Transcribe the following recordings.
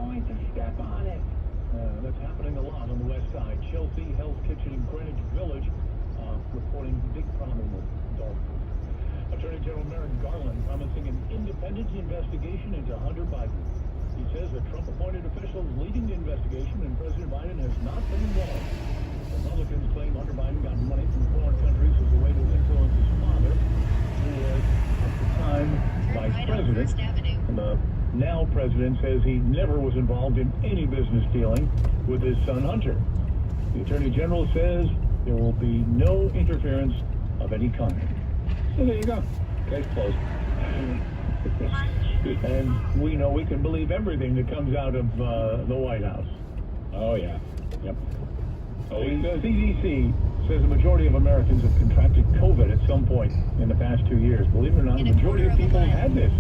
going to step on it. That's happening a lot on the west side. Chelsea Hell's Kitchen in Greenwich Village reporting big problem with dog food. Attorney General Merrick Garland promising an independent investigation into Hunter Biden. He says that Trump-appointed officials leading the investigation and President Biden has not been involved. Republicans claim Hunter Biden got money from foreign countries as a way to influence his father, who was at the time vice president. And the now president says he never was involved in any business dealing with his son Hunter. The Attorney General says there will be no interference of any kind. So there you go. Case closed. And we know we can believe everything that comes out of the White House. Oh, yeah. Yep. The CDC says the majority of Americans have contracted COVID at some point in the past 2 years. Believe it or not, the majority of people have had this.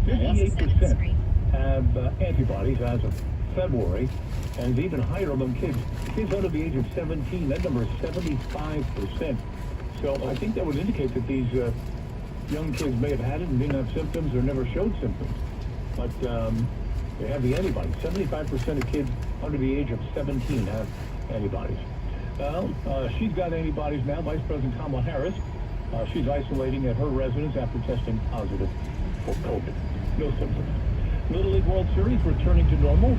58% have antibodies as of February, and even higher among kids. Kids under the age of 17, that number is 75%. So I think that would indicate that these young kids may have had it and didn't have symptoms or never showed symptoms. But they have the antibodies. 75% of kids under the age of 17 have antibodies. Well, she's got antibodies now. Vice President Kamala Harris, she's isolating at her residence after testing positive for COVID. No symptoms. Little League World Series returning to normal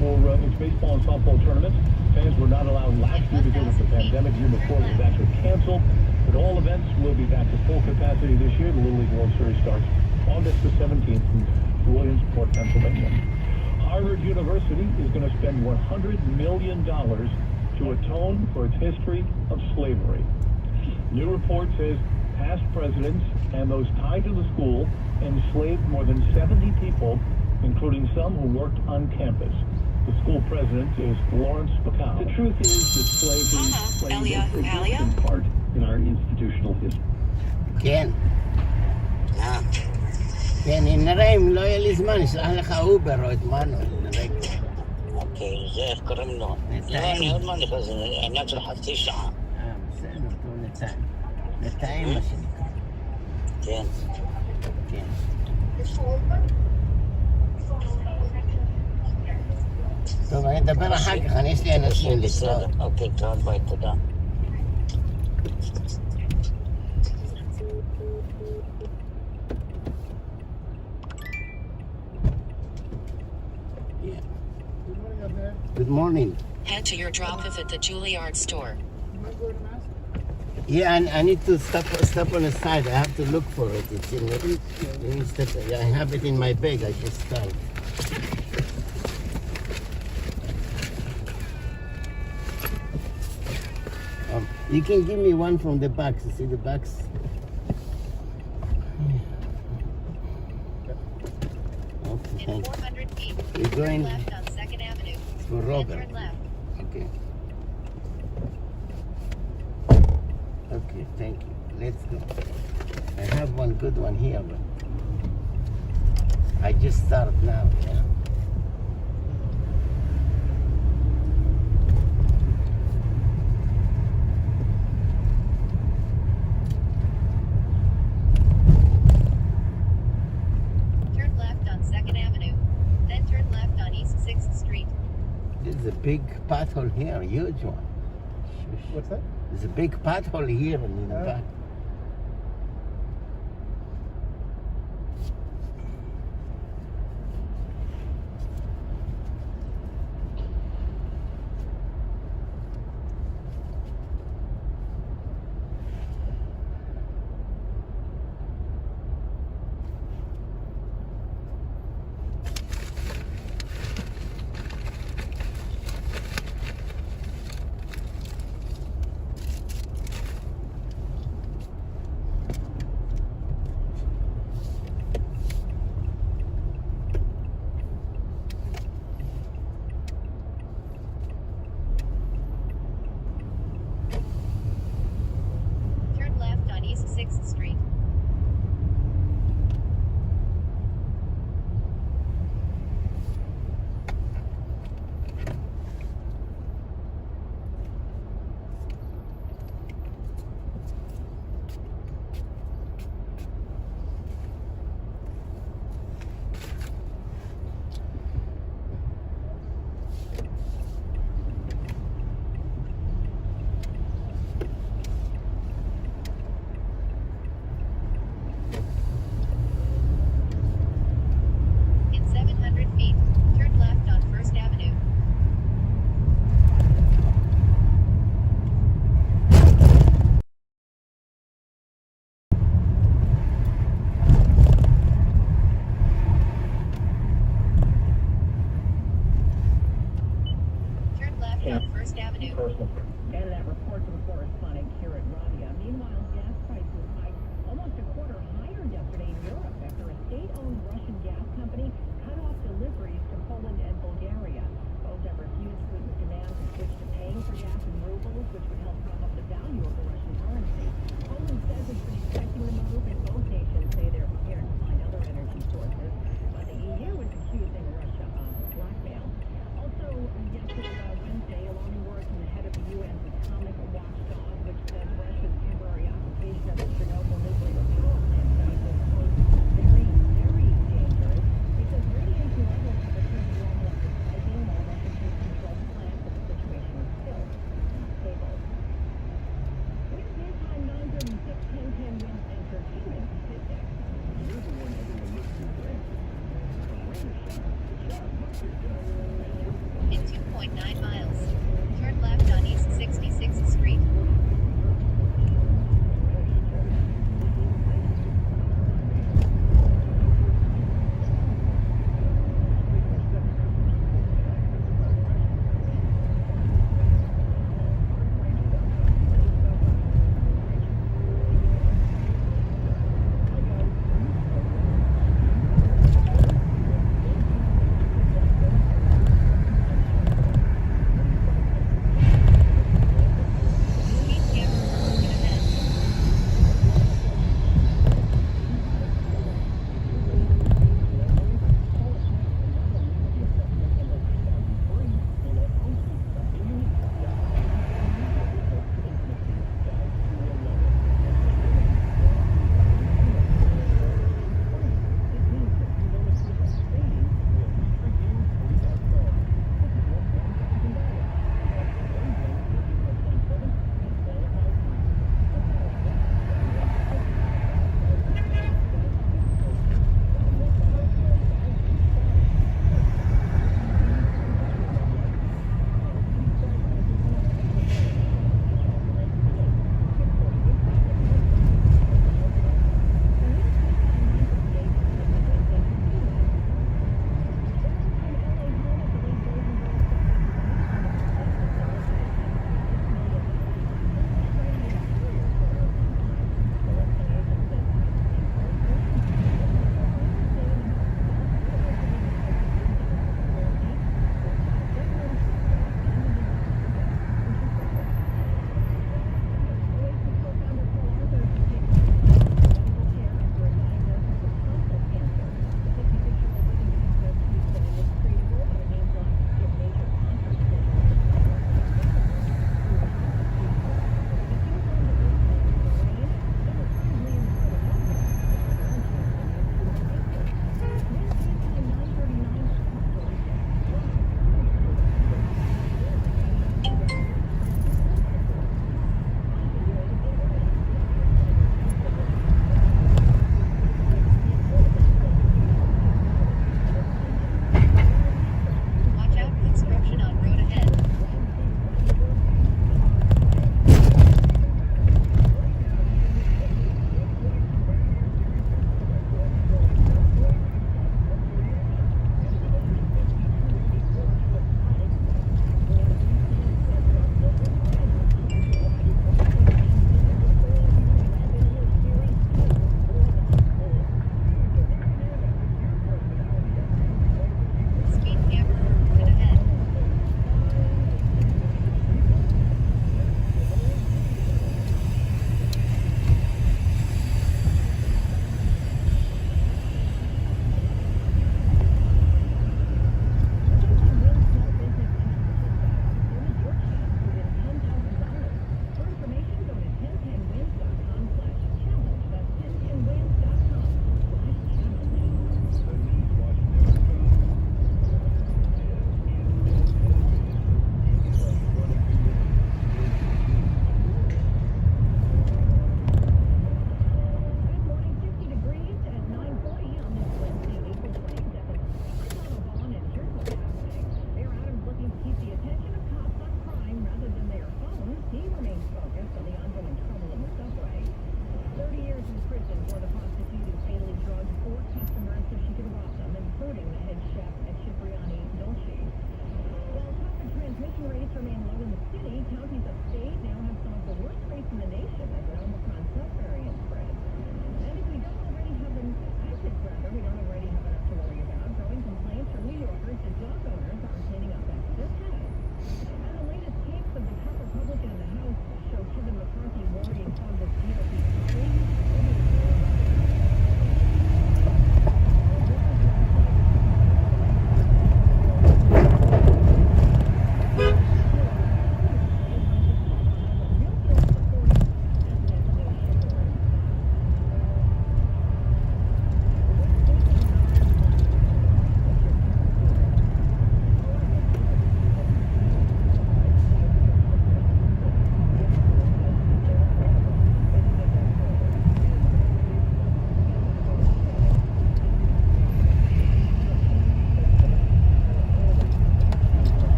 for its baseball and softball tournaments. Fans were not allowed last year because of the pandemic. Year before it was actually canceled. But all events will be back to full capacity this year. The Little League World Series starts August the 17th in Williamsport, Pennsylvania. Harvard University is going to spend $100 million to atone for its history of slavery. New report says past presidents and those tied to the school enslaved more than 70 people, including some who worked on campus. The school president is Lawrence Bacall. The truth is that slavery played a significant part in our institutional history. כן. כן, נראה אם לא יהיה לי זמן, נשלח לך אובר או את מנואל, נראה. אוקיי, זה איך קוראים לו? לא, אני עוד מעט נכנס, זה עניין של חצי שעה. בסדר, טוב, נתאם מה שנקרא. כן. כן. טוב, אני אדבר אחר כך, יש לי אנשים בסדר, אוקיי, תודה, ביי, תודה. Good morning. Head to your drop-off at the Juilliard store. Yeah, I need to stop on the side. I have to look for it. It's in the, let me step. I have it in my bag. I just start. You can give me one from the box. You see the box? Okay, thank you. 400 feet. You're going left on 2nd Avenue. for Robert. Turn left. Okay. Okay, thank you. Let's go. I have one good one here, but I just start now, yeah. Turn left on 2nd Avenue. Then turn left on East 6th Street. There's a big pothole here, a huge one. What's that? There's a big pothole here in the back. personal. And that report from correspondent Kirit Radia. Meanwhile, gas prices hiked almost a quarter higher yesterday in Europe after a state-owned Russian gas company cut off deliveries to Poland and Bulgaria. Both have refused Putin's demand to switch to paying for gas in rubles, which would help prop up the value of the Russian currency. Poland says it's been expecting the move, and both nations say they're prepared to find other energy sources. But the EU is accusing Russia of blackmail. Also, yesterday, Wednesday, alarming word from the head of the UN's atomic watchdog, which said Russia's temporary occupation of the Chernobyl nuclear power plant site was, quote, very, very dangerous because radiation levels have returned to normal after spiking while Russia takes control of the plant, but the situation is still not stable. With this time, 9:36, 10:10 wins entertainment.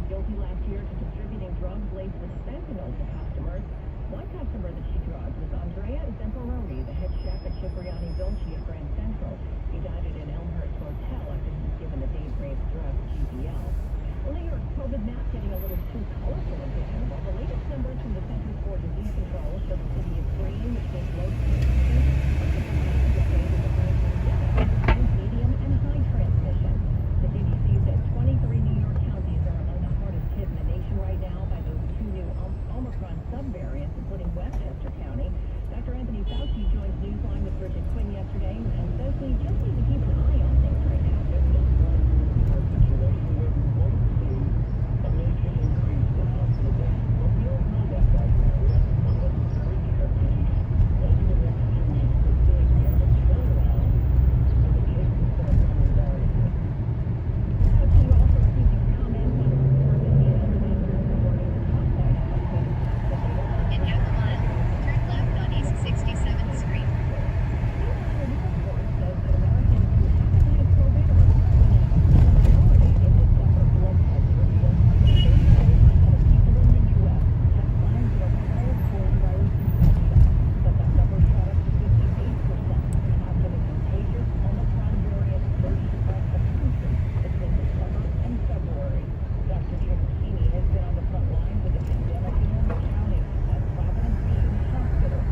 pled guilty last year to distributing drugs laced with fentanyl to customers. One customer that she drugged was Andrea Zamperoni, the head chef at Cipriani Dolce at Grand Central. He died at an Elmhurst motel after he was given the date-raped drug GBL. Well, New York's COVID map getting a little too colorful again. While the latest numbers from the Centers for Disease Control show the city is green, which means low transmission, medium and high transmission. The CDC says 23 New York counties are among the hardest hit in the nation right now by those two new Omicron subvariants, including Westchester County. Dr. Anthony Fauci joined Newsline with Bridget Quinn yesterday and says we just need to keep an eye on things right now. Situation where we won't see a major increase in hospitalization. But we don't know that right now. We have to look very carefully over the next few weeks to see if we have a turnaround in the cases start coming down again. Fauci also received comments on a report that he and other doctors reporting the top White House made it that they don't want In half a mile, turn left on East 67th Street. Meanwhile, a new report says that Americans who haven't had COVID or are currently a minority in this upper blood test reveals 34% of people in the U.S. have signs of acquired coronavirus infection, but that number shot up to 58% after the contagious Omicron variant surged across the country between December and February. Dr. Jim Keeney has been on the front lines of the pandemic in Orange County at Providence Beach Hospital.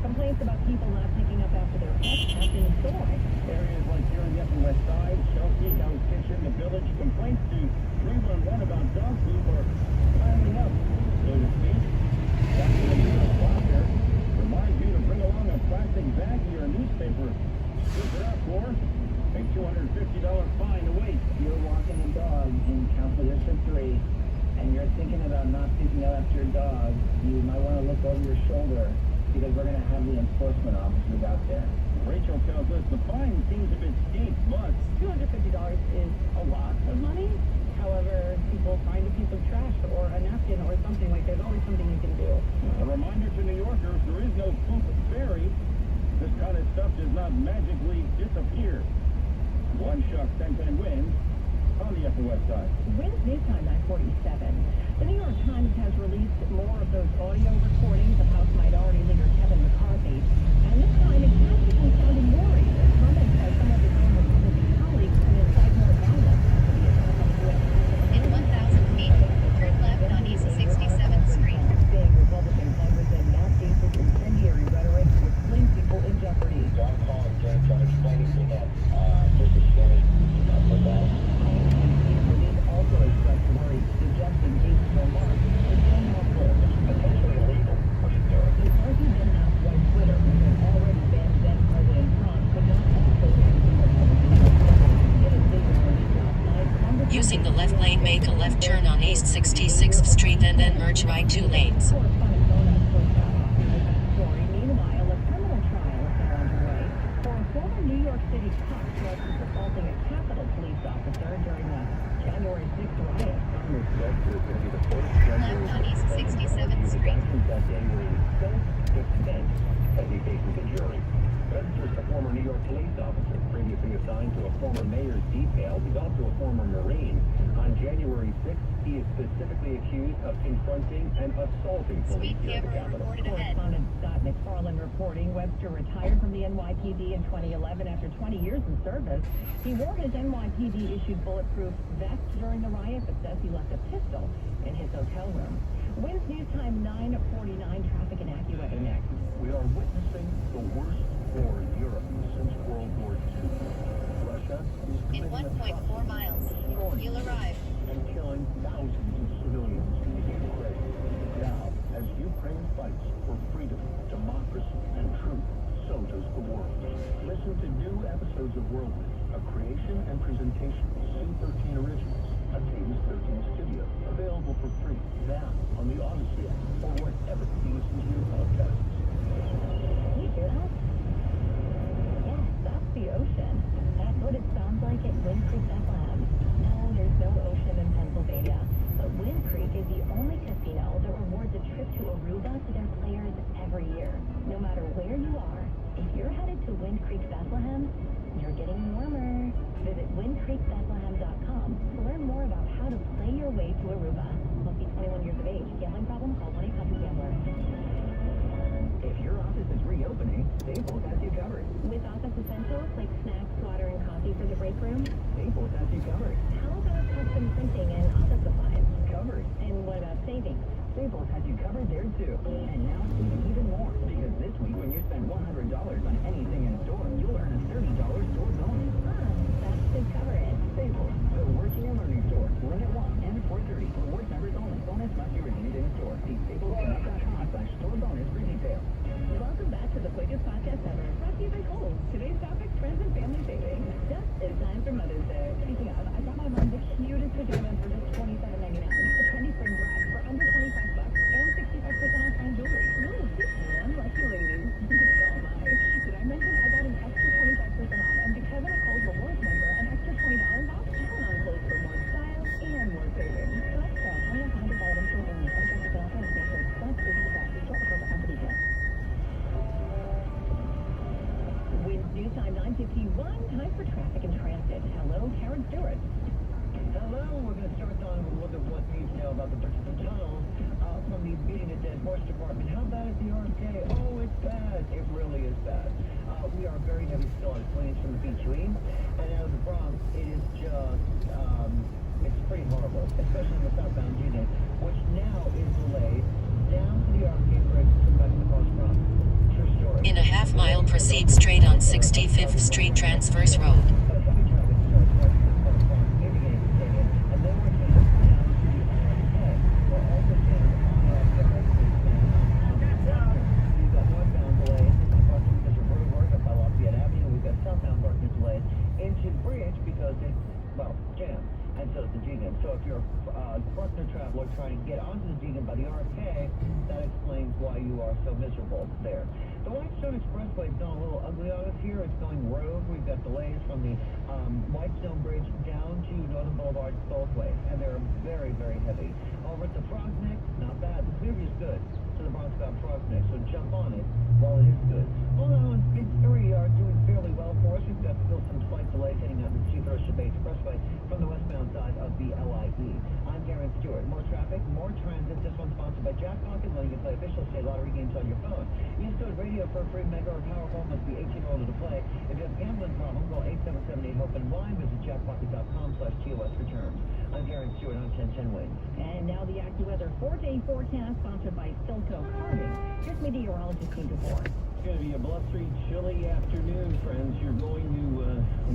Complaints about people not picking up after their pets have been soaring. Areas like here on the Upper West Side, Chelsea, Hell's Kitchen, the Village, complaints to 311 about dog poop are piling up, so to speak. That's what the sponsor reminds you to bring along a plastic baggie or a newspaper. Scoop it up, or a $250 fine to wait. You're walking a dog in Council District 3 and you're thinking about not picking up after your dog, you might want to look over your shoulder because we're going to have the enforcement officers out there. Rachel tells us the fine seems a bit steep, but $250 is a lot of money. However, people find a piece of trash or a napkin or something, like there's always something you can do. a reminder to New Yorkers, there is no poop fairy. This kind of stuff does not magically disappear. One Shuck 1010 wins on the Upper West Side. Wins Newstime at 47. The New York Times has released more of those audio recordings of House Minority Leader Kevin McCarthy. And this time it has been sounding worried as comments by some of his own Republican colleagues can incite more violence after the attack on the U.S. In 1,000 feet, turn left on East 67th Street. Saying Republican Congressman Matt Gaetz's incendiary rhetoric would place people in jeopardy. John calling James, I'm explaining to him, this is scary. For that. It also expressed worry suggesting Gaetz's remarks were unlawful. Potentially illegal. What are you doing? McCarthy then asked why Twitter, which had already banned then President Trump, could not have posted the Republican. Using the left lane, make a left turn on East 66th Street and then merge right 2 lanes. Correspondent Mona posts out copies of that story. Meanwhile, a criminal trial is now underway for a former New York City cop charged with assaulting a Capitol police officer during the January 6th riot. Congress said there's going to be the first Left on East 67th Street. that January 6th as he faces the jury. Registered a former New York police officer, previously assigned to a former mayor's detail. He's also a former Marine. On January 6th, he is specifically accused of confronting and assaulting police Speed here at the camera Capitol. reported ahead. Correspondent Scott McFarland reporting Webster retired from the NYPD in 2011 after 20 years in service. He wore his NYPD-issued bulletproof vest during the riot, but says he left a pistol in his hotel room. Wins Newstime 9:49, traffic and AccuWeather next. We are witnessing the worst war in Europe since World War II. Russia is In 1.4 miles, you'll arrive. and killing thousands of civilians in Ukraine. Now, as Ukraine fights for freedom, democracy, and truth, so does the world. Listen to new episodes of Worldly, a creation and presentation of C13 Originals, a Cadence 13 Staples has you covered. With office essentials like snacks, water, and coffee for the break room? Staples has you covered. How about custom printing and office supplies? Covered. And what about savings? Staples has you covered there too. And now even more. Because this week when you spend $100 on anything in store, you'll earn a $30 store bonus. That should cover it. Staples, the working and learning store. Run at 1 and 4:30. Rewards members only. Bonus must be redeemed in store. See staplesconnect.com/store bonus for details. Welcome back to the quickest podcast ever. Brought to you by Kohl's. Today's topic, friends and family savings. Just in time for Mother's Day. Speaking of, I got my mom the cutest pajamas for just $27.99. A trendy spring bra for under $25 and 65% off fine jewelry. Ooh, I'm lucky lady. So am I. Did I mention I got an extra 25% off? And because I'm a Kohl's Rewards member, an extra $20 off? Count on Kohl's for more style and more savings. So let's go. I have $100 in store only. 25% off and special. Plus, this is the store for the company gift. Winds News Time 9:51. Time for traffic and transit. Hello, Karen Stewart. Hello, we're going to start on with a look at what needs to know about the Brixton Tunnel from the Beating a Dead Horse Department. How bad is the RFK? Oh, it's bad. It really is bad. We are very heavy still on lanes from the B2E, and out of the Bronx, it is just, it's pretty horrible, especially on the southbound unit, which now is delayed down to the RFK Bridge to come back to the Cross Bronx. True story. In a half-mile, proceed straight on 65th Street Transverse Road. But heavy traffic starts right from the Cross Bronx, indicating the stadium, and then we're down to the RFK. We're also seeing on the RFK stand. We've got northbound delays across because of road work up by Lafayette Avenue. We've got southbound parking delays into the bridge because it's, well, jammed. And so is the Deegan. So if you're a Bruckner traveler trying to get onto the Deegan by the RFK, that explains why you are so miserable there. The Whitestone Expressway is going a little ugly on us here. It's going rogue. We've got delays from the Whitestone Bridge down to Northern Boulevard both ways, and they're very, very heavy. Over at the Frog's Neck, not bad. The Clearview's good to the Bronx-bound Frog's Neck, so jump on it while it is good. All in all, Big 3 are doing fairly well for us. We've got still some slight delays heading out to the Chief Rocha Bay Expressway from the westbound side of the LIE. I'm Garen Stewart. More traffic, more transit. This one sponsored by Jack Pocket, letting you play official state lottery games on your phone. Use code radio for a free Mega or Powerball. Must be 18 or older to play. If you have a gambling problem, call 877-8-HOPE-NY. Visit jackpocket.com/TOS for terms. I'm Garen Stewart on 1010 Wins. And now the AccuWeather 4-day forecast sponsored by Silco Carving. Here's meteorologist Steve DeVore. It's going to be a blustery, chilly afternoon, friends. You're going to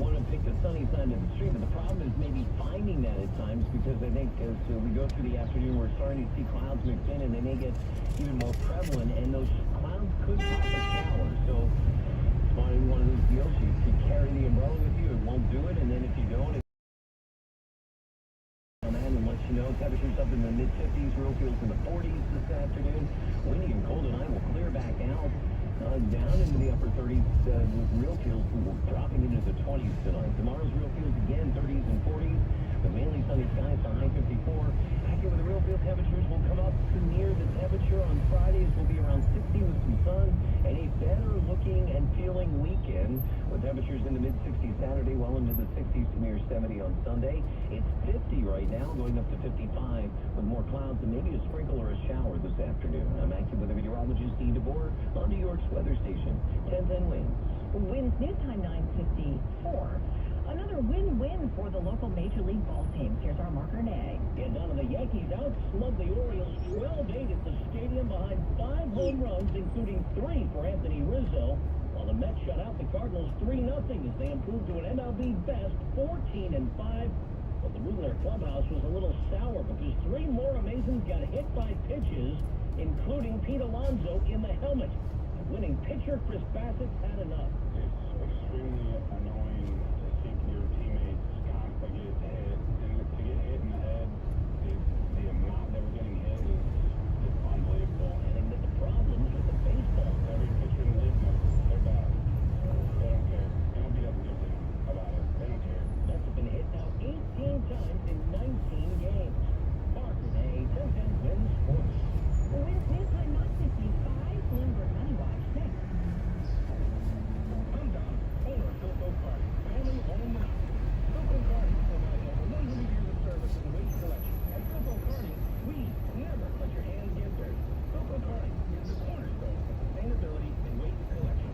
want to pick the sunny side of the street, but the problem is maybe finding that at times, because I think as we go through the afternoon, we're starting to see clouds mix in, and they may get even more prevalent, and those clouds could pop a shower. So it's one of those deals. You can carry the umbrella with you, it won't do it, and then if you don't, and let you know, temperatures up in the mid-50s, real feels in the 40s this afternoon. Windy and cold tonight will clear back out. Down into the upper 30s with real feels dropping into the 20s tonight. Tomorrow's real feels again 30s and 40s, but mainly sunny skies to high 54. Accurate with the real feel temperatures will come up to near the temperature on Fridays. Will be around 60 with some sun and a better looking and feeling weekend with temperatures in the mid-60s Saturday, well into the 60s to near 70 on Sunday. It's 50 right now, going up to 55 with more clouds and maybe a sprinkle or a shower this afternoon. I'm AccuWeather meteorologist Steve DeVore on New York's weather station. 1010 Winds. Winds News Time 9:54. Another win-win for the local Major League ball teams. Here's our Mark Renee. Get down to the Yankees out-slugged the Orioles 12-8 at the stadium behind 5 home runs, including 3 for Anthony Rizzo, while the Mets shut out the Cardinals 3-0 as they improved to an MLB best 14-5. But the mood in their clubhouse was a little sour because 3 more Amazons got hit by pitches, including Pete Alonso in the helmet. Winning pitcher Chris Bassett had enough. It's extremely annoying to see your teammates constantly get hit, and to get hit in the head, the amount that we're getting hit is unbelievable. And that the problems with the baseball. Every pitcher in the league knows they're bad. They don't care. MLB doesn't give a damn about it. They don't care. Mets have been hit now 18 times in 19 games. Mark Renee, 1010 Wins Sports. Winds News Time 9:55. Bloomberg Money Watch next. I'm Don, owner of Silco Carving, family-owned machine. Silco Carving provides over 100 years of service in waste collection. At Silco Carving, we never let your hands get dirty. Silco Carving is the cornerstone of sustainability and waste collection.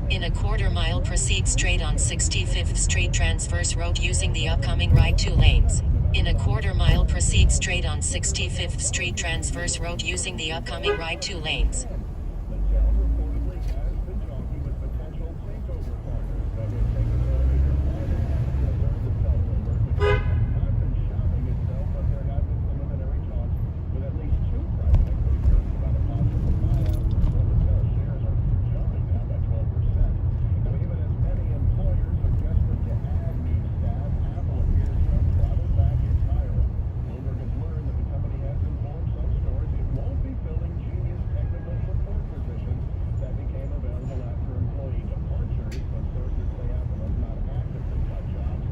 In a quarter mile, proceed straight on 65th Street transverse road using the upcoming right 2 lanes. In a quarter mile, proceed straight on 65th Street transverse road using the upcoming right 2 lanes. The town reportedly has been talking with potential takeover partners that would take advantage of modern development work. Not been shopping itself, but there have been preliminary talks with at least 2 private equity firms about a possible buyout. So the sell shares are jumping now by 12%. Now, even as many employers are desperate to add new staff, Apple appears to have throttled back its hiring. Bloomberg has learned that the company has informed some stores it won't be filling Genius technical support positions that became available after employee departures, but sources say Apple has not actively cut jobs.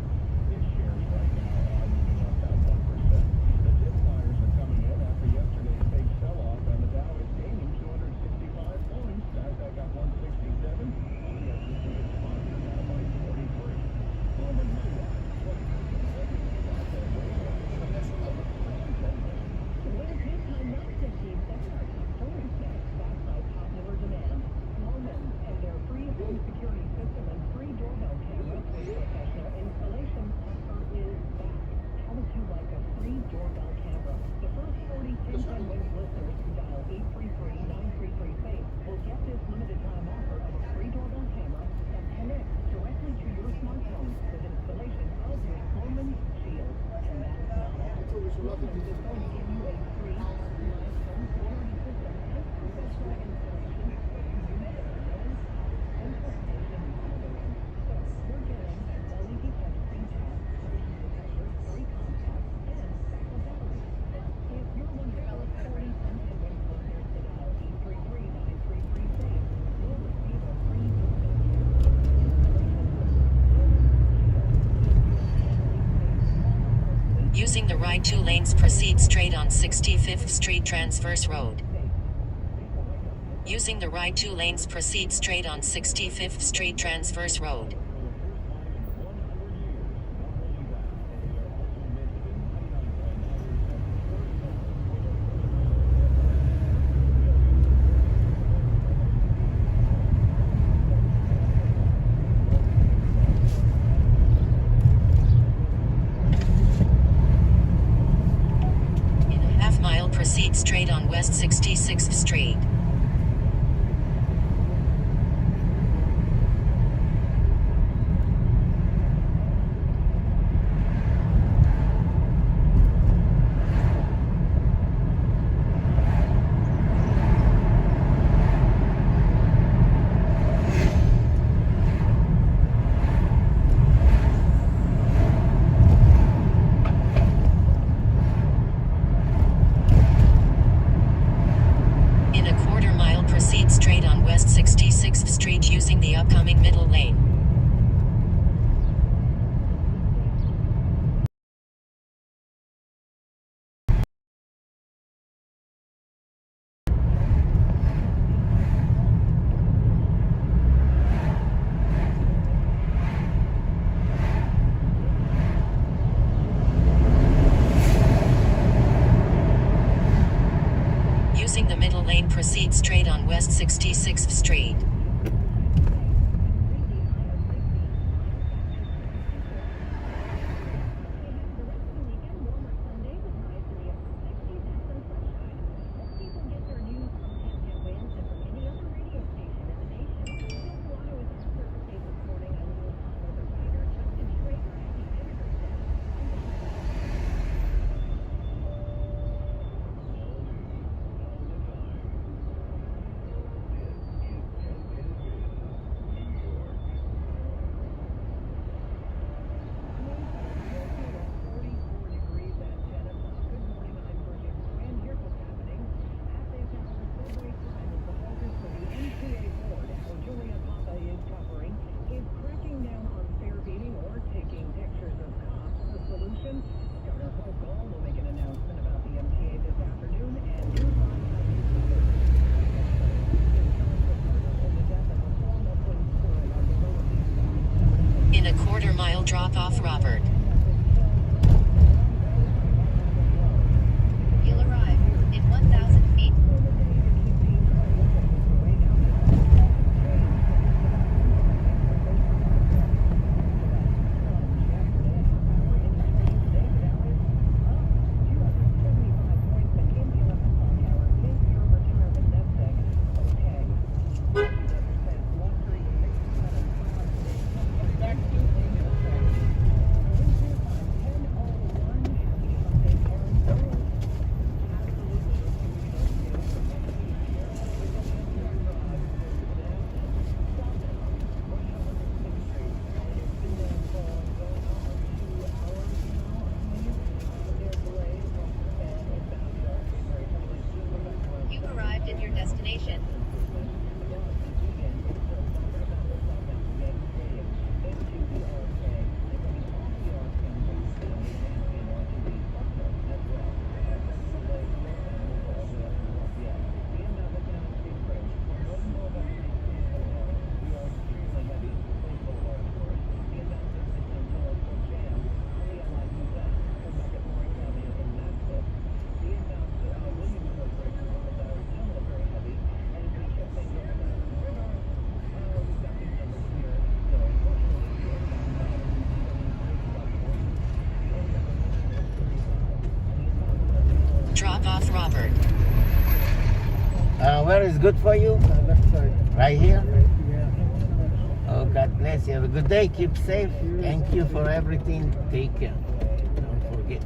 Its shares right now are moving up about 1%. The dip buyers are coming in after yesterday's big sell-off, and the Dow is gaining 265 points. Nasdaq got 167. The S&P is sponsored now by 43. Bloomberg News, 20% everything out there. Well, it's good time not to keep second our top stories next, backed by popular demand. Roman and their free home security system and free doorbell cameras with professional installation offer is back. How would you like a free doorbell camera? The first 40 10 Wins listeners who dial 833-933-FAME will get this limited time offer of a free doorbell camera that connects directly to your smartphone with installation of your Roman Shield. And that's not all. Roman is going to give you a free customized home security system and professional installation so you use it at no cost and coordination monitoring. So you're getting LED touchscreen tab, motion detector, free contacts, and backup battery. Now, if you're one of the first 40 10 Wins listeners to dial 833-933-FAME, you'll receive a free doorbell camera Using the right 2 lanes, proceed straight on 65th Street transverse road. Using the right 2 lanes, proceed straight on 65th Street transverse road. Proceed straight on West 66th Street. Proceed straight on West 66th Street using the upcoming middle lane. Using the middle lane, proceed straight on West 66th Street. In a quarter-mile drop-off, Robert. You'll arrive in 1,000 feet. covered. Where is good for you? Left side. Right here? Yeah. Oh, God bless you. Have a good day. Keep safe. Thank you for everything. Take care. Don't forget.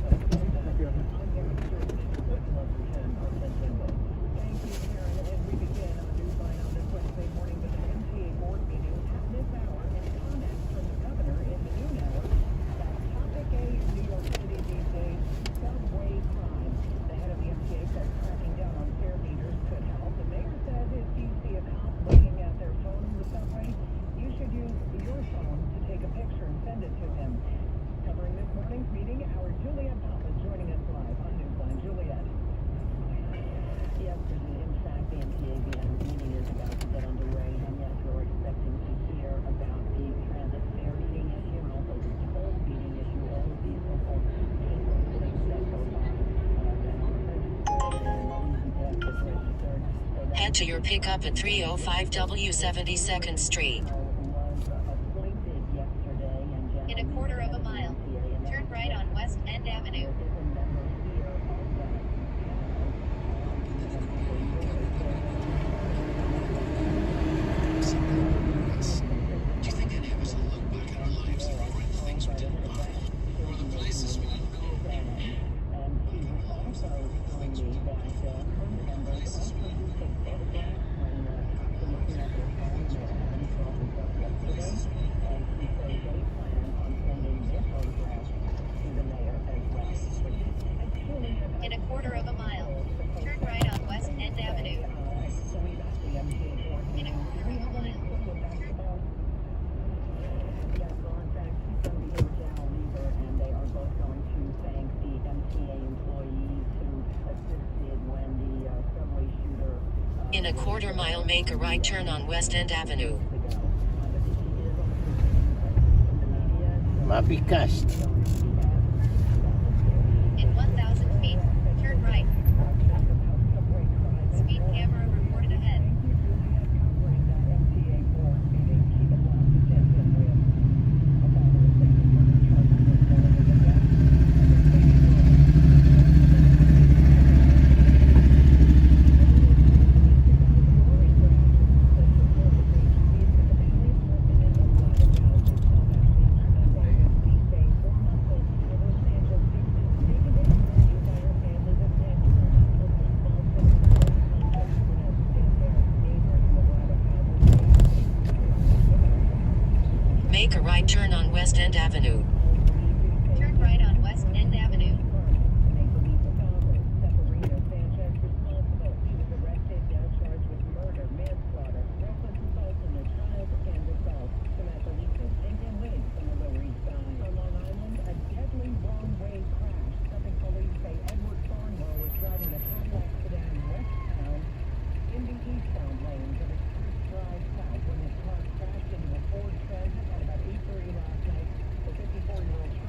Head to your pickup at 305 W 72nd Street. In a quarter of a mile, turn right on West End Avenue. Do you think any of us will look back at our lives and regret the things we didn't buy, or the places we didn't go, or the homes that we were things we didn't do, or the places we didn't go, In a quarter of a mile, turn right on West End Avenue. In a quarter of a mile, In a quarter mile, make a right turn on West End Avenue. Might be cashed. in 1,000 feet, turn right. Speed camera reported ahead. Make a right turn on West End Avenue. Turn right on West End Avenue.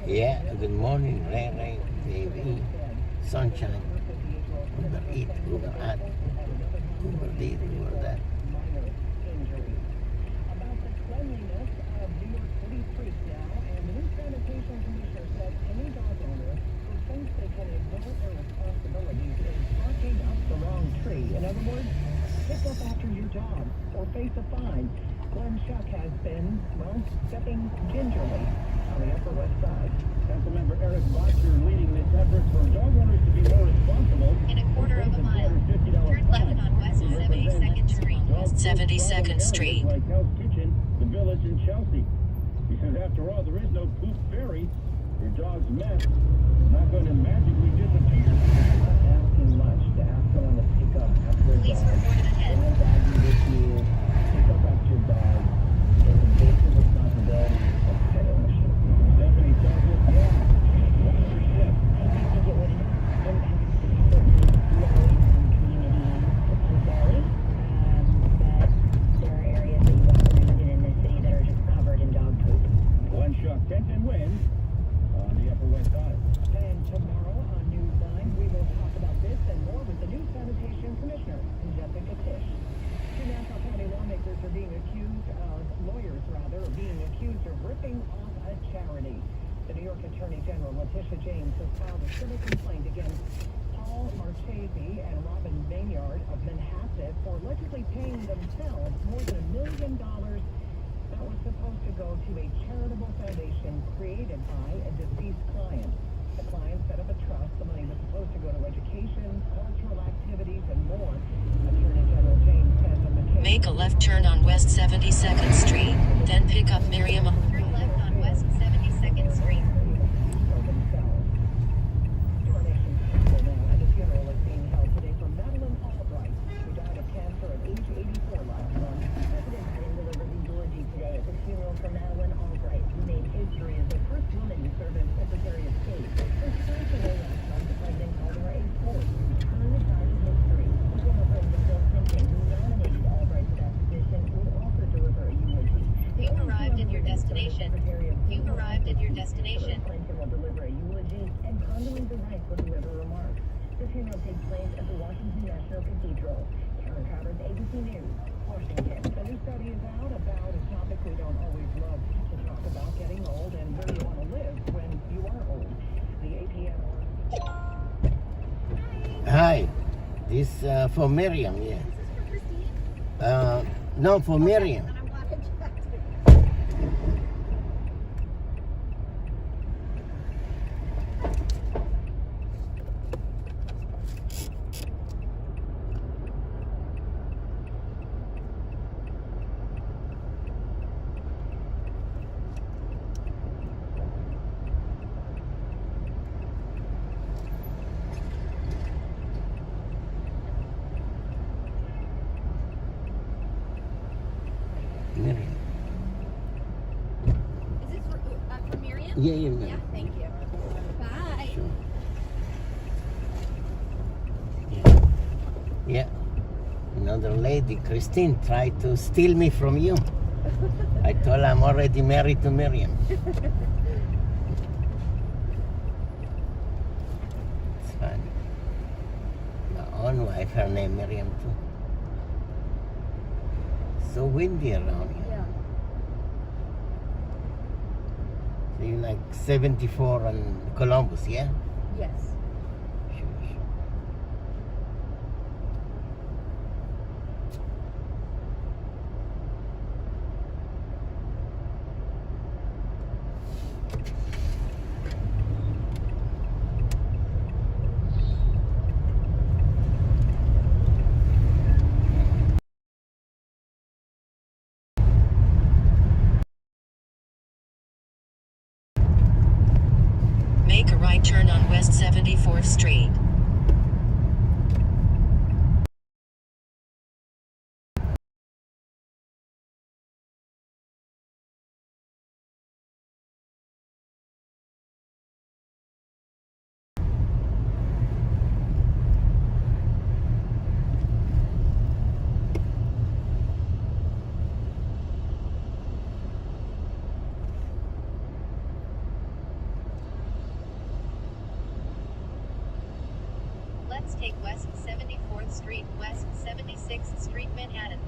Yeah, good morning, rain, TV, sunshine, Uber Eat, Uber Add, Uber Did, Uber That. About the cleanliness of New York City streets now, and the new sanitation commissioner said any dog owner who thinks they can ignore their responsibilities is barking up the wrong tree. In other words, pick up after your dog or face a fine. Glenn Schuck has been, well, stepping gingerly on the Upper West Side. Councilmember Eric Botcher leading this effort for dog owners to be more responsible. In a quarter of a mile, turn left on West 72nd Street. West 72nd Street. Like Hell's Kitchen, the Village in Chelsea. He says, after all, there is no poop fairy. Your dog's mess is not going to magically disappear. Not asking much to ask someone to pick up after a Police dog. reported ahead. When your dog is with you, pick up after your dog. It's a basic responsibility of pet ownership. Stephanie tells us, yeah, watch your step. I think it would impact certain low-income communities potentially, but there are areas that you walk around in the city that are just covered in dog poop. One shot, 10 wins on the Upper West Side. And tomorrow on Newsline, we will talk about this and more with the new sanitation commissioner, Jessica Tisch. Two Nassau County lawmakers are being accused of, lawyers rather, are being accused of ripping off a charity. The New York Attorney General, Letitia James, has filed a civil complaint against Paul Paul Marchese and Robin Maynard of Manhasset for allegedly paying themselves more than $1 million that was supposed to go to a charitable foundation created by a deceased client. The client set up a trust. The money was supposed to go to education, cultural activities, and more. Attorney General James says in the case... Make a left turn on West 72nd Street, then pick up Miriam. Turn left on West 72nd Street. You've arrived at your destination. Clinton will deliver a eulogy, and Condoleezza Rice will deliver remarks. The funeral takes place at the Washington National Cathedral. Karen Carter's ABC News, Washington. A new study is out about a topic we don't always love to talk about, getting old and where you want to live when you are old. The APN. Hi, this for Miriam, yeah. No, for Miriam. Miriam. Is this for Miriam? Yeah, Yeah, thank you. Bye. Sure. Yeah. Yeah. Another lady, Christine, tried to steal me from you. I told her I'm already married to Miriam. It's funny. My own wife, her name Miriam too. So windy around here. Yeah. So you like 74 on Columbus, yeah? Yes. Sure, sure. Make a right turn on West 74th Street. Let's take West 74th Street, West 76th Street, Manhattan.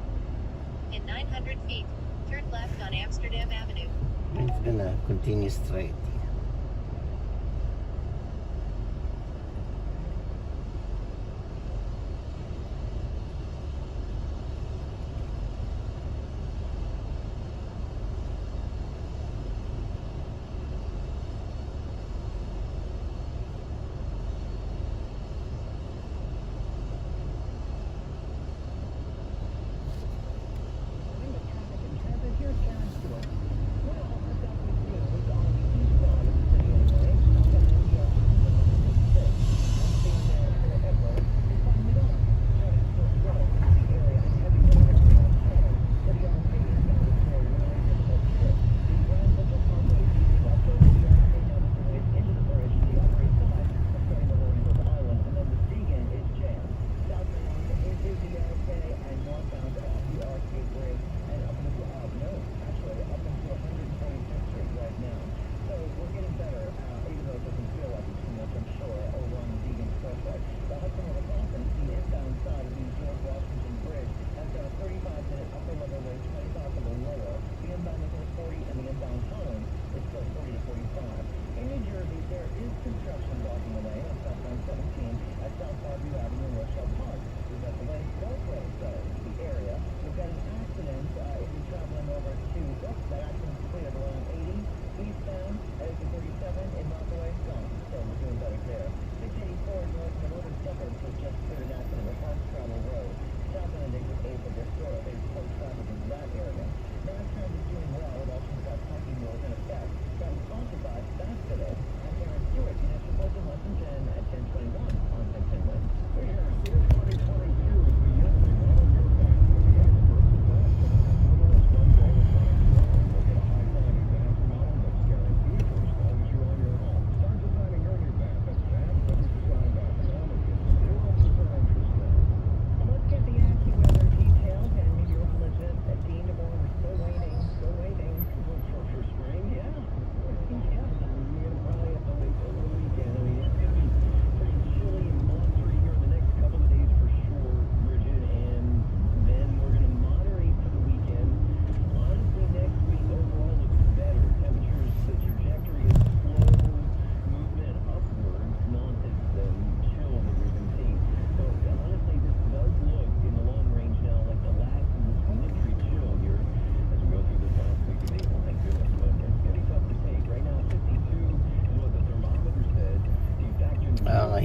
In 900 feet, turn left on Amsterdam Avenue. It's gonna continue straight. Here's Karen Stewart. What all this up with you is on the East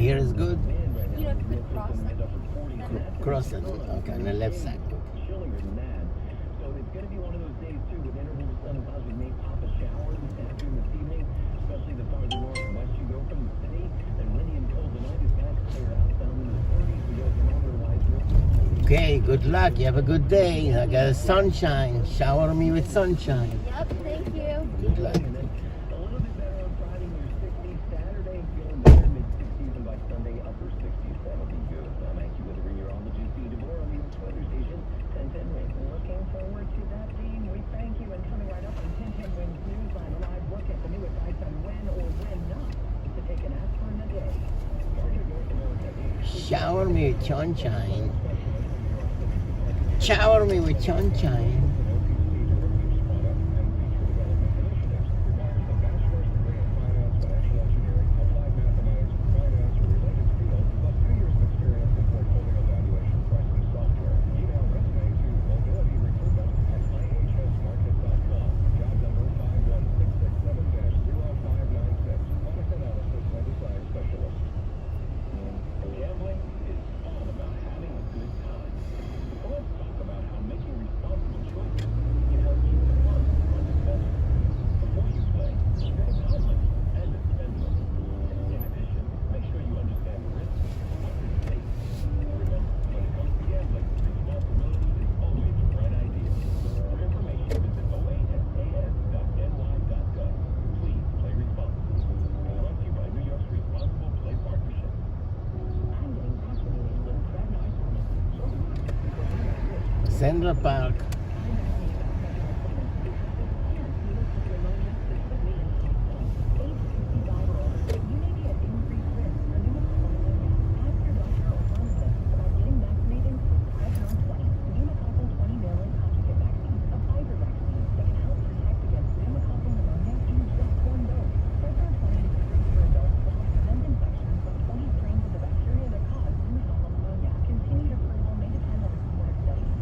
Here is good. You know, if you could cross that. Cross it. Okay, on the left side. Chillier than that. So it's going to be one of those days, too, with intervals of sun and clouds. We may pop a shower this afternoon, this evening, especially the farther north and west you go from the city. And windy and cold tonight is back clear out down in the 30s. We go from otherwise. Okay, good luck. You have a good day. I got sunshine. Shower me with sunshine. Yep, thank you. Good luck. And then a little bit better on Friday, near 60s. Saturday, feeling better, mid-60s, and by Sunday, upper 60s. That'll be good. I'm Matthew with a year on the GC DeVore on the weather station, 1010 rain. Looking forward to that, Dean. We thank you. And coming right up on 1010 Wins Newsline, a live look at the new advice on when or when not to take an aspirin a day. Shower me with sunshine. Shower me with sunshine. Gambling is all about having a good time. So let's talk about how making responsible choices can help keep the fun on the best. Before you play, set a outlet and a spend limit. In addition, make sure you understand the risks and what's at stake. Remember, when it comes to gambling, responsibility is always the right idea. For information, visit oasas.ny.gov. Please play responsibly. Brought to you by New York's Responsible Play Partnership. I'm getting fascinated with Fred Norton. Central Park.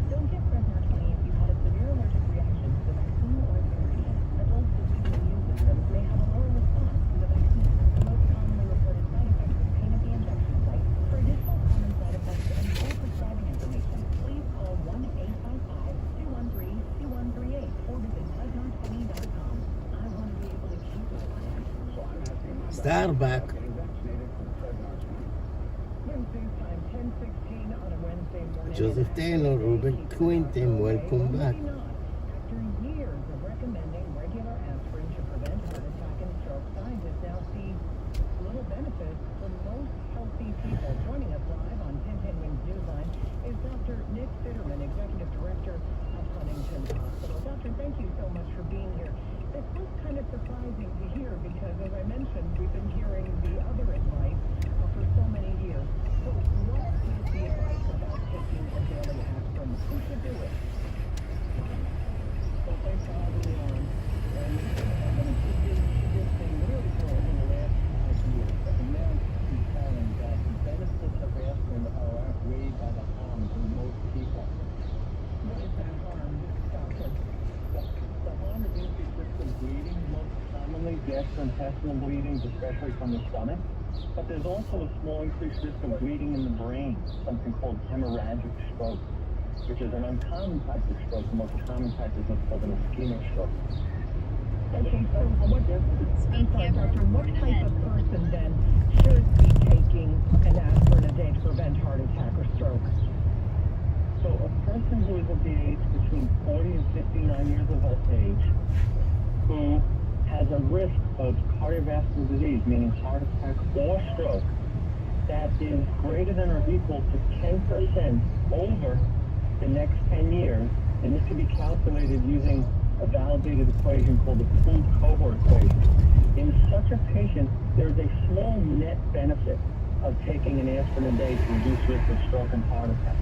Don't get Prevnar 20 if you had a severe allergic reaction to the vaccine or its ingredients. Adults with weak immune systems may have a lower response to the vaccine. The most commonly reported side effects is pain at the injection site. For additional common side effects and full prescribing information, please call 1-855-213-2138 or visit Prevnar20.com. I want to be able to keep my plan. Starbucks. Wednesday's time, 10:16 on a Wednesday morning. Joseph Taylor, Ruben Quinton, welcome back. After years of recommending regular aspirin to prevent heart attack and stroke, scientists now see little benefit for most healthy people. Joining us live on 1010 Wins Newsline is Dr. Nick Fitterman, Executive Director of Huntington Hospital. Doctor, thank you so much for being here. This was kind of surprising to hear because, as I mentioned, we've been hearing the other advice for so many years. So what is the advice about taking a daily aspirin? Who should do it? Well, thanks for having me on. And evidence has been really good in the last 5 years. And now it's found that the benefits of aspirin are outweighed by the harms in most people. What is that harm, Doctor? The harm is increased risk of bleeding, most commonly gastrointestinal bleedings, especially from the stomach. But there's also a small increased risk of bleeding in the brain, something called hemorrhagic stroke, which is an uncommon type of stroke. The most common type is what's called an ischemic stroke. Okay, so what type of person then should be taking an aspirin a day to prevent heart attack or stroke? So a person who is of the age between 40 and 59 years of age who has a risk of cardiovascular disease, meaning heart attack or stroke, that is greater than or equal to 10% over the next 10 years, and this can be calculated using a validated equation called the pooled cohort equation. In such a patient, there is a small net benefit of taking an aspirin a day to reduce risk of stroke and heart attack.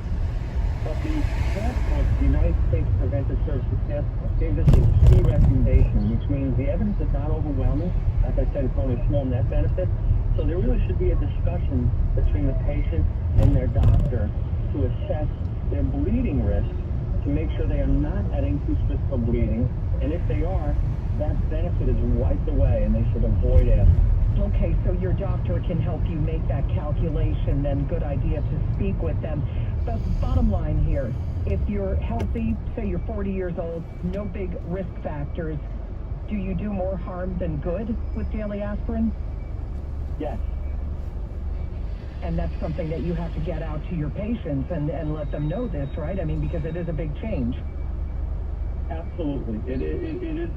But the task force, the United States Preventive Services Task Force, gave us a key recommendation, which means the evidence is not overwhelming. Like I said, it's only a small net benefit. So there really should be a discussion between the patient and their doctor to assess their bleeding risk to make sure they are not at increased risk of bleeding. And if they are, that benefit is wiped away and they should avoid aspirin. Okay, so your doctor can help you make that calculation, then good idea to speak with them. But bottom line here, if you're healthy, say you're 40 years old, no big risk factors, do you do more harm than good with daily aspirin? Yes. And that's something that you have to get out to your patients and let them know this, right? I mean, because it is a big change. Absolutely. It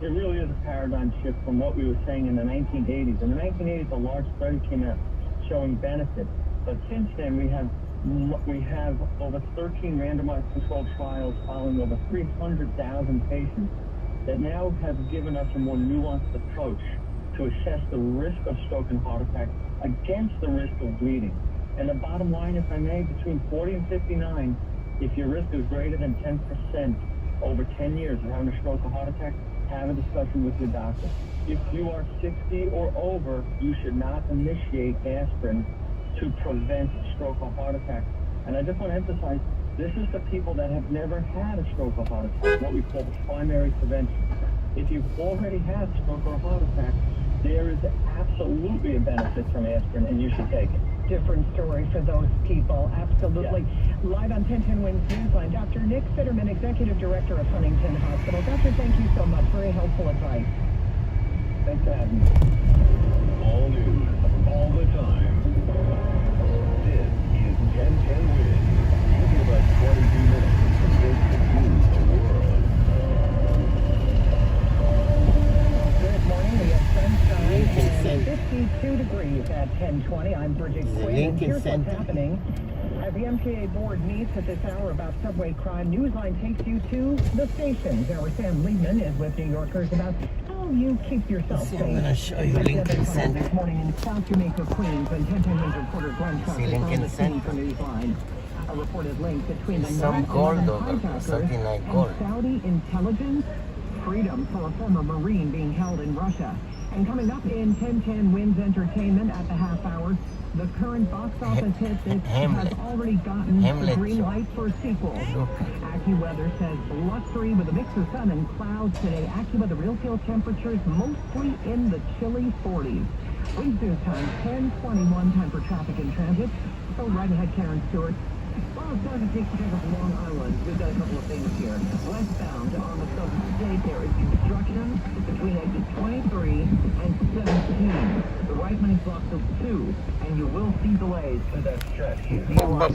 really is a paradigm shift from what we were saying in the 1980s. In the 1980s, a large study came out showing benefit. But since then, we have over 13 randomized controlled trials following over 300,000 patients that now have given us a more nuanced approach to assess the risk of stroke and heart attack against the risk of bleeding. And the bottom line, if I may, between 40 and 59, if your risk is greater than 10% over 10 years of having a stroke or heart attack, have a discussion with your doctor. If you are 60 or over, you should not initiate aspirin to prevent stroke or heart attack. And I just want to emphasize, this is the people that have never had a stroke or heart attack, what we call primary prevention. If you've already had stroke or heart attack, there is absolutely a benefit from aspirin, and you should take it. Different story for those people, absolutely. Yeah. Live on 1010 Wins Newsline, Dr. Nick Fitterman, Executive Director of Huntington Hospital. Doctor, thank you so much. Very helpful advice. Thanks for having me. All news, all the time. This is 1010 Wins. You give us 22 minutes to convince the world. Good morning. We have sunshine Lincoln and Center. 52 degrees at 10:20. I'm Bridget The Quinn, and Lincoln here's what's Center. happening. As the MTA board meets at this hour about subway crime, Newsline takes you to the stations. Our Sam Liebman is with New Yorkers about how you keep yourself See, safe. I'm gonna show you Lincoln Center. This morning in South Jamaica, Queens, and 1010 Wins reporter Glenn Truck See, is on Lincoln the scene Center. for Newsline. A reported link between the Some 9/11 gold over, hijackers something like and gold. Saudi intelligence. Freedom for a former Marine being held in Russia. And coming up in 1010 Wins Entertainment at the half hour, the current box office hit that has already gotten the green light for a sequel. AccuWeather says blustery with a mix of sun and clouds today. AccuWeather real field temperatures mostly in the chilly 40s. Wins News Time 10:21, time for traffic and transit. So right ahead, Karen Stewart. Well, it's time to take care of Long Island. We've got a couple of things here. Westbound on the Southern State, there is construction between exits 23 and 17. The right lane blocks of 2, and you will see delays for that stretch. The LIE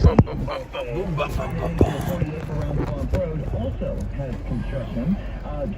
around Swamp Road also has construction.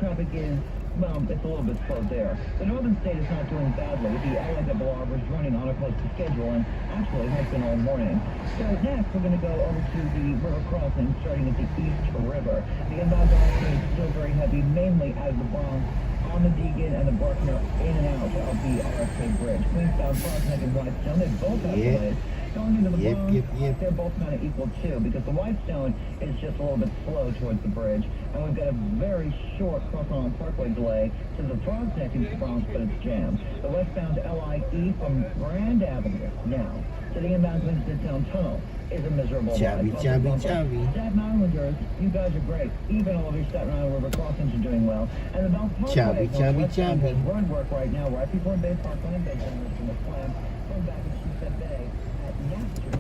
Traffic is, well, it's a little bit slow there. The Northern State is not doing badly. The LIRR is running on a close to schedule and actually has been all morning. So next, we're going to go over to the river crossing starting at the East River. The inbound traffic is still very heavy, mainly out of the Bronx, on the Deegan and the Bruckner, in and out of the RFK Bridge. Queensbound, Profanity and Whitestone, they both have delays. Going into the Bronx, they're both kind of equal too, because the Whitestone is just a little bit slow towards the bridge, and we've got a very short Crossing Parkway delay to the Frog's Neck into the Bronx, but it's jammed. The westbound LIE from Grand Avenue now to the inbound Winston Tunnel is a miserable Chubby. Staten Islanders, you guys are great. Even all of your Staten Island River crossings are doing well. And the Bell Parkway has road work right now, right before Bay Park Lane, they're in the plan. Going back to Sheephead Bay at Napster,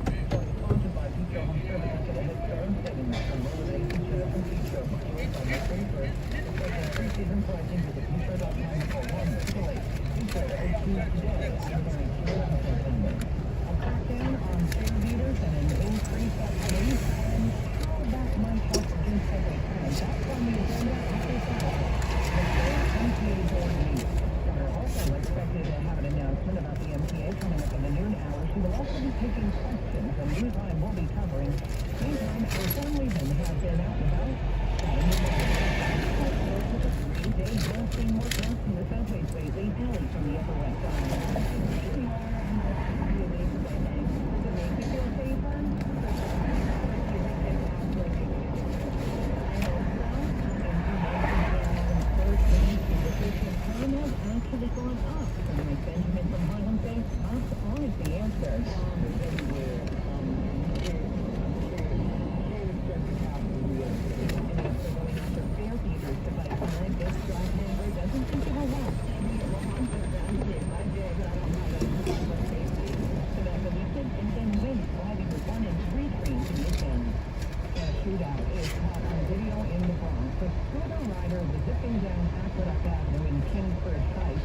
sponsored by Petro Home Services to the head start saving from motivation to from Petro on the 31st. Special pre-season pricing with the Petro.com for one delay. Petro OT today. A crackdown on fare beaters and an increase at police, and how that might help reduce subway crime. That's on the agenda after 7. The MTA board meets. We're also expected to have an announcement about the MTA coming up in the noon hour. She will also be taking questions, and Newsline will be covering. Meantime, our family has been out and about. Days not seeing more trucks in the subways lately, Ellie from the Upper West Side. Actually going up. Like Benjamin from Harlem says, up on is the answer.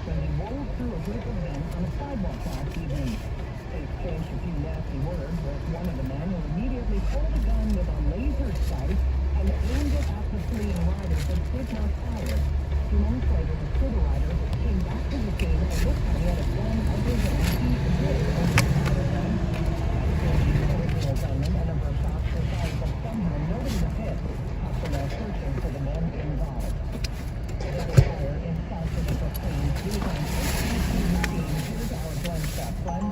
when he rolled through a group of men on a sidewalk last evening. They exchanged a few nasty words with one of the men who immediately pulled a gun with a laser sight and aimed it at the fleeing rider, but did not fire. 2 moments later, the scooter rider came back to the scene, and this time he had a gun other than he did open fire at them. The original gunman, a number of shots were fired, but somehow nobody was hit. Cops are now searching for the men involved. The fire in South Central Queens. News on 16:17. Here's our Glenn Scott. Glenn?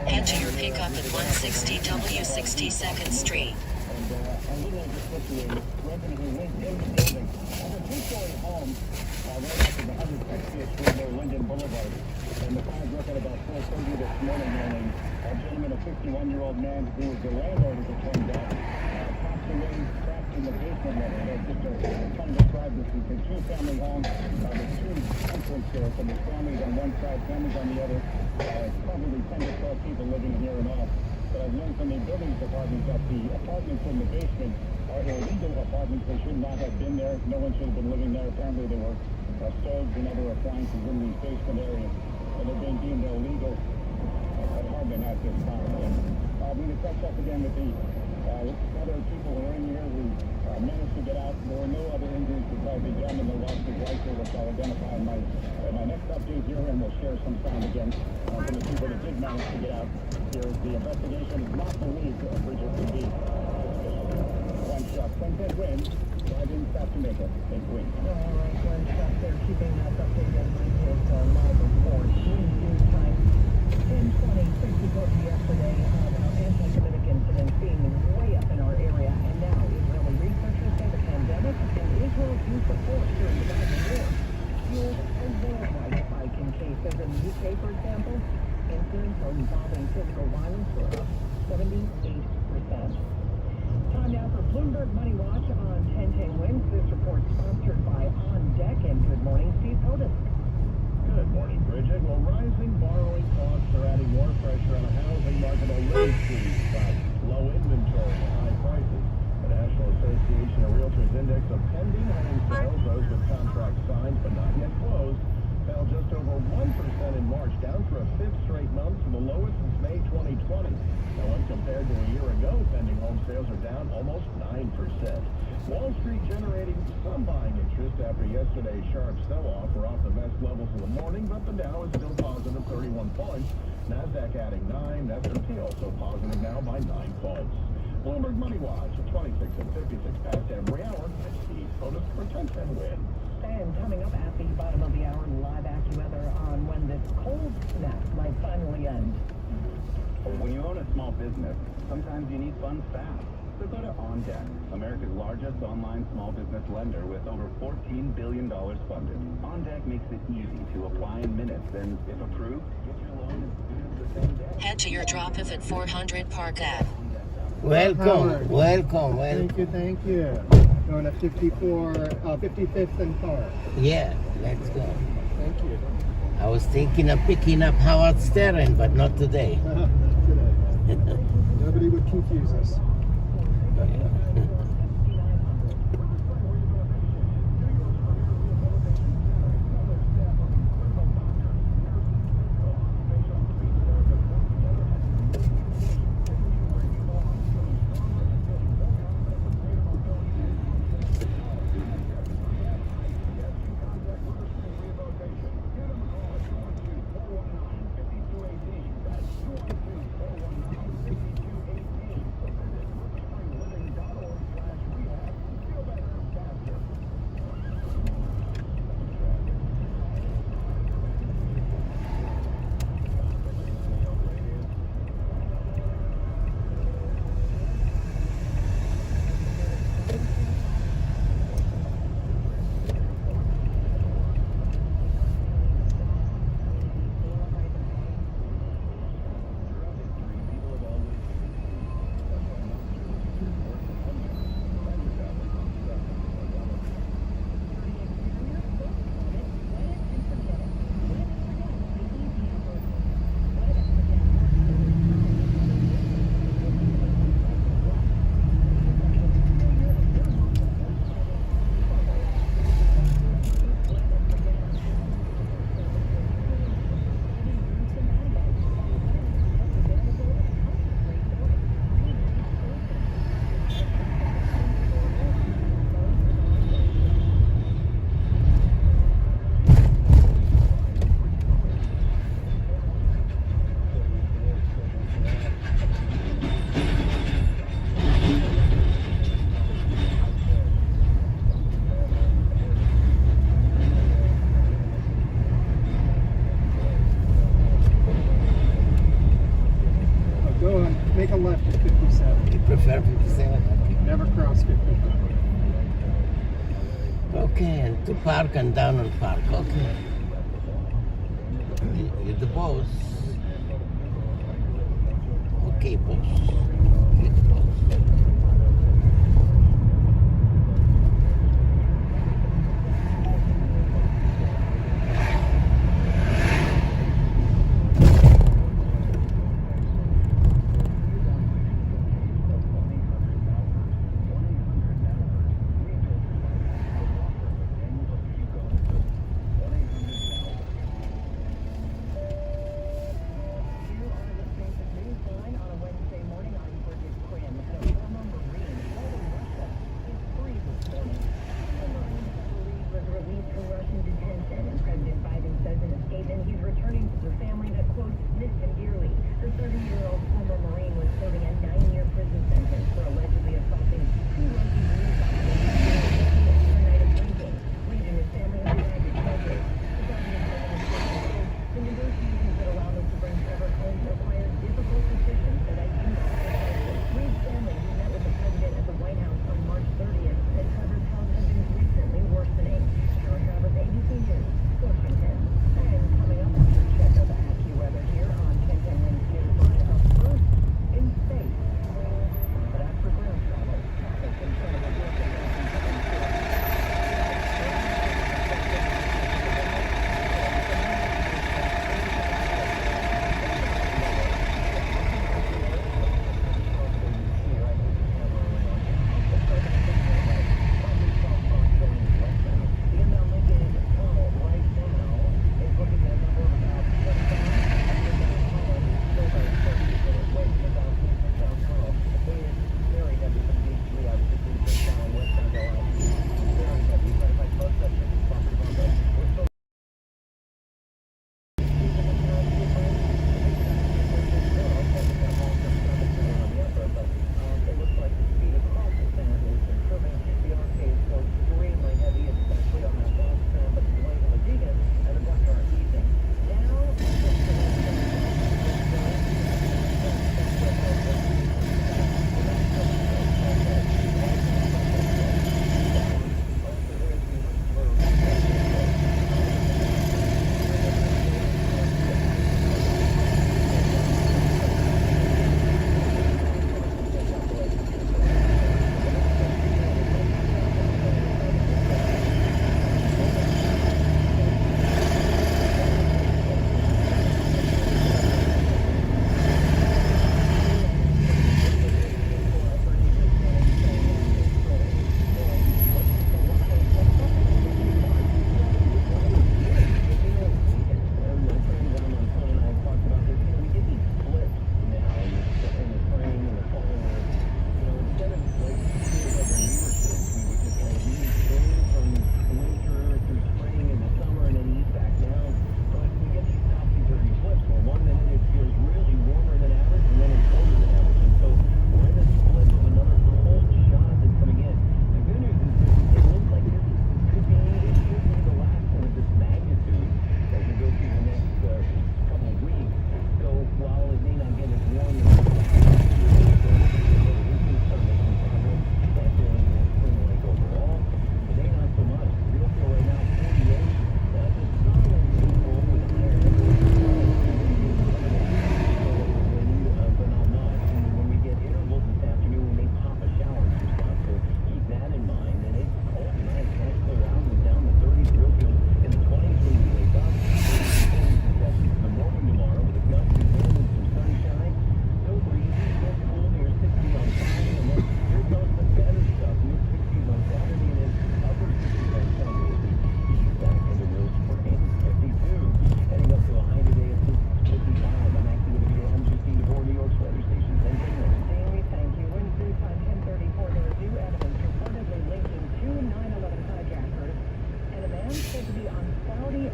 Head to your pickup at 160 W 62nd Street. A little disruption. Resident who went in the building. On a 2-story home, right after the 100 Street near Linden Boulevard. And the fire broke at about 4:30 this morning. A gentleman, a 51-year-old man who was the landlord, as it turns out, passed away trapped in the basement level. Just trying to describe this. It's a 2-family home. There's 2 entrance doors, and there's families on one side, families on the other. Probably 10 to 12 people living here and all. But I've learned from the building department that the apartments in the basement are illegal apartments. They should not have been there. No one should have been living there. Apparently there were stoves and other appliances in these basement areas. And they're being deemed illegal apartment at this time. And I'm going to catch up again with the other people who are in here who managed to get out. There were no other injuries besides the gentleman that lost his life here, which I'll identify in my next update here, and we'll share some sound again from the people that did manage to get out here. The investigation is not believed Bridget to be suspicious. One shot, Sunset Wind, live in South Jamaica, in Queens. All right, Glenn Scott there, keeping us updated with his live report. News time. 10:20, 6 reported yesterday about anti-Semitic incidents being way up in our area, and now Israeli researchers say the pandemic and Israel's use of force during the Gaza war fueled a worldwide spike in cases. In the UK, for example, incidents involving physical violence were up 78%. Time now for Bloomberg Money Watch on 1010 Wins. This report sponsored by On Deck, and good morning, Steve Hodes. Good morning, Bridget. Well, rising borrowing costs are adding more pressure on a housing market already squeezed by low inventory and high prices. The National Association of Realtors Index of pending home sales, those with contracts signed but not yet closed, fell just over 1% in March, down for a 5th straight month to the lowest since May 2020. Now, when compared to a year ago, pending home sales are down almost 9%. Wall Street generating some buying interest after yesterday's sharp sell-off. We're off the best levels of the morning, but the Dow is still positive 31 points. NASDAQ adding 9. S&P also positive now by 9 points. Bloomberg Money Watch at 26 and 56 past every hour. I'm Steve Hodes for 1010 Win. And coming up at the bottom of the hour, live AccuWeather on when this cold snap might finally end. When you own a small business, sometimes you need funds fast. So go to On Deck, America's largest online small business lender with over $14 billion funded. On Deck makes it easy to apply in minutes, and if approved, get your loan as soon as the same day. Head to your drop-off at 400 Park Ave. Welcome, welcome. Thank you. Going to 55th and Park. Yeah, let's go. Thank you. I was thinking of picking up Howard Stern, but not today. Today. Nobody would confuse us. park and Downward Park. Okay. You're the boss. Okay, boss. You're the boss.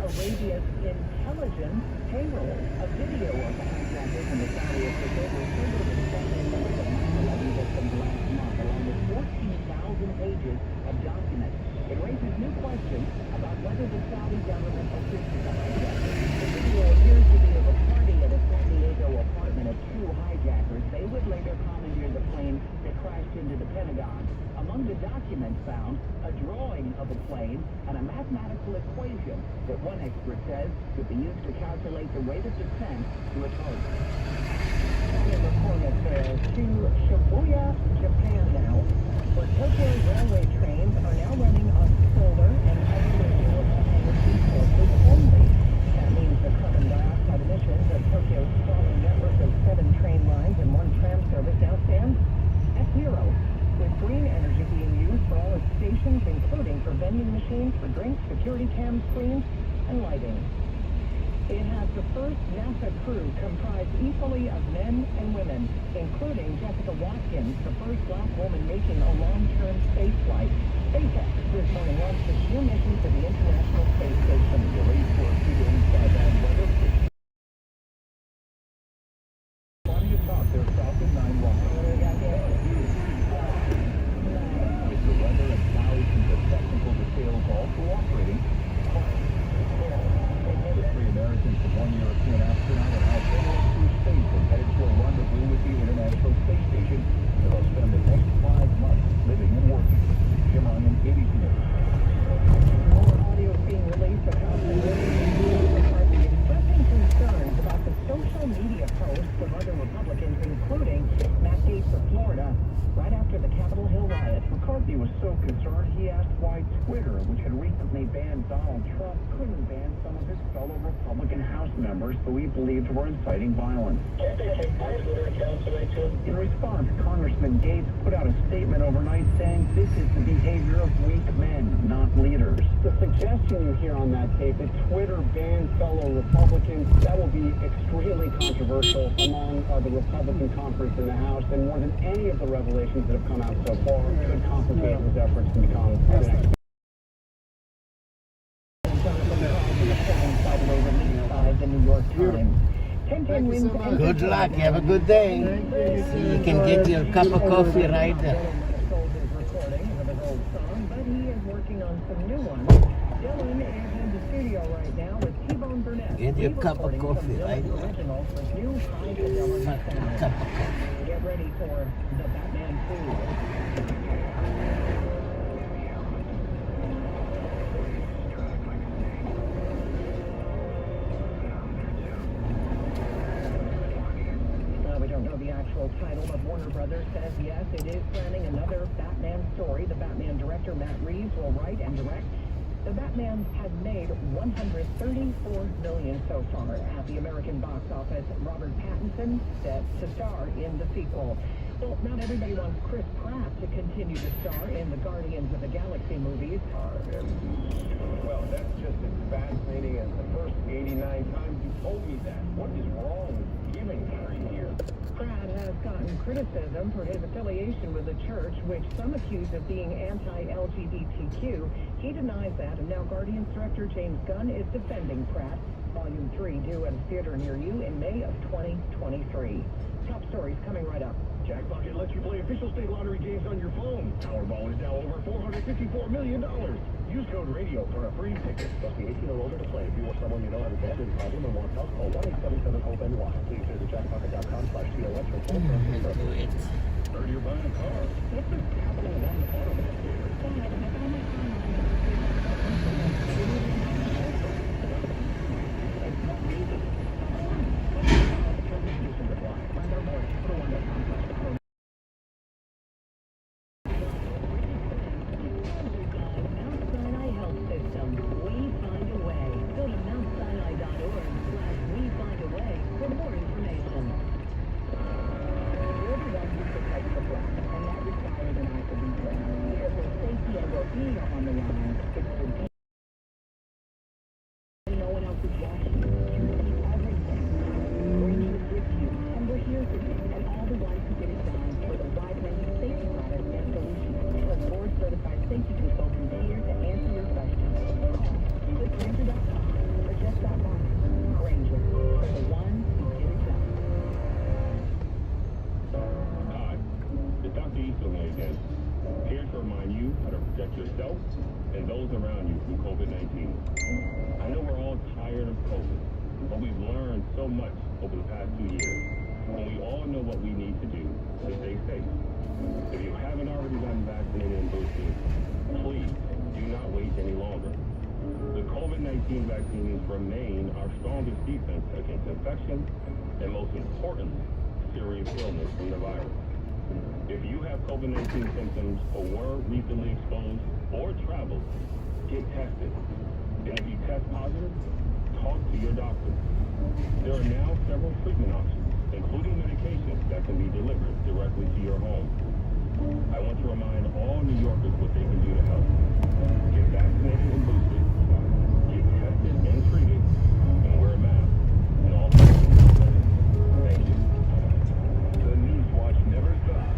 Arabia's intelligence payroll. A video of the hijackers in the Saudi official reported the family members of 9/11 victims last month, along with 14,000 pages of documents. It raises new questions about whether the Saudi government assisted the hijackers. The video appears to be of a party at a San Diego apartment of two hijackers. They would later commandeer the plane that crashed into the Pentagon. Among the documents found, a drawing of a plane, and a mathematical equation that one expert says could be used to calculate the rate of descent to its host. And McCormick there to Shibuya, Japan now, where Tokyo railway trains are now running on solar and other renewable energy sources only. That means the carbon dioxide emissions of Tokyo's sprawling network of 7 train lines and 1 tram service now stands at 0, with green energy being used for all its stations, including for vending machines, for drinks, security cam screens, and lighting. It has the first NASA crew comprised equally of men and women, including Jessica Watkins, the first black woman making a long-term space flight. SpaceX this morning launched its new mission to the International Space Station. Delayed for a few days by bad weather. Plenty of talk there, Falcon 9-1. With the weather and thousands of technical details all cooperating, the 3 Americans and 1 European astronaut are now sailing through space and headed to a rendezvous with the International Space Station, where they'll spend the next 5 months living and working. Jim Ryan, ABC News. More audio is being released of House and McCarthy expressing concerns about the social media posts of other Republicans, including Matt Gaetz of Florida, right after the Capitol Hill riot. McCarthy was so concerned, he asked why Twitter, which had recently banned Donald Trump, couldn't ban some of his fellow Republican House members who he believed were inciting violence. In response, Congressman Gaetz put out a statement overnight saying this is the behavior of weak men, not leaders. The suggestion you hear on that tape that Twitter banned fellow Republicans, that will be extremely controversial among the Republican conference in the House, and more than any of the revelations that have come out so far could complicate his efforts to become the next. By the way, released by the New York Times. 10-10 wins and Good luck. Have a good day. So you can get your cup of coffee right there. sold his recording of his old song, but he is working on some new ones. Dylan is in the studio right now with T-Bone Burnett. Get your cup of coffee right there. Original for new high fidelity sound. Cup of coffee. Get ready for the Batman 2. We don't know the actual title, but Warner Brothers says yes, it is planning another Batman story. The Batman director, Matt Reeves, will write and direct. The Batman has made $134 million so far at the American box office. Robert Pattinson set to star in the sequel. Well, not everybody wants Chris Pratt to continue to star in the Guardians of the Galaxy movies. Well, that's just as fascinating as the first 89 times you told me that. What is wrong with giving here? Pratt has gotten criticism for his affiliation with the church, which some accuse of being anti-LGBTQ. He denies that, and now Guardians director James Gunn is defending Pratt. Volume 3 due at a theater near you in May of 2023. Top stories coming right up. Jackpocket lets you play official state lottery games on your phone. Powerball is now over $454 million. Use code RADIO for a free ticket. Must be 18 or older to play. If you or someone you know has a gambling problem and wants help, call 1-877-HOPE-NY. Please visit jackpocket.com/TOS for full service. Heard you're buying a car. What's this Capital One automaker? On the COVID-19 vaccines remain our strongest defense against infection and, most importantly, serious illness from the virus. If you have COVID-19 symptoms or were recently exposed or traveled, get tested. And if you test positive, talk to your doctor. There are now several treatment options, including medications that can be delivered directly to your home. I want to remind all New Yorkers what they can do to help. Get vaccinated and boosted, get tested and treated, and wear a mask in all places. Thank you. The News Watch never stops.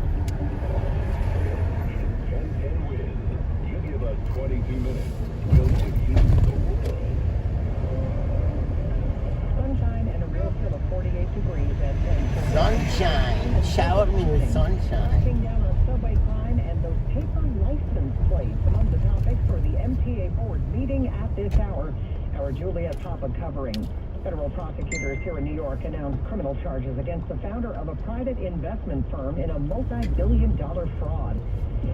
In 10-10 wins. You give us 22 minutes. We'll give you the world. Sunshine and a real chill of 48 degrees at 10. Sunshine. Shower me with sunshine. Cracking down on subway crime and those paper license plates among the topics for the MTA board meeting at this hour. Our Juliet Papa covering. Federal prosecutors here in New York announced criminal charges against the founder of a private investment firm in a multi-billion-dollar fraud.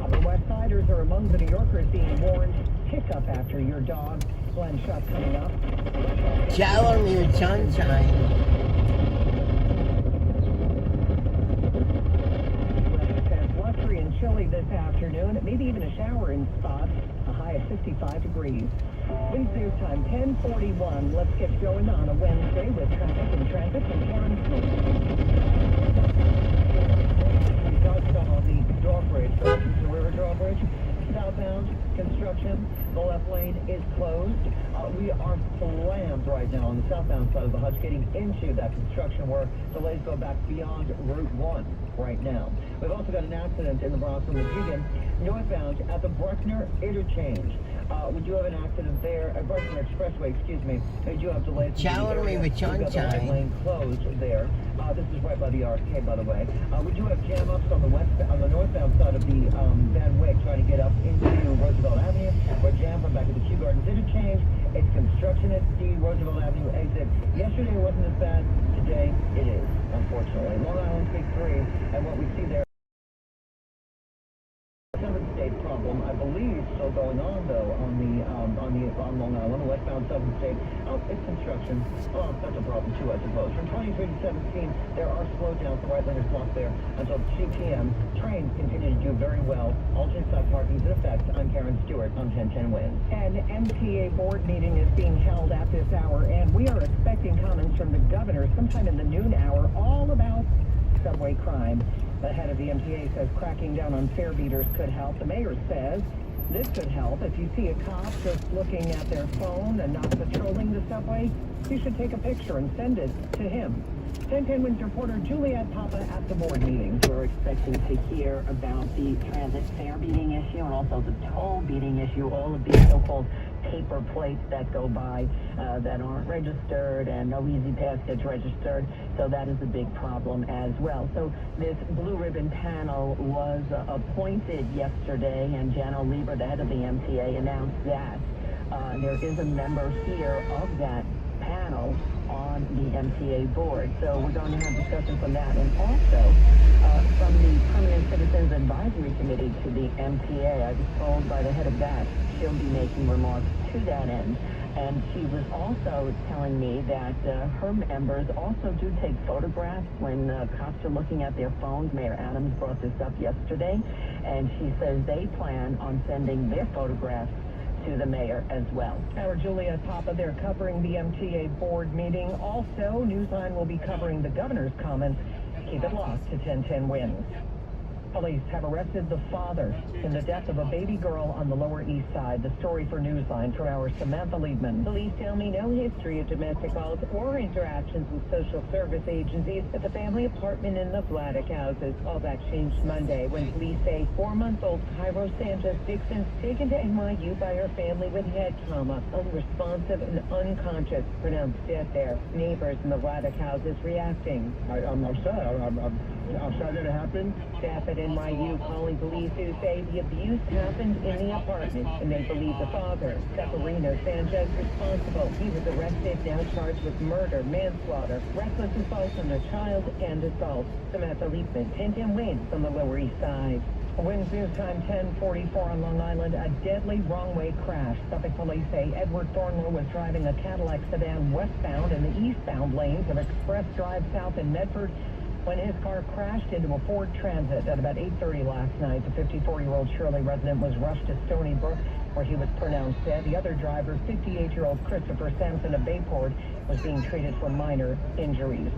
Upper West Siders are among the New Yorkers being warned, pick up after your dog. Glenn Schutt coming up. Shower me with sunshine. Blustery and chilly this afternoon, maybe even a shower in spots, a high of 55 degrees. Winds news time 10:41. Let's get going on a Wednesday with traffic and transit from Karen Stewart. We talked about the drawbridge, the river drawbridge, southbound construction. The left lane is closed. We are slammed right now on the southbound side of the Hutch getting into that construction work. Delays go back beyond Route 1 right now. We've also got an accident in the Bronx from Michigan, northbound at the Bruckner interchange. We do have an accident there at Bruckner Expressway, excuse me. We do have delays. Shower me with We've got the right sunshine. lane closed there. This is right by the arcade, by the way. We do have jam-ups on the northbound side of the Van Wyck trying to get up into Roosevelt Avenue. We're jammed from back at the Kew Gardens interchange. It's construction at the Roosevelt Avenue exit. Yesterday it wasn't as bad. Today it is, unfortunately. Long Island Big 3, and what we see there. 7th State problem, I believe, still going on though on Long Island, westbound 7th State. It's construction. Well, that's a problem too, I suppose. From 23 to 17, there are slowdowns. The right lane is blocked there until 2 p.m. Trains continue to do very well. Alternate side parking is in effect. I'm Karen Stewart on 1010 Wins. An MTA board meeting is being held at this hour, and we are expecting comments from the governor sometime in the noon hour, all about subway crime. The head of the MTA says cracking down on fare beaters could help. The mayor says this could help. If you see a cop just looking at their phone and not patrolling the subway, you should take a picture and send it to him. 1010 Wins reporter Juliet Papa at the board meeting. We're expecting to hear about the transit fare beating issue and also the toll beating issue, all of these so-called paper plates that go by that aren't registered, and no Easy Pass gets registered, so that is a big problem as well. So this blue ribbon panel was appointed yesterday, and Jano Lieber, the head of the MTA, announced that there is a member here of that panel on the MTA board. So we're going to have discussion from that, and also from the Permanent Citizens Advisory Committee to the MTA. I was told by the head of that she'll be making remarks to that end. And she was also telling me that her members also do take photographs when cops are looking at their phones. Mayor Adams brought this up yesterday, and she says they plan on sending their photographs to the mayor as well. Our Juliet Papa, they're covering the MTA board meeting. Also, Newsline will be covering the governor's comments. Keep it locked to 1010 Wins. Police have arrested the father in the death of a baby girl on the Lower East Side. The story for Newsline from our Samantha Liebman. Police tell me no history of domestic calls or interactions with social service agencies at the family apartment in the Vladeck houses. All that changed Monday when police say 4-month-old Cairo Sanchez Dixon taken to NYU by her family with head trauma, unresponsive and unconscious, pronounced dead there. Neighbors in the Vladeck houses reacting. I'm upset. I'm sorry that it happened. Staff at NYU calling police who say the abuse happened in the apartment, and they believe the father, Severino Sanchez, responsible. He was arrested, now charged with murder, manslaughter, reckless assault on a child, and assault. Samantha Liebman, 1010 Wins on the Lower East Side. Winds News Time 10:44 on Long Island. A deadly wrong-way crash. Suffolk police say Edward Thornlow was driving a Cadillac sedan westbound in the eastbound lanes of Express Drive South in Medford when his car crashed into a Ford Transit at about 8:30 last night. The 54-year-old Shirley resident was rushed to Stony Brook, where he was pronounced dead. The other driver, 58-year-old Christopher Sampson of Bayport, was being treated for minor injuries.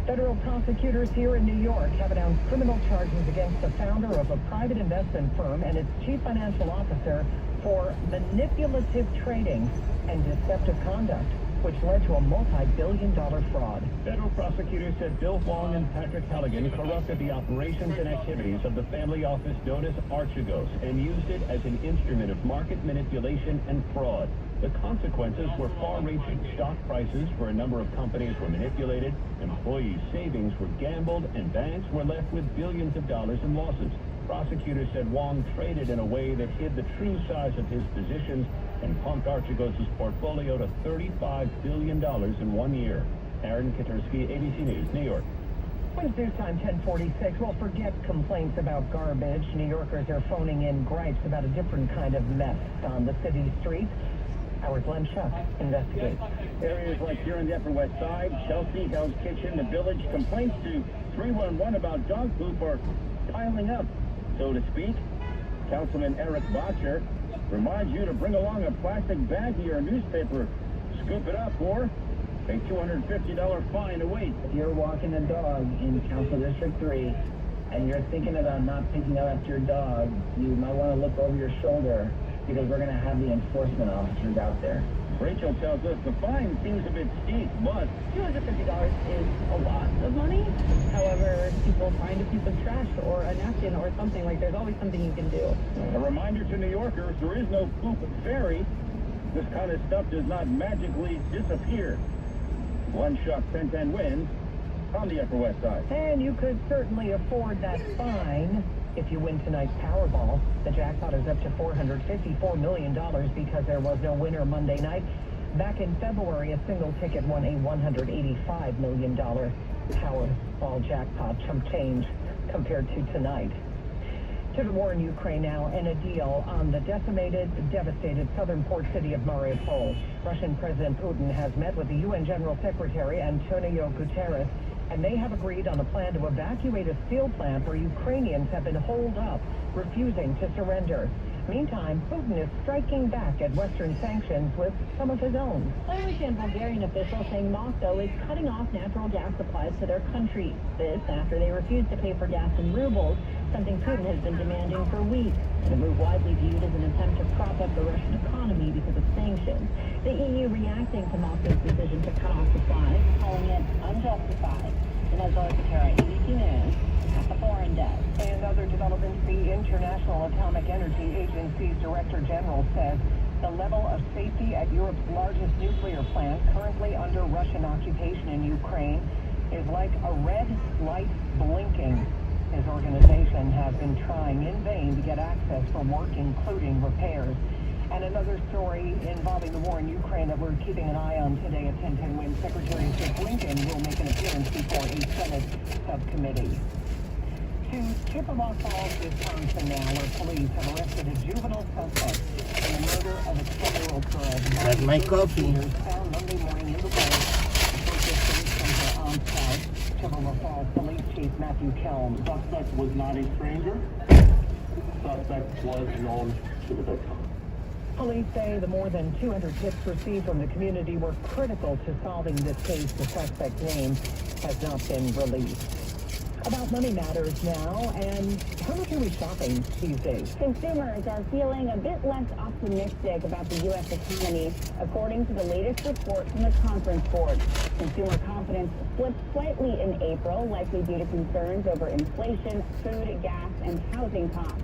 Federal prosecutors here in New York have announced criminal charges against the founder of a private investment firm and its chief financial officer for manipulative trading and deceptive conduct, which led to a multi-billion-dollar fraud. Federal prosecutors said Bill Wong and Patrick Halligan corrupted the operations and activities of the family office known as Archegos and used it as an instrument of market manipulation and fraud. The consequences were far-reaching. Stock prices for a number of companies were manipulated, employees' savings were gambled, and banks were left with billions of dollars in losses. Prosecutors said Wong traded in a way that hid the true size of his positions and pumped Archegos' portfolio to $35 billion in 1 year. Aaron Katursky, ABC News, New York. Winds News Time 10:46. Well, forget complaints about garbage. New Yorkers are phoning in gripes about a different kind of mess on the city streets. Our Glenn Schuck investigates. Areas like here on the Upper West Side, Chelsea, Hell's Kitchen, the Village, complaints to 311 about dog poop are piling up, so to speak. Councilman Eric Botcher reminds you to bring along a plastic baggie or newspaper. Scoop it up or a $250 fine awaits. If you're walking a dog in Council District 3 and you're thinking about not picking up after your dog, you might want to look over your shoulder because we're going to have the enforcement officers out there. Rachel tells us the fine seems a bit steep, but $250 is a lot of money. However, people find a piece of trash or a napkin or something, like there's always something you can do. a reminder to New Yorkers, there is no poop fairy. This kind of stuff does not magically disappear. One shot 10-10 wins on the Upper West Side. And you could certainly afford that fine if you win tonight's Powerball. The jackpot is up to $454 million because there was no winner Monday night. Back in February, a single ticket won a $185 million Powerball jackpot. Some change compared to tonight. To the war in Ukraine now, and a deal on the decimated, devastated southern port city of Mariupol. Russian President Putin has met with the UN General Secretary Antonio Guterres, and they have agreed on a plan to evacuate a steel plant where Ukrainians have been holed up, refusing to surrender. Meantime, Putin is striking back at Western sanctions with some of his own. Polish and Bulgarian officials saying Moscow is cutting off natural gas supplies to their country. This after they refused to pay for gas in rubles, something Putin has been demanding for weeks. The move widely viewed as an attempt to prop up the Russian economy because of sanctions. The EU reacting to Moscow's decision to cut off supplies, calling it unjustified. Inezar Katera, ABC News, at the foreign desk. And other developments, the International Atomic Energy Agency's Director General says the level of safety at Europe's largest nuclear plant, currently under Russian occupation in Ukraine, is like a red light blinking. His organization has been trying in vain to get access for work, including repairs. And another story involving the war in Ukraine that we're keeping an eye on today at 10:10 when Secretary Blinken will make an appearance before a Senate subcommittee. To Chippewa Falls, Wisconsin now, where police have arrested a juvenile suspect in the murder of a 10-year-old girl. Got my coffee. Found Monday morning in the woods. From her aunt's house. Chippewa Falls Police Chief Matthew Kelm. Suspect was not a stranger. Suspect was known to the victim. Police say the more than 200 tips received from the community were critical to solving this case. The suspect's name has not been released. About money matters now, and how much are we shopping these days? Consumers are feeling a bit less optimistic about the U.S. economy, according to the latest report from the Conference Board. Consumer confidence slipped slightly in April, likely due to concerns over inflation, food, gas, and housing costs.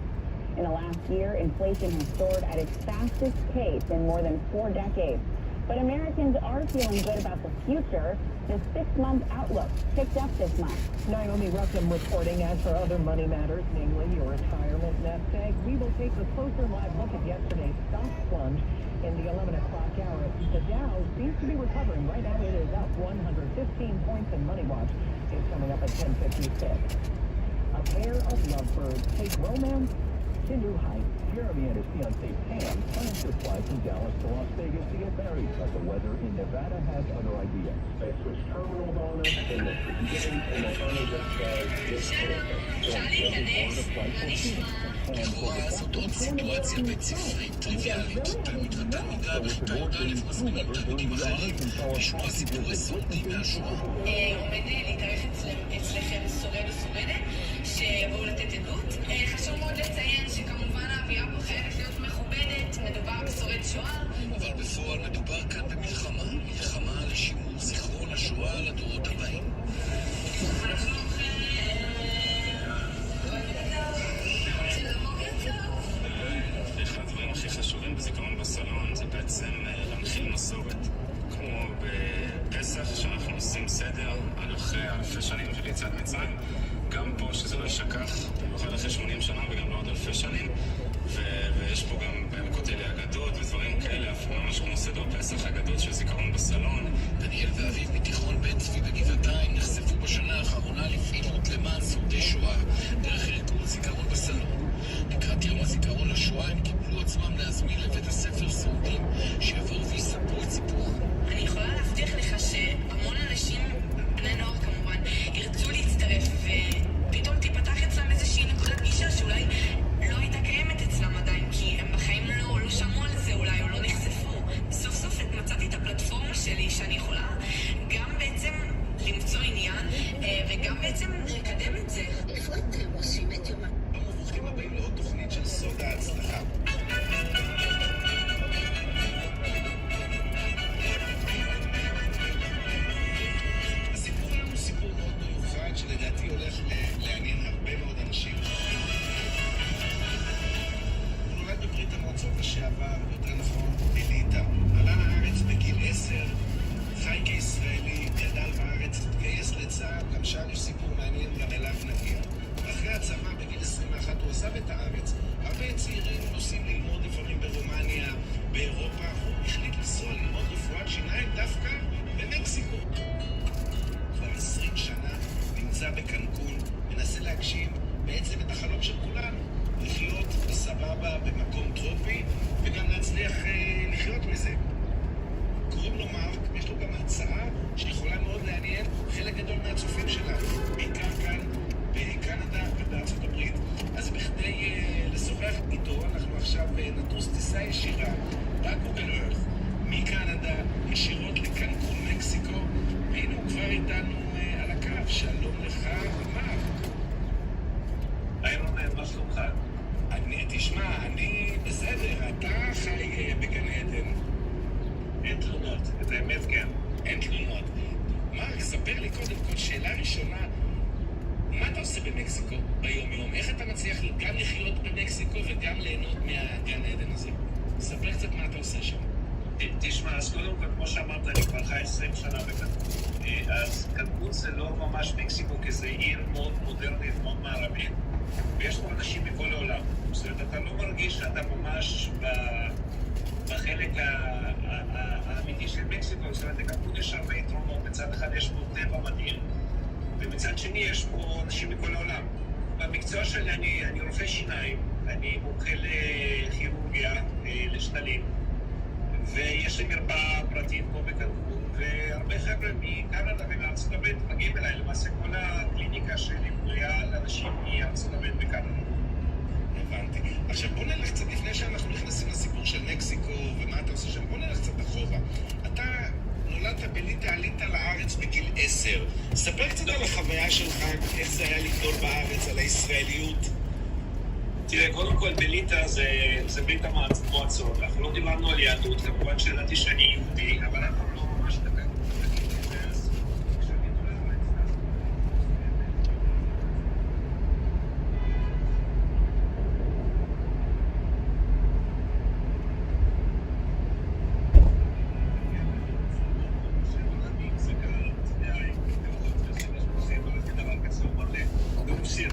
In the last year, inflation has soared at its fastest pace in more than 4 decades. But Americans are feeling good about the future. The 6-month outlook picked up this month. Naomi Ruckham reporting. As for other money matters, namely your retirement nest egg, we will take a closer live look at yesterday's stock plunge in the 11 o'clock hour. The Dow seems to be recovering. Right now it is up 115 points, and Money Watch is coming up at 10:56. A pair of lovebirds take romance to new heights. Jeremy and his fiancée Pam planned to fly from Dallas to Las Vegas to get married, but the weather in Nevada has other ideas. They switched terminals on us, and the gate, and the owner just לכאורה זאת עוד סיטואציה בית ספרית טריוויאלית. תלמיד ותלמידה בכיתה י"א מזמינים תלמידים אחרים לשמוע סיפורי שורדים מהשואה. עומד להתארח אצלכם שורד או שורדת שיבואו לתת עדות. חשוב מאוד לציין שכמובן האווירה פה חייבת להיות מכובדת, מדובר בשורד שואה. אבל בפועל מדובר כאן במלחמה, מלחמה לשימור זיכרון השואה לדורות הבאים. אחד הדברים הכי חשובים בזיכרון בסלון זה בעצם להנחיל מסורת. כמו בפסח שאנחנו עושים סדר עד אחרי אלפי שנים של יציאת מצרים, גם פה שזה לא יישכח, במיוחד אחרי 80 שנה וגם לא עוד אלפי שנים, ויש פה גם כותלי אגדות ודברים כאלה, ממש כמו סדר פסח אגדות של זיכרון בסלון. דניאל ואביב מתיכון בן צבי בגבעתיים נחשפו בשנה האחרונה לפעילות למען שורדי שואה דרך ארגון זיכרון בסלון. לקראת יום הזיכרון לשואה הם קיבלו עצמם להזמין לבית הספר שורדים שיבואו ויספרו את סיפורם. אני יכולה להבטיח לך שהמון אנשים, בני נוער כמובן, ירצו להצטרף ופתאום תיפתח אצלם איזושהי נקודת גישה שאולי לא הייתה קיימת אצלם עדיין, כי הם בחיים לא שמעו על זה אולי או לא נחשפו. סוף סוף מצאתי את הפלטפורמה שלי שאני יכולה גם בעצם למצוא עניין וגם בעצם לקדם את זה. איפה אתם עושים את יום ברוכים הבאים לעוד תוכנית של סוד ההצלחה. הסיפור היום הוא סיפור מאוד מיוחד שלדעתי הולך לעניין הרבה מאוד אנשים. הוא נולד בברית המועצות לשעבר, יותר נכון בליטא. עלה לארץ בגיל 10, חי כישראלי, גדל בארץ, התגייס לצה"ל, גם שם יש סיפור מעניין, גם אליו נגיע. אחרי הצבא בגיל 21 הוא עזב את הארץ. הרבה צעירים נוסעים ללמוד לפעמים ברומניה, באירופה. הוא החליט לנסוע ללמוד רפואת שיניים דווקא במקסיקו. כבר 20 שנה נמצא בקנקון, מנסה להגשים בעצם את החלום של כולנו, לחיות בסבבה במקום טרופי וגם להצליח לחיות מזה. קוראים לו מרק, יש לו גם הצעה שיכולה מאוד לעניין חלק גדול מהצופים שלנו, בעיקר כאן בקנדה ובארצות הברית. אז בכדי לשוחח איתו אנחנו עכשיו נטוס טיסה ישירה בגוגל ארת מקנדה ישירות לקנקון מקסיקו, והנה הוא כבר איתנו על הקו. שלום לך מרק. היום מה שלומך? תשמע, אני בסדר, אתה חי בגן עדן. אין תלונות, את האמת כן. אין תלונות. מרק, ספר לי קודם כל, שאלה ראשונה, מה אתה עושה במקסיקו ביום יום? איך אתה מצליח גם לחיות במקסיקו וגם ליהנות מהגן עדן הזה? ספר קצת מה אתה עושה שם. תשמע, אז קודם כל, כמו שאמרת, אני כבר חי 20 שנה בקנקון. אז קנקון זה לא ממש מקסיקו, כי זה עיר מאוד מודרנית, מאוד מערבית, ויש פה אנשים מכל העולם. זאת אומרת, אתה לא מרגיש שאתה ממש בחלק האמיתי של מקסיקו. זאת אומרת, לקנקון יש הרבה יתרונות. מצד אחד יש פה טבע מדהים, ומצד שני יש פה אנשים מכל העולם. במקצוע שלי אני רופא שיניים, אני מומחה לכירורגיה, לשתלים, ויש לי מרפאה פרטית פה בקנקון, והרבה חבר'ה מקנדה ומארצות הברית מגיעים אליי. למעשה כל הקליניקה שלי בנויה לאנשים מארצות הברית בקנדה. הבנתי. עכשיו בוא נלך קצת לפני שאנחנו נכנסים לסיפור של מקסיקו ומה אתה עושה שם. בוא נלך קצת אחורה. אתה נולדת בליטא, עלית לארץ בגיל 10. ספר קצת על החוויה שלך, איך זה היה לגדול בארץ, על הישראליות. תראה, קודם כל בליטא זה ברית המועצות. אנחנו לא דיברנו על יהדות, כמובן שידעתי שאני יהודי, אבל אנחנו לא ממש דקה.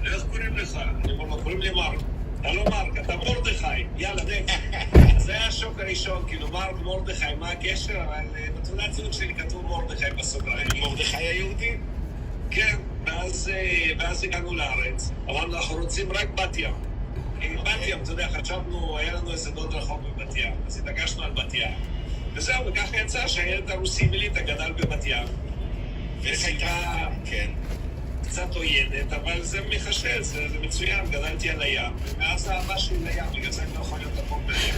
איך קוראים לך? אני אומר לו, קוראים לי מרק. אתה לא מרק, אתה מורדכי. יאללה, זה היה השוק הראשון, כאילו מרק מורדכי, מה הקשר? אבל בתעודת זהות שלי כתוב מורדכי בסוגריים. מורדכי היהודי? כן. ואז הגענו לארץ, אמרנו, אנחנו רוצים רק בת ים. בת ים, אתה יודע, חשבנו, היה לנו איזה דוד רחוק בבת ים, אז התעקשנו על בת ים. וזהו, וככה יצא שהילד הרוסי מליטה גדל בבת ים. וסביבה קצת עוינת, אבל זה מחשל, זה מצוין, גדלתי על הים. ומאז האהבה שלי לים, בגלל זה אני לא יכול להיות הפעם בים.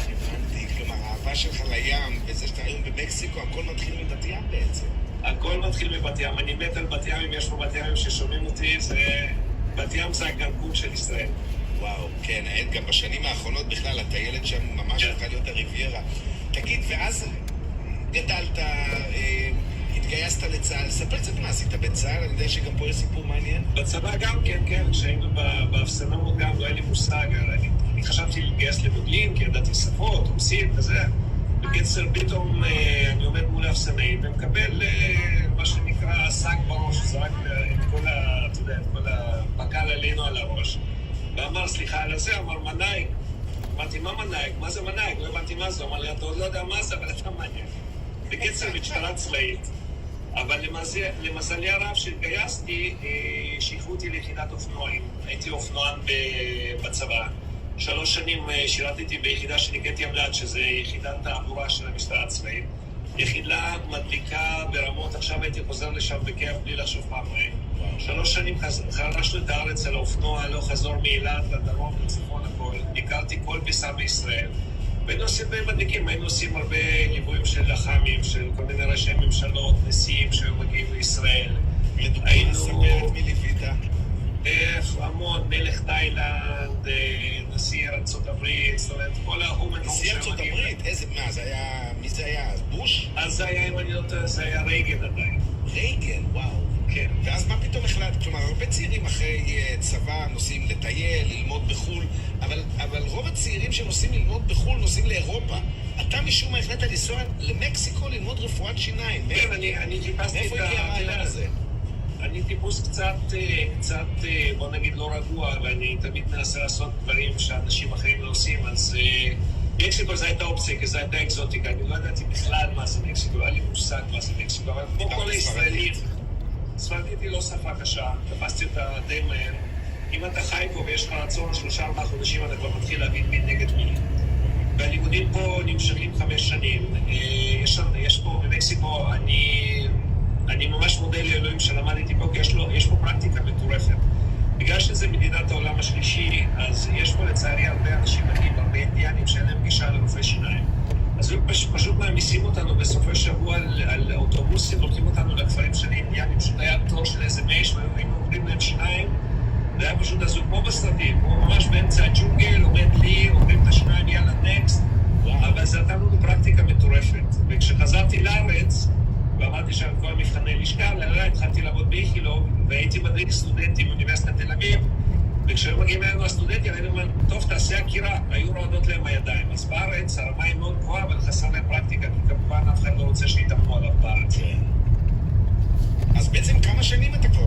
הבנתי, כלומר, האהבה שלך לים, וזה שאתה היום במקסיקו, הכל מתחיל מבת ים בעצם. הכל מתחיל מבת ים, אני מת על בת ים, אם יש פה בת ים ששומעים אותי, בת ים זה הקנקון של ישראל. וואו, כן, גם בשנים האחרונות בכלל, הטיילת שם ממש הפכה להיות הריביירה. תגיד, ואז גדלת, התגייסת לצה"ל, ספר קצת מה עשית בצה"ל, אני יודע שגם פה יש סיפור מעניין. בצבא גם, כן, כשהיינו באפסנאות גם, לא היה לי מושג, אני חשבתי להתגייס למודיעין, כי ידעתי שפות, רוסית וזה. בקיצר, פתאום אני עומד מול האפסנאים ומקבל מה שנקרא סאג בראש, זרק את כל הבקל עלינו על הראש. ואמר, סליחה על הזה, אמר מנהיג. אמרתי, מה מנהיג? מה זה מנהיג? לא הבנתי מה זה. אמר לי, אתה עוד לא יודע מה זה, אבל אתה מנהיג. בקיצר, משטרה צבאית. אבל למזלי הרב שהתגייסתי, שייכו אותי ליחידת אופנועים. הייתי אופנוען בצבא. 3 שנים שירתתי ביחידה שנקראת ימל"ד, שזה יחידת תעבורה של המשטרה הצבאית. יחידה מדליקה ברמות, עכשיו הייתי חוזר לשם בכיף בלי לחשוב פעמיים. 3 שנים חרשנו את הארץ על האופנוע, לא חזור מאילת לדרום, לצפון הכל. הכרתי כל פיסה בישראל. והיינו עושים מדליקים, היינו עושים הרבה ליוויים של לחמים, של כל מיני ראשי ממשלות, נשיאים שהיו מגיעים לישראל. לדוגמה, ספר את מי ליווית? המון, מלך תאילנד, נשיא ארצות הברית, זאת אומרת, כל ההומנום נשיא ארצות הברית? איזה, מה, זה היה, מי זה היה? בוש? אז זה היה, אם אני לא טועה, זה היה רייגן עדיין. רייגן, וואו. כן. ואז מה פתאום החלטת? כלומר, הרבה צעירים אחרי צבא נוסעים לטייל, ללמוד בחול, אבל רוב הצעירים שנוסעים ללמוד בחול נוסעים לאירופה. אתה משום מה החלטת לנסוע למקסיקו ללמוד רפואת שיניים. כן, אני חיפשתי את מאיפה הגיע הרעיון הזה? אני טיפוס קצת, בוא נגיד, לא רגוע, ואני תמיד מנסה לעשות דברים שאנשים אחרים לא עושים, אז מקסיקו זה הייתה אופציה, כי זה הייתה אקזוטיקה. אני לא ידעתי בכלל מה זה מקסיקו, לא היה לי מושג מה זה מקסיקו, אבל כמו כל הישראלים, ספרדית היא לא שפה קשה, תפסתי אותה די מהר. אם אתה חי פה ויש לך רצון 3-4 חודשים, אתה כבר מתחיל להבין מי נגד מי. והלימודים פה נמשכים 5 שנים. יש פה במקסיקו, אני ממש מודה לאלוהים שלמדתי פה, כי יש פה פרקטיקה מטורפת. בגלל שזה מדינת העולם השלישי, אז יש פה לצערי הרבה אנשים מגיעים, הרבה אינדיאנים שאין להם גישה לרופאי שיניים. אז פשוט מעמיסים אותנו בסופי שבוע על אוטובוסים, לוקחים אותנו לכפרים של אינדיאנים, פשוט היה תור של איזה מייש, והיינו עוברים להם שיניים, זה היה פשוט הזו כמו בסרטים, כמו ממש באמצע הג'ונגל, עומד לי, עוברים את השיניים, יאללה נקסט, אבל זה נתנו לנו פרקטיקה מטורפת. וכשחזרתי לארץ, ואמרתי שם כל מבחני לשכה, התחלתי לעבוד באיכילוב, והייתי מדריך סטודנטים באוניברסיטת תל אביב, וכשהיו מגיעים אלינו הסטודנטים, היינו אומרים, טוב, תעשה הקירה, היו רועדות להם הידיים. אז בארץ הרמה היא מאוד גבוהה, אבל חסר להם פרקטיקה, כי כמובן אף אחד לא רוצה שיתאמנו עליו בארץ. אז בעצם כמה שנים אתה כבר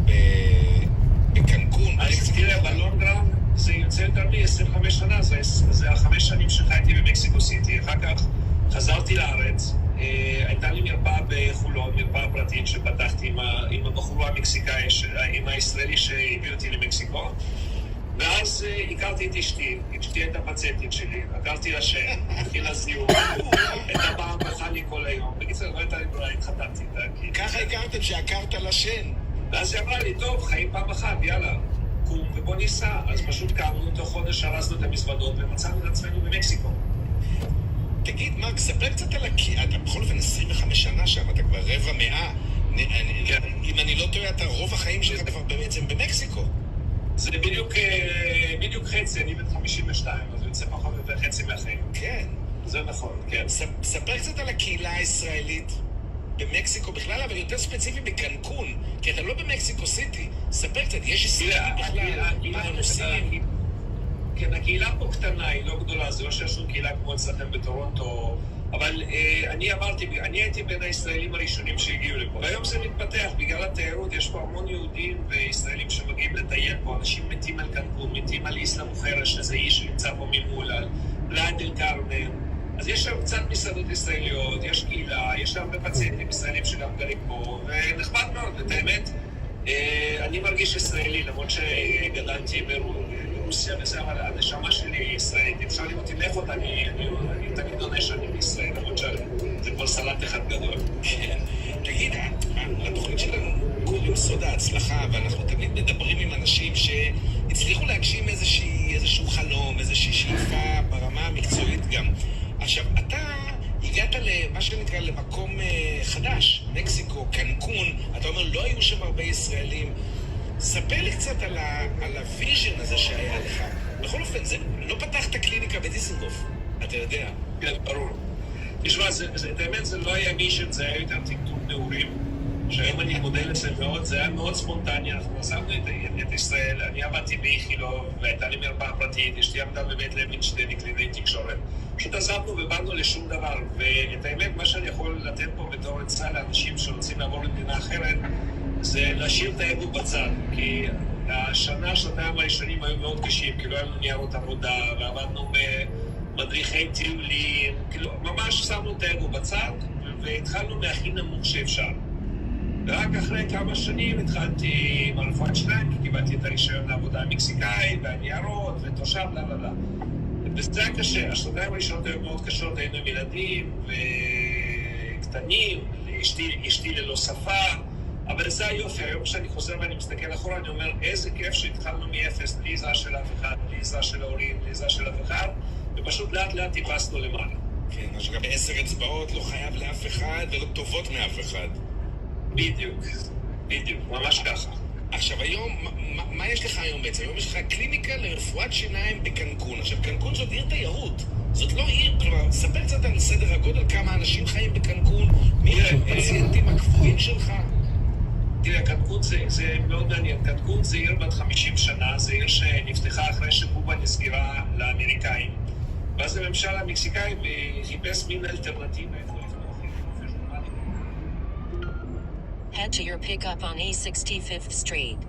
בקנקון? אז תראה, בלונגראונד זה יוצא יותר מ-25 שנה, זה 5 שנים שחייתי במקסיקו סיטי, אחר כך חזרתי לארץ, הייתה לי מרפאה בחולון, מרפאה פרטית שפתחתי עם הבחורה המקסיקאי, עם הישראלי שהביא אותי למקסיקו, ואז הכרתי את אשתי הייתה פציינטית שלי, הכרתי לה שם, התחילה זיהום, הייתה באה בכה לי כל היום, בקיצור, לא הייתה לי ברירה, התחתנתי איתה. ככה הכרתם שהכרת לה שם? ואז היא אמרה לי, טוב, חיים פעם אחת, יאללה, קום ובוא ניסע. אז פשוט קמנו, תוך חודש הרסנו את המזוודות ומצאנו את עצמנו במקסיקו. תגיד, מרק, ספר קצת על אתה בכל אופן 25 שנה שם, אתה כבר רבע מאה. אם אני לא טועה, אתה רוב החיים שלך כבר בעצם במקסיקו. זה בדיוק חצי, אני בן 52, אז זה יוצא פחות יותר חצי מהחיים. כן. זה נכון, כן. ספר קצת על הקהילה הישראלית במקסיקו בכלל, אבל יותר ספציפי בקנקון, כי אתה לא במקסיקו סיטי. ספר קצת, יש ישראלים בכלל, מה הם עושים? כן, הקהילה פה קטנה, היא לא גדולה, זה לא שיש לנו קהילה כמו אצלכם בטורונטו, אבל אני הייתי בין הישראלים הראשונים שהגיעו לפה. והיום זה מתפתח, בגלל התיירות, יש פה המון יהודים וישראלים שמגיעים לטייל פה, אנשים מתים על קנקון, מתים על איסלה מוכרת, שזה איש שנמצא פה ממול, על פלאיה דל קרמן. אז יש שם קצת מסעדות ישראליות, יש קהילה, יש שם הרבה פציינטים ישראלים שגם גרים פה, ונחמד מאוד, את האמת, אני מרגיש ישראלי, למרות שגדלתי ברוסיה וזה, אבל הנשמה שלי ישראלית. אם שואלים אותי מאיפה אותה, אני תמיד עונה שאני בישראל, למרות שזה כבר סלט אחד גדול. תגיד, לתוכנית שלנו קוראים סוד ההצלחה, ואנחנו תמיד מדברים עם אנשים שהצליחו להגשים איזשהו חלום, איזושהי שאיפה ברמה המקצועית גם. עכשיו, אתה הגעת למה שנקרא למקום חדש, מקסיקו, קנקון, אתה אומר, לא היו שם הרבה ישראלים. ספר לי קצת על הוויז'ן הזה שהיה לך. בכל אופן, זה לא פתחת קליניקה בדיסנגוף, אתה יודע. כן, ברור. תשמע, את האמת זה לא היה ויז'ן, זה היה יותר טקטוק נעורים, שהיום אני מודה לזה מאוד, זה היה מאוד ספונטני, אנחנו עזבנו את ישראל, אני עבדתי באיכילוב, והייתה לי מרפאה פרטית, אשתי עמדה בבית לוינשטיין, קלינאי תקשורת. פשוט עזבנו ובאנו לשום דבר, ואת האמת, מה שאני יכול לתת פה בתור עצה לאנשים שרוצים לעבור למדינה אחרת, זה להשאיר את האגו בצד, כי שנתיים הראשונים היו מאוד קשים, כי לא היה לנו ניירות עבודה, ועבדנו במדריכי טיולים, כאילו ממש שמנו את האגו בצד, והתחלנו מהכי נמוך שאפשר. ורק אחרי כמה שנים התחלתי עם רפואת שיניים, כי קיבלתי את הרישיון לעבודה המקסיקאי, והניירות, ותושב, לא. וזה היה קשה, השנתיים הראשונות היו מאוד קשות, היינו עם ילדים וקטנים, אשתי ללא שפה, אבל זה היופי, היום כשאני חוזר ואני מסתכל אחורה, אני אומר, איזה כיף שהתחלנו מאפס, בלי עזרה של אף אחד, בלי עזרה של ההורים, בלי עזרה של אף אחד, ופשוט לאט לאט טיפסנו למעלה. כן, מה שגם ב10 אצבעות לא חייב לאף אחד ולא טובות מאף אחד. בדיוק, ממש ככה. עכשיו היום, מה יש לך היום בעצם? היום יש לך קליניקה לרפואת שיניים בקנקון. עכשיו, קנקון זאת עיר תיירות. זאת לא עיר, כלומר, ספר קצת על סדר הגודל, כמה אנשים חיים בקנקון, מי הפציינטים הקבועים שלך. תראה, קנקון זה מאוד מעניין. קנקון זה עיר בת 50 שנה, זה עיר שנפתחה אחרי שקובה נסגרה לאמריקאים. ואז הממשל המקסיקאי חיפש מין אלטרנטיבה. Head to your pickup on E65th Street.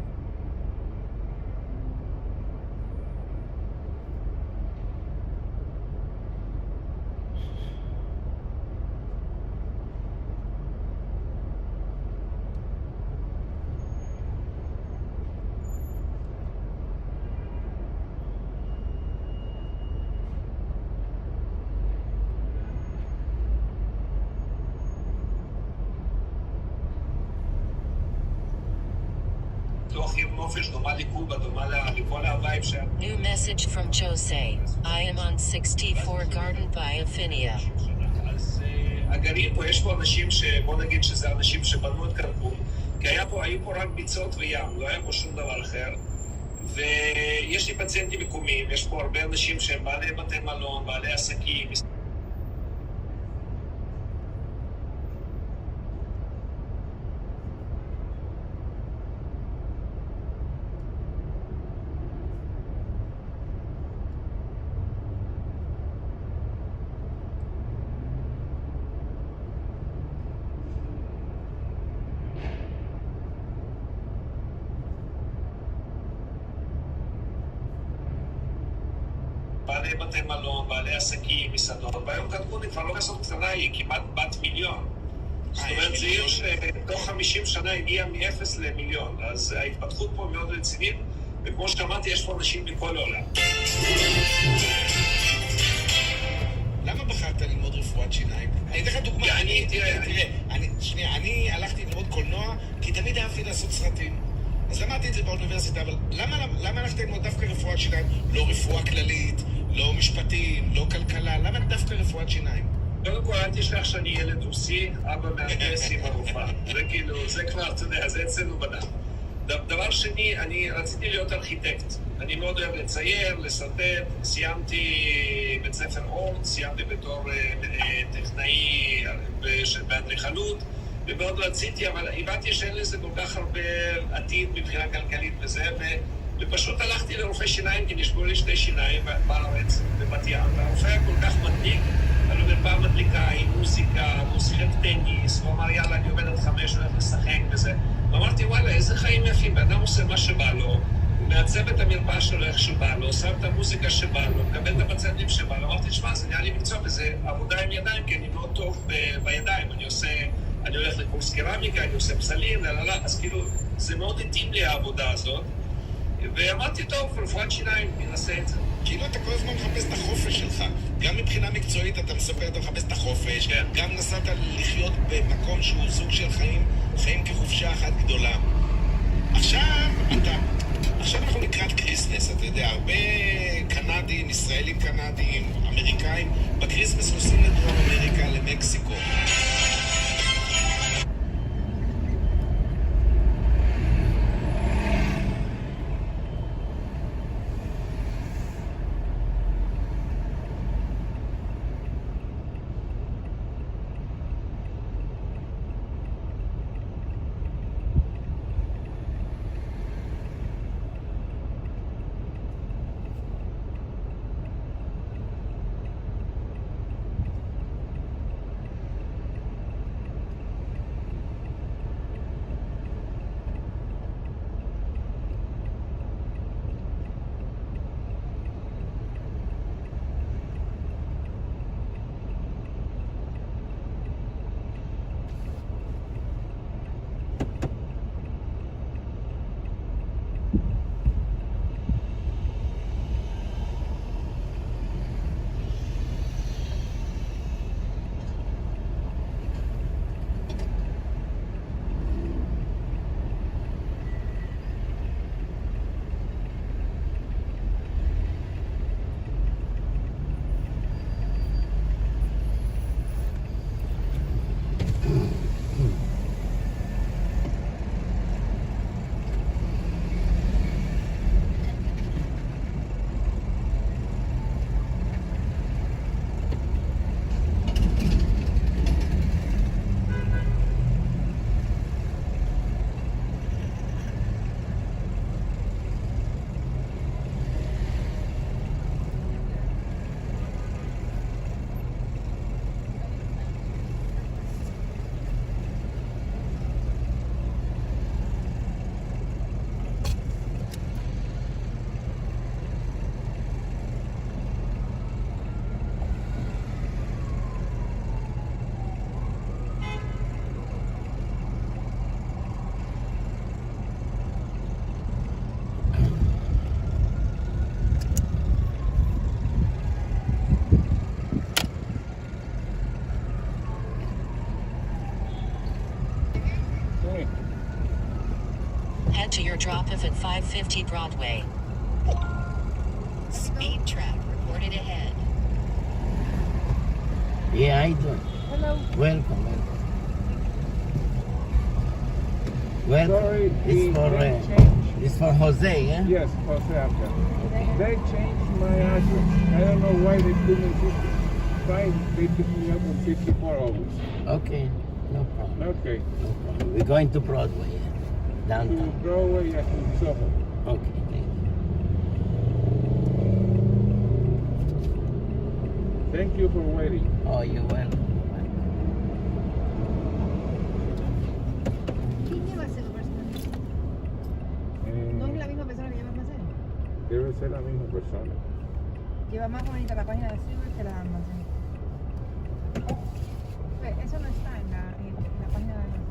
New message from Jose. I am on 64 Garden by Affinia. אז הגרעין פה, יש פה אנשים בוא נגיד שזה אנשים שבנו את קנקון, כי היו פה רק ביצות וים, לא היה פה שום דבר אחר. ויש לי פציינטים מקומיים, יש פה הרבה אנשים שהם בעלי בתי מלון, בעלי עסקים. בעלי בתי מלון, בעלי עסקים, מסעדות, והיום קנקון היא כבר לא כזאת קטנה, היא כמעט בת מיליון. זאת אומרת, זה עיר שתוך 50 שנה הגיעה מ-0 למיליון, אז ההתפתחות פה מאוד רצינית, וכמו שאמרתי, יש פה אנשים מכל העולם. למה בחרת ללמוד רפואת שיניים? אני אתן לך דוגמה. אני הלכתי ללמוד קולנוע, כי תמיד אהבתי לעשות סרטים. אז למדתי את זה באוניברסיטה, אבל למה הלכת ללמוד דווקא רפואת שיניים? לא רפואה כללית, לא משפטים, לא כלכלה, למה דווקא רפואת שיניים? קודם כל, אל תשכח שאני ילד רוסי, אבא מהנדס עם הרופאה. זה כאילו, זה כבר, אתה יודע, זה אצלנו בדם. דבר שני, אני רציתי להיות ארכיטקט. אני מאוד אוהב לצייר, לסרטט, סיימתי בית ספר אורט, סיימתי בתור טכנאי באדריכלות, ומאוד רציתי, אבל הבנתי שאין לזה כל כך הרבה עתיד מבחינה כלכלית וזה, ופשוט הלכתי לרופא שיניים, כי נשבו לי 2 שיניים בארץ, בבת ים, והרופא היה כל כך מדליק, אבל הוא מרפאה מדליקה עם מוזיקה, הוא שיחק טניס, הוא אמר, יאללה, אני עובד עד 5, הולך לשחק וזה. ואמרתי, וואלה, איזה חיים יפים, באדם עושה מה שבא לו, הוא מעצב את המרפאה שלו איך שבא לו, שם את המוזיקה שבא לו, מקבל את הפצנדים שבא לו. אמרתי, תשמע, זה נראה לי מקצוע, וזה עבודה עם ידיים, כי אני מאוד טוב בידיים, אני אני הולך לקורס קרמיקה, אני עושה פסלים, אז כאילו, זה מאוד התאים לי העבודה הזאת. ואמרתי, טוב, רפואת שיניים, ננסה את זה. כאילו אתה כל הזמן מחפש את החופש שלך. גם מבחינה מקצועית אתה מספר, אתה מחפש את החופש. כן. גם נסעת לחיות במקום שהוא סוג של חיים כחופשה אחת גדולה. עכשיו אנחנו לקראת קריסמס, אתה יודע, הרבה קנדים, ישראלים קנדים, אמריקאים, בקריסמס נוסעים לדרום אמריקה, למקסיקו. Head to your drop-off at 550 Broadway. Speed trap reported ahead. Yeah, I do. Hello. Welcome. Sorry, it's for Jose, yeah? Yes, Jose after. They changed my address. I don't know why they put me 55. They picked me up on 54 always. Okay, no problem. Okay. No problem. We're going to Broadway, downtown. To Broadway, yes, in Soho. Okay, thank you. Thank you for waiting. Oh, you're welcome. ¿Quién lleva a ser personalista? ¿No es la misma persona que lleva almacén? Debe ser la misma persona. Lleva más bonita la página de Silver que la de almacén. Eso no está en la página de almacén.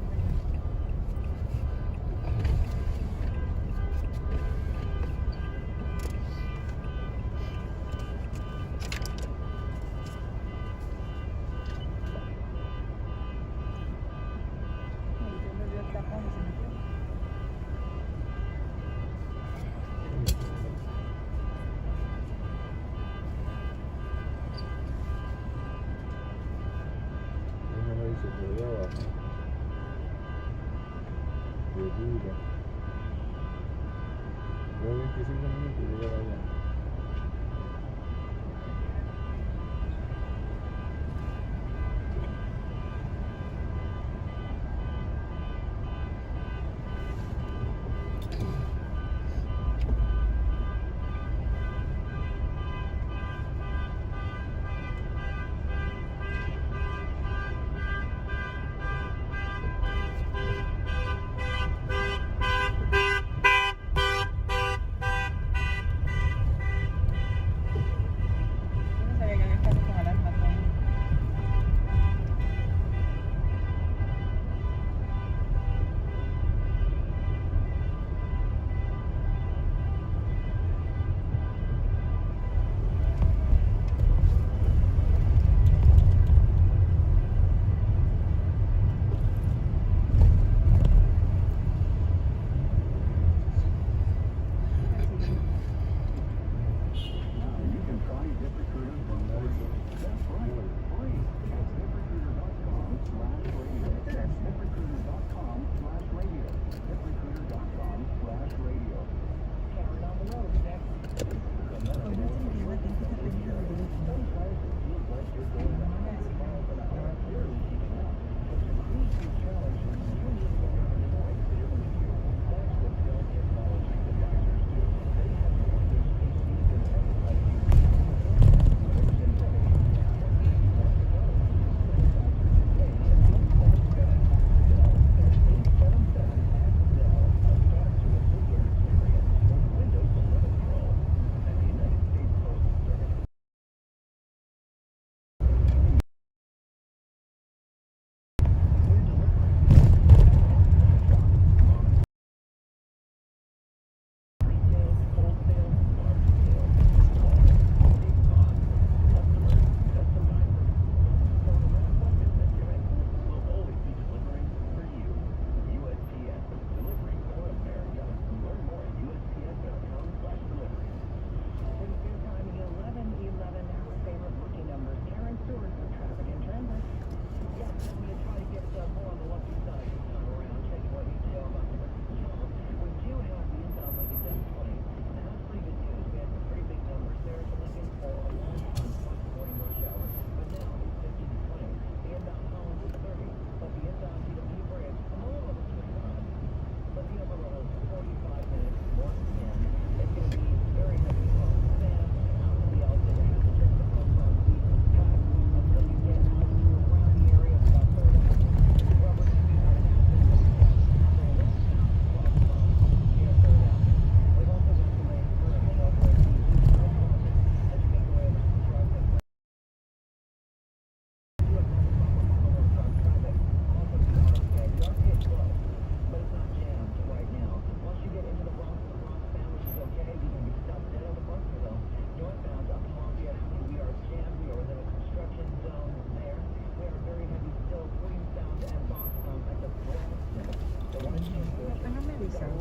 Traffic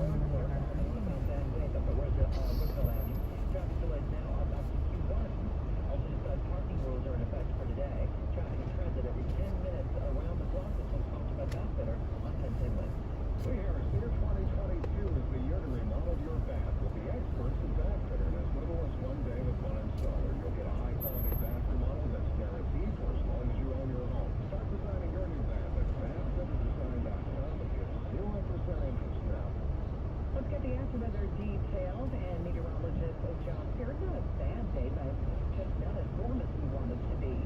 delays now are back to Q1. Also, parking rules are in effect for today. Traffic and transit every 10 minutes around the clock. This one's sponsored by Bassfitter on 1010 West. We're here. Year 2022 is the year to remodel your bath with the experts at Bassfitter. In as little as one day with one installer, you'll get a high-quality bath remodel that's guaranteed for as long as you own your home. Start designing your new bath at bathfitterdesign.com and get 0% interest now. Let's get the after weather details and meteorologist John Pierce. Not a bad day, but just not as warm as we want it to be.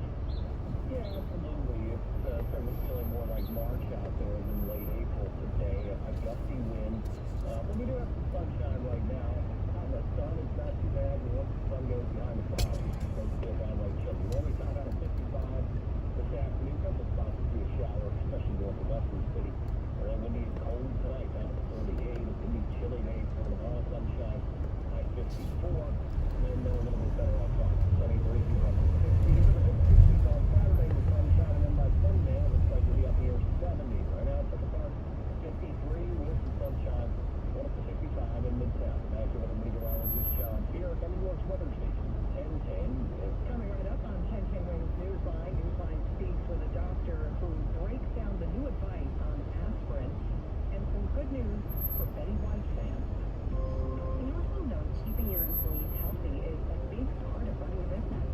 Yeah, absolutely. It's certainly feeling more like March out there than late April today. A gusty wind. But we do have some sunshine right now. Out in the sun, it's not too bad. But once the sun goes behind the clouds, it's going to feel downright chilly. We're only top out of 55 this afternoon. A couple of spots to see a shower, especially north and west of the city. And then windy and cold tonight, down to 38. It's going to be chilly day for tomorrow. Sunshine, high 54. And then a little bit better off on sunny, breezy, up to 60. Give it a 60s on Saturday with sunshine, and then by Sunday, it looks like we'll be up near 70. Right now, it's at the park, 53 with some sunshine. Going up to 65 in Midtown. After with meteorologist John Pierre, New York's weather station, 1010. Coming right up on 1010 Wings Newsline. Newsline speaks with a doctor who breaks down the new advice on aspirin and some good news for Betty White fans. You also know keeping your employees healthy is a big part of running a business.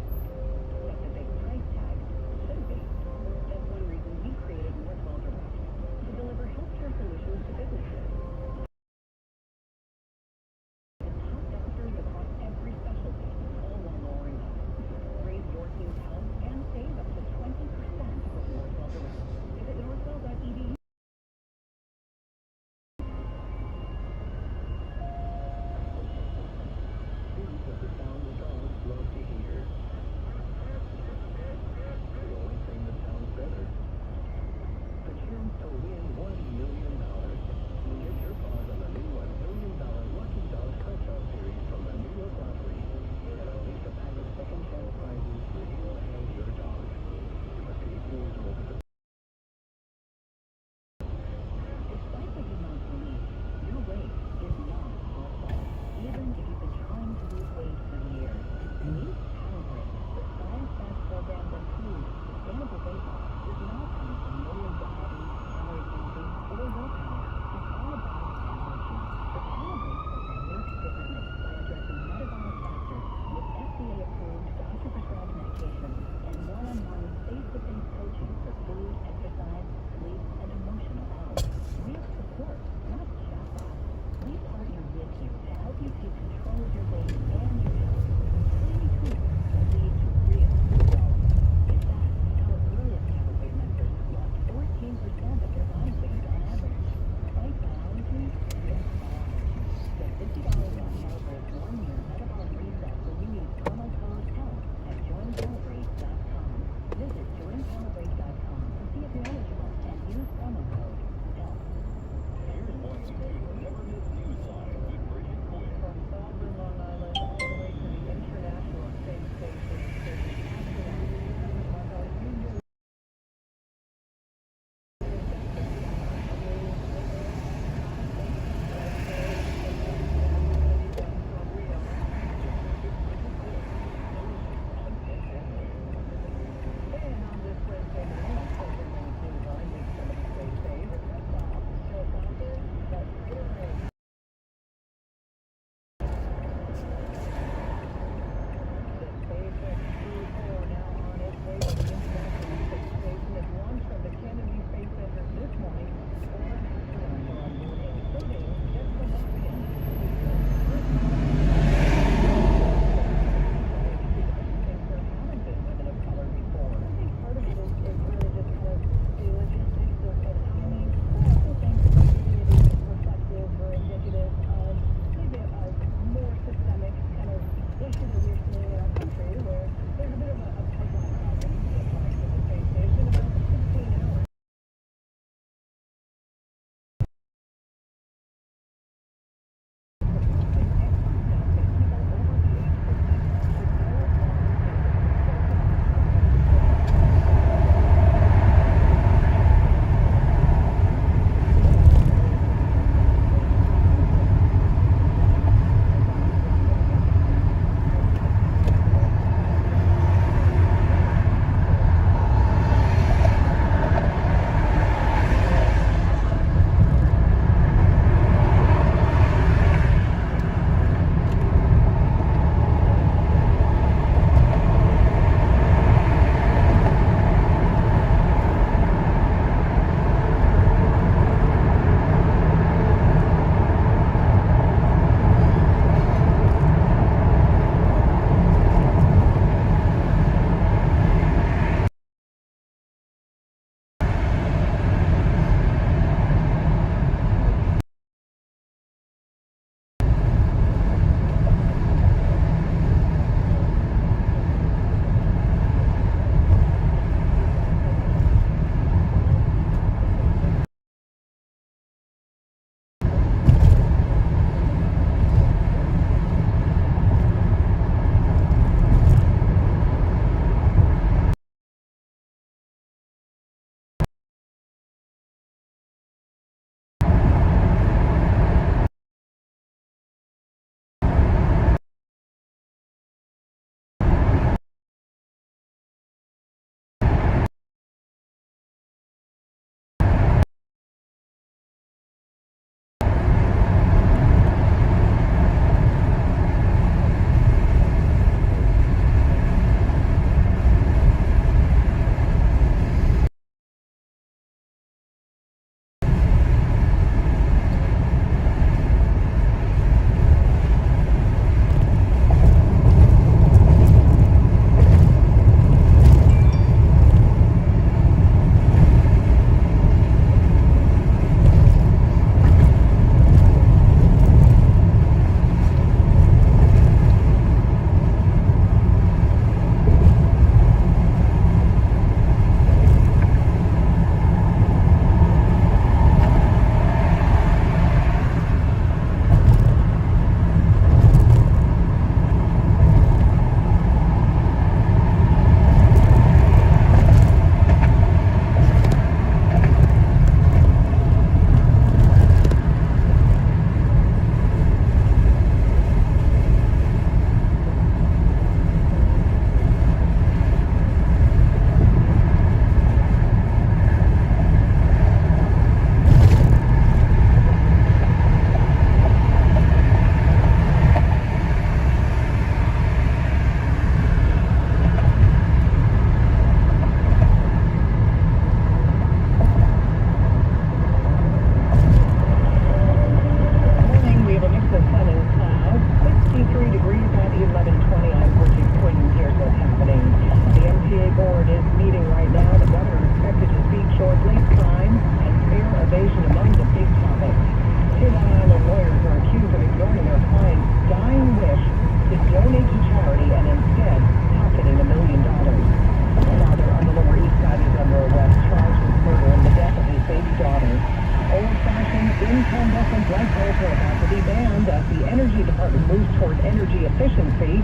light bulbs are about to be banned as the Energy Department moves toward energy efficiency.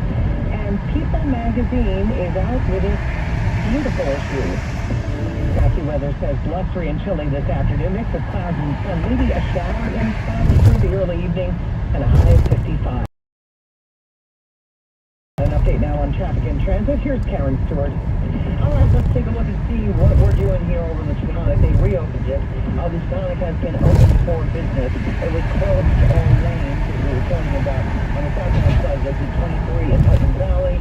And People magazine is out with its beautiful issue. Scotty weather says blustery and chilly this afternoon. Mix of clouds and sun. Maybe a shower in spots through the early evening and a high of 55. An update now on traffic and transit. Here's Karen Stewart. All right, let's take a look and see what we're doing here over the Taconic. They reopened it. The Taconic has been open for business. It was closed all lanes that we were talking about on the southbound side of the 23 in Putnam Valley.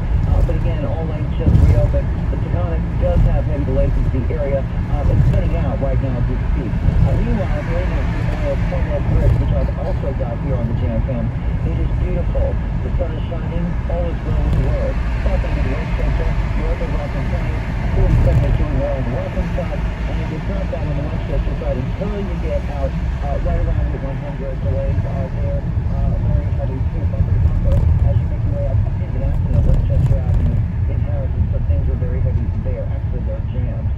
But again, all lanes just reopened. The Taconic does have heavy delays into the area. It's spinning out right now as we speak. Meanwhile, here is the Memorial Cornwall Bridge, which I've also got here on the Jam Cam. It is beautiful. The sun is shining. All is well with the road. Southbound to Westchester, north of Rockland County. 47 is doing well on the Rockland side, and it's not bad on the Westchester side until you get out right around the 100 delays are there. Very heavy too, bumper to bumper. As you make your way up, there's an accident on Westchester Avenue in Harrison, so things are very heavy there. Actually, they're jammed.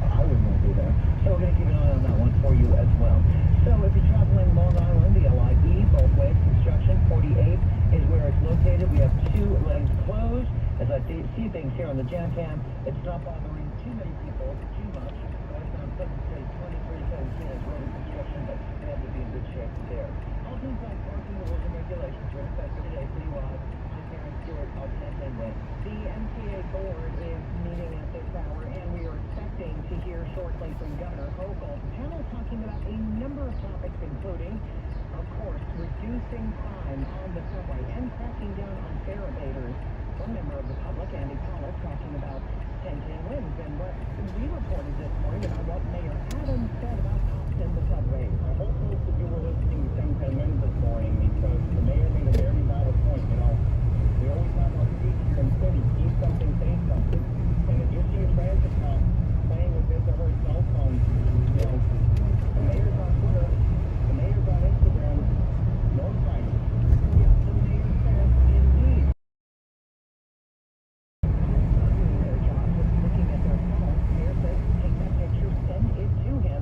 I wouldn't want to be there. So we're going to keep an eye on that one for you as well. So if you're traveling Long Island, the LIE, both ways, construction, 48 is where it's located. We have 2 lanes closed. As I see things here on the Jam Cam, it's not bothering too many people too much. Northbound 7th Street, 2317 is road construction, but we have to be in good shape there. All things like parking rules and regulations are in effect for today. Citywide, I'm Karen Stewart of 1010 West. The MTA board is meeting at this hour, and we are expecting to hear shortly from Governor Hochul. The panel talking about a number of topics, including, of course, reducing crime on the subway and cracking down on fare evaders. One member of the public, Andy Pollock, talking about 1010 wins and what we reported this morning about what Mayor Adams said about cops in the subway. I hope most of you were listening to 1010 Wins this morning because the mayor made a very valid point. You know, we always have our speech here in the city. Eat something, say something. And if you see a transit cop playing with his or her cell phone, you know, the mayor's on Twitter, the mayor's on Instagram, notify you. Yes, the mayor says indeed. Looking at their phones, the mayor says, take that picture, send it to him.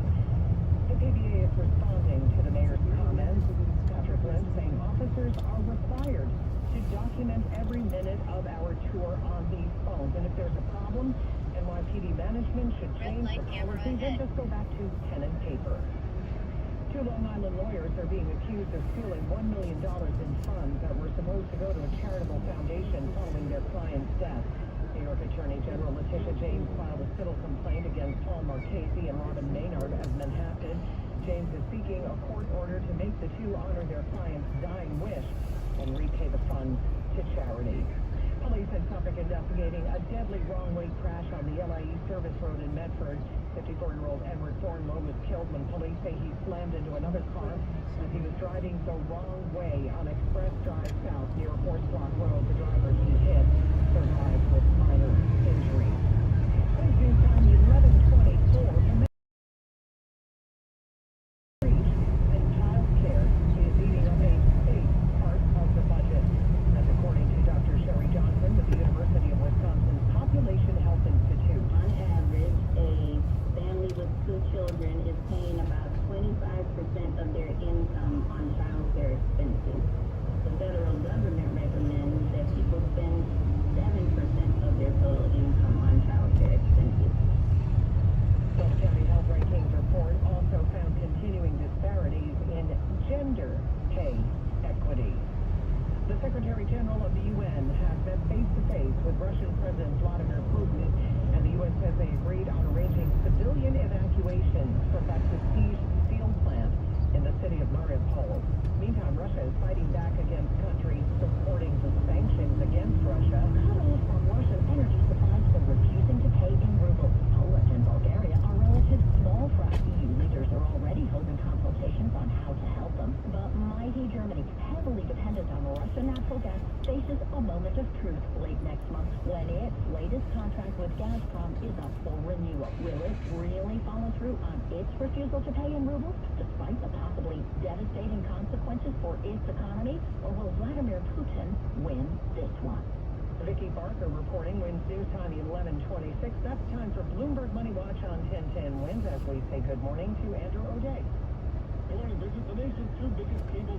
The PBA is responding to the mayor's comments. Patrick Lynn saying officers are required to document every minute of our tour on these phones. And if there's a problem, NYPD management should change the policy, then just go back to pen and paper. 2 Long Island lawyers are being accused of stealing $1 million in funds that were supposed to go to a charitable foundation following their client's death. New York Attorney General Letitia James filed a civil complaint against Paul Marchese and Robin Maynard of Manhattan. James is seeking a court order to make the two honor their client's dying wish and repay the funds to charity. Police in Suffolk investigating a deadly wrong-way crash on the LIE Service Road in Medford. 54-year-old Edward Thornlow was killed when police say he slammed into another car as he was driving the wrong way on Express Drive South near Horse Block Road. The driver he hit survived with minor injuries. Wednesday time, 11:24. And child care is eating up a big part of the budget. That's according to Dr. Sherry Johnson with the University of Wisconsin's Population Health Institute. On average, a family with 2 children is paying about 25% of their income on child care expenses. The federal government recommends that people spend 7% of their total income on child care expenses. The County Health Rankings report also found continuing disparities in gender pay equity. The Secretary General of the UN has met face-to-face with Russian President Vladimir Putin, and the U.S. says they agreed on arranging civilian evacuations from that besieged steel plant in the city of Mariupol. Meantime, Russia is fighting back against countries supporting the sanctions against Russia. Cut off from Russian energy supplies for refusing to pay in rubles. Poland and Bulgaria are relative small fry. EU leaders are already holding consultations on how to help them. But mighty Germany, heavily dependent on Russian natural gas, faces a moment of truth late next month when its latest contract with Gazprom is up for renewal. Will it really follow through on its refusal to pay in rubles, despite the possibly devastating consequences for its economy, or will Vladimir Putin win this one? Vicki Barker reporting Wins News Time 11:26. That's time for Bloomberg Money Watch on 1010 Wins as we say good morning to Andrew O'Day. Good morning. This is the nation's 2 biggest cable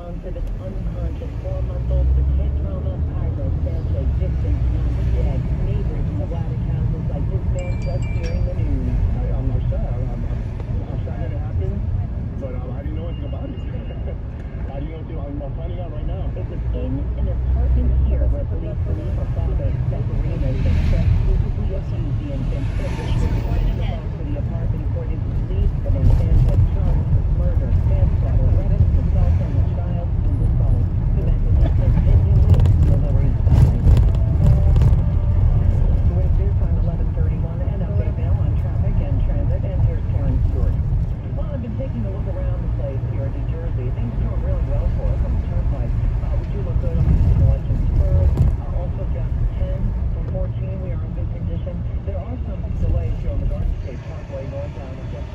response of its unconscious 4-month-old with head trauma. Cairo Sanchez, distance not dead. Neighbors in the Vladimir houses like this man just hearing the news. I'm upset. I'm sad that it happened, but I didn't know anything about it. I didn't know anything. I'm finding out right now. It was in an apartment here where police believe her father, Severino, Sanchez, physically abused the infant. For the apartment, according to police, and then Sanchez charged with murder, manslaughter, reckless assault on the child, and assault. The mental illness pending on the Lower East Side. With this on 11:31, an update now on traffic and transit, and here's Karen Stewart. Well, I've been taking a look around the place here in New Jersey. Things are doing really well for us on the turnpike. We do look good on the election spurs. Also, gap 10 from 14, we are in good condition. There are some delays here on the Garden State Parkway northbound and just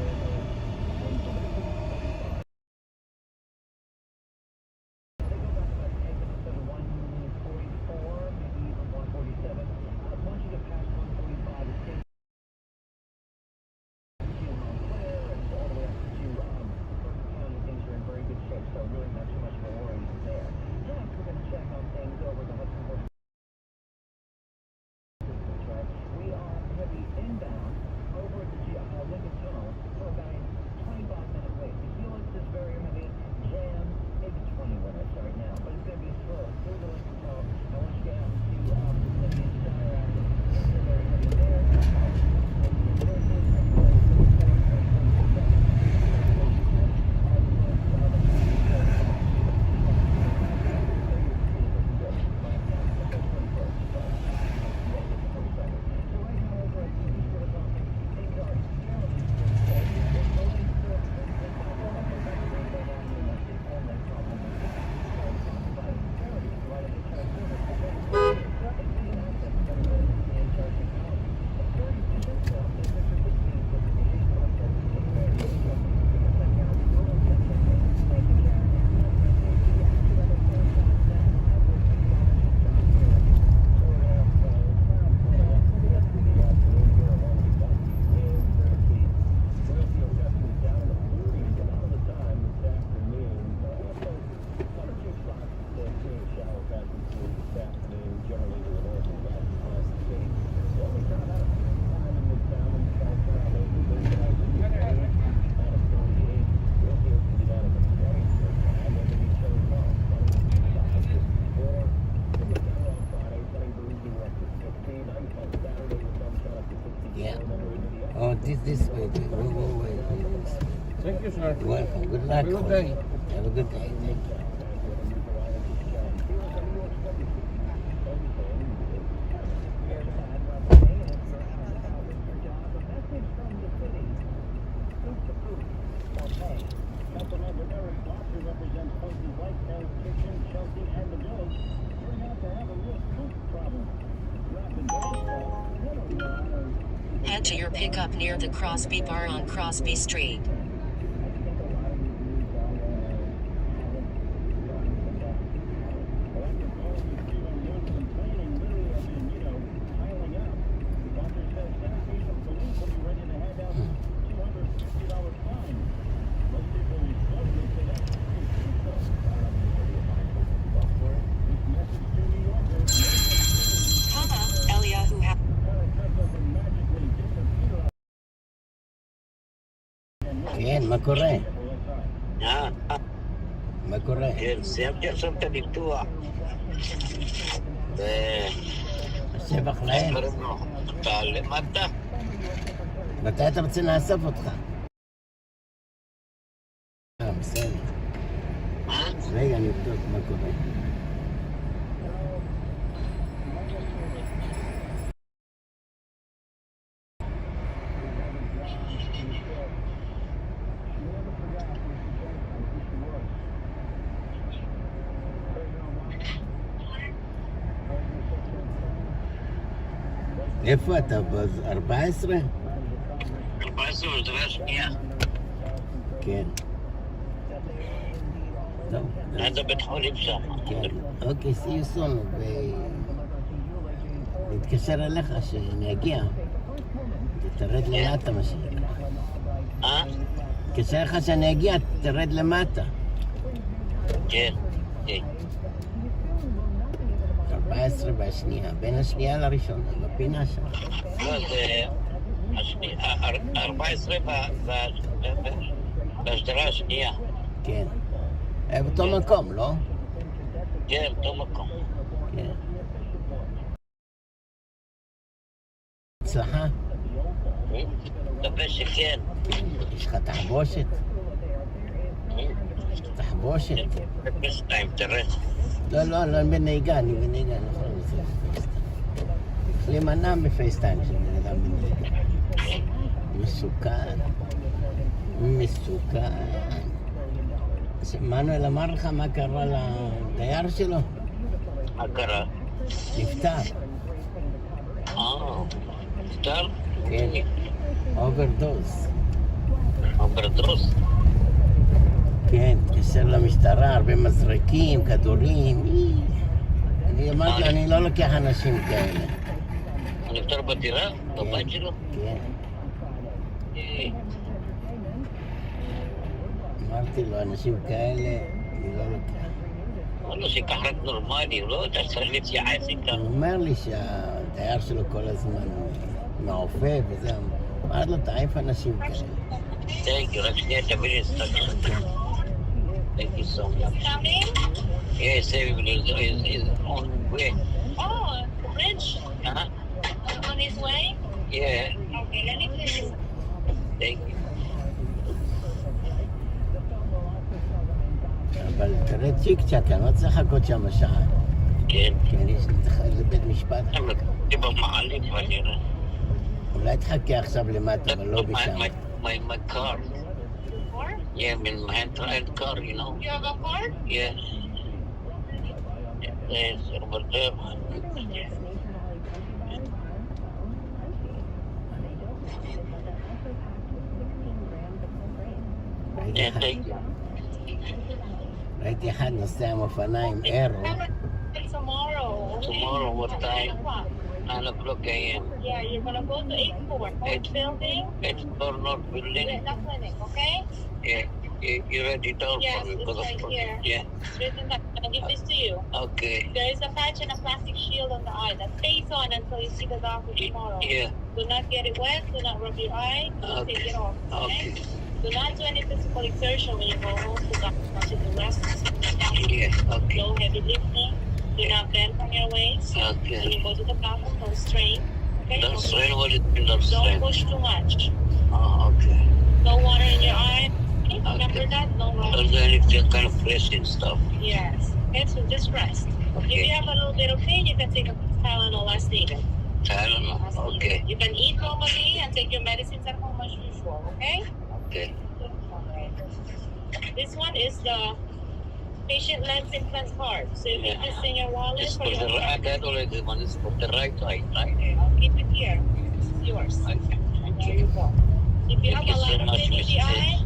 Oh, this way. Wait. Thank you, sir. You're welcome. Good luck. Have a good day. Have a good day. Thank you. Head to your pickup near the Crosby Bar on Crosby Street. כן, מה קורה? מה קורה? כן, סיימתי עכשיו את הניתוח. השבח להם. אתה למטה? מתי אתה רוצה לאסוף אותך? בסדר. רגע, אני אבדוק מה קורה. איפה אתה? 14? 14 ושדרה שנייה. כן. טוב. עד הבית חולים שם. כן. אוקיי, see you soon. נתקשר אליך שאני אגיע. תרד למטה מה שנקרא. נתקשר לך שאני אגיע, תרד למטה. כן, כן. 14 והשנייה, בין השנייה לראשונה, בפינה שם. לא, זה 14 בהשדרה השנייה. כן. באותו מקום, לא? כן, אותו מקום. כן. הצלחה? מקווה שכן. יש לך תחבושת? תחבושת? בפייסטיים, תראה. לא, אני בנהיגה, אני יכול לעשות בפייסטיים. צריך להימנע בפייסטיים של בן אדם בנהיגה. מסוכן. מנואל אמר לך מה קרה לדייר שלו? מה קרה? נפטר. נפטר? כן. אוברדוז. אוברדוז? כן, התקשר למשטרה, הרבה מזרקים, כדורים. אני אמרתי, אני לא לוקח אנשים כאלה. הוא נפטר בדירה? בבית שלו? כן. אמרתי לו, אנשים כאלה, אני לא לוקח. אמר לו שיקח רק נורמלי, הוא לא יודע שצריך להתייעץ איתם. הוא אומר לי שהדייר שלו כל הזמן מעופף וזה. אמרתי לו, תעיף אנשים כאלה. תגיד, רק שנייה תביא לי סטאק. Thank you so much. Coming? Yes, everybody is on the way. Oh, Rich? Uh-huh. On his way? Yeah. Okay, let me finish. Thank you. אבל תראה צ'יק צ'אק, אני לא צריך לחכות שם שעה. כן. כן, יש לי לבית משפט. אני במעלית בנראה. אולי תחכה עכשיו למטה, אבל לא בשם. My car. Car? Yeah, my hand car, you know. You have a car? Yes. Yes, over there. Yeah, thank you. ראיתי אחד נוסע עם אופניים, אירו. Tomorrow. Tomorrow, what time? 9 o'clock a.m. Yeah, you're gonna go to 8-4 North Building. 8-4 North Building. Yeah, that clinic, okay? Yeah, you write it down Yes, for me. it's right here. Yeah. It's written down. I'm gonna give this to you. Okay. There is a patch and a plastic shield on the eye that stays on until you see the doctor tomorrow. Yeah. Do not get it wet. Do not rub your eye. Don't take it off. Okay? Do not do any physical exertion when you go home to doctor to rest. Yeah, okay. No heavy lifting. Do not bend from your waist. Okay. When you go to the bathroom, don't strain. Okay? Don't strain, what it means, don't strain? Don't push too much. Oh, okay. No water in your eye. Okay? Remember that? No water. Don't do any kind of pressing stuff. Yes. Okay, so just rest. Okay. If you have a little bit of pain, you can take a Tylenol as needed. Tylenol, okay. You can eat normally and take your medicines at home as usual, okay? Okay. This one is the patient lens implant card. So you keep this in your wallet. It's for the right, that already one is for the right eye, right? I'll keep it here. It's yours. Okay. There you go. If you have Thank a you lot so of much, pain in the Mrs. eye,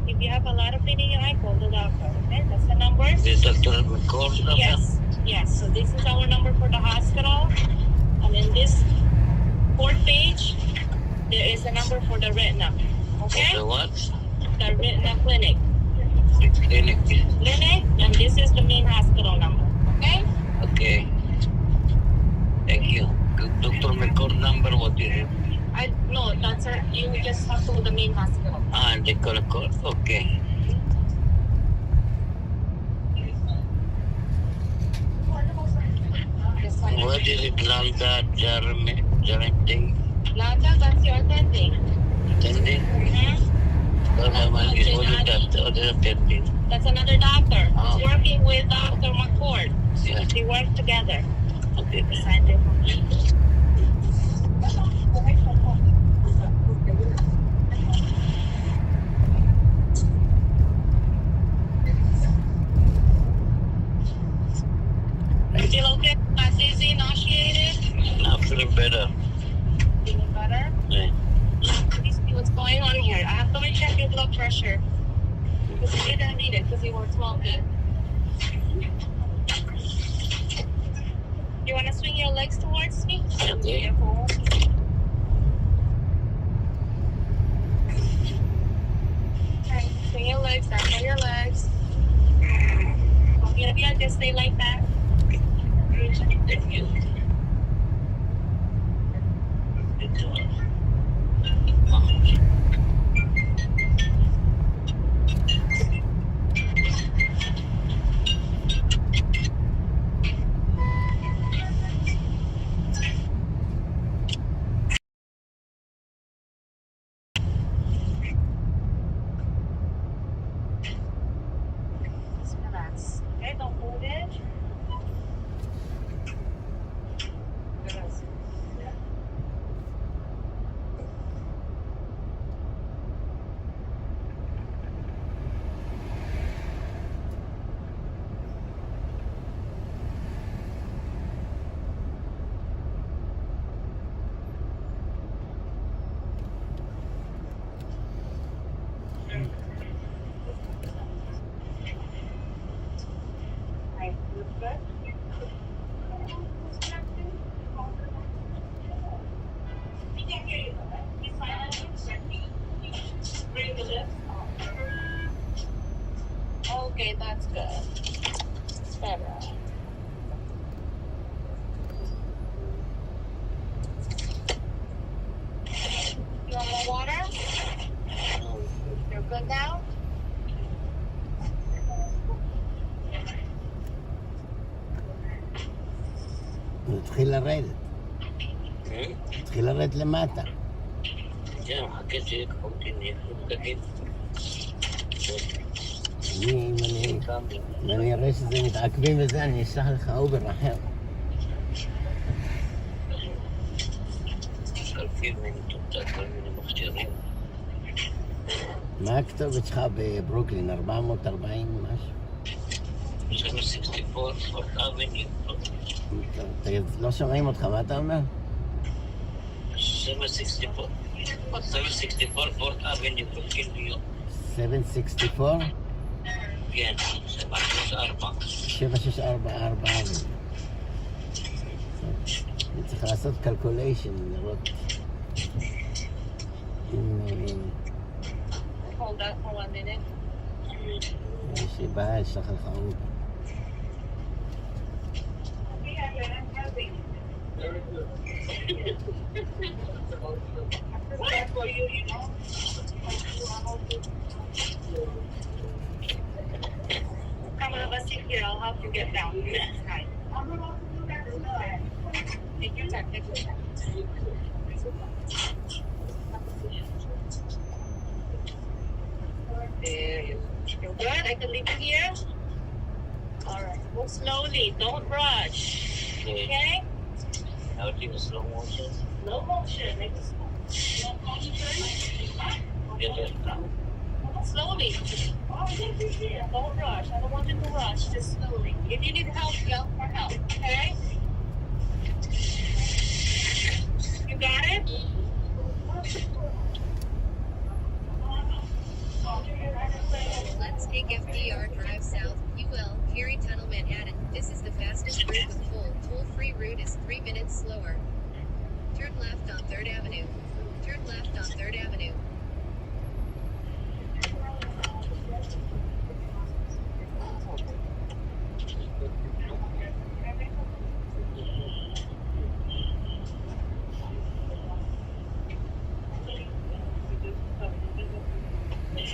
if you have a lot of pain in your eye, call the doctor. Okay, that's the number. This Dr. McCall number? Yes, yes. So this is our number for the hospital. And in this fourth page, there is a number for the retina. Okay? For the what? The retina clinic. The clinic. Clinic, and this is the main hospital number. Okay? Okay. Thank you. Dr. McCall number, what do you have? No, that's you just have to go to the main hospital. And they call a call. Okay. What is it, Lambda, Jarente? Lambda, that's your attending. Attending? What is that? What is attending? That's another doctor. Oh. He's working with Dr. McCord. Yeah. They work together. Okay. Sign there for me. You feel okay? Not dizzy, nauseated? I'm feeling better. Feeling better? Yeah. Let me see what's going on here. I have to recheck your blood pressure. Because you didn't need it because you were smoking. You want to swing your legs towards me? Okay. Careful. Okay, swing your legs, down by your legs. Okay, don't hold it. Okay, that's good. It's better. You want more water? You're good now? הוא התחיל לרדת. התחיל לרדת למטה. כן, מחכה שיקומתי, תגיד. אם אני אראה שזה מתעכבים וזה, אני אשלח לך אובר אחר. קלפים מנותק כל מיני מכשירים. מה הכתובת שלך בברוקלין? 440 משהו? 764 פורט אבניו. לא שומעים אותך, מה אתה אומר? 764 פורט אבניו, ברוקלין ניו יורק. 764? כן, 764. 7644 אבניו. אני צריך לעשות קלקוליישן, לראות אם... Hold on 1 minute. יש לי בעיה, יש לך לך אובר. Come on, let's sit here. I'll help you get down. Hi. Take your time. Take your time. There you go. You're good? I can leave you here? Alright. Go slowly. Don't rush. Okay? Everything is slow motion. Slow motion. Make it slow. Slowly. Don't rush. I don't want you to rush. Just slowly. If you need help, yell for help. Okay? You got it? Let's take FDR Drive South, UL, Cary Tunnel, Manhattan. This is the fastest route with toll. Toll-free route is 3 minutes slower. Turn left on 3rd Avenue. Turn left on 3rd Avenue.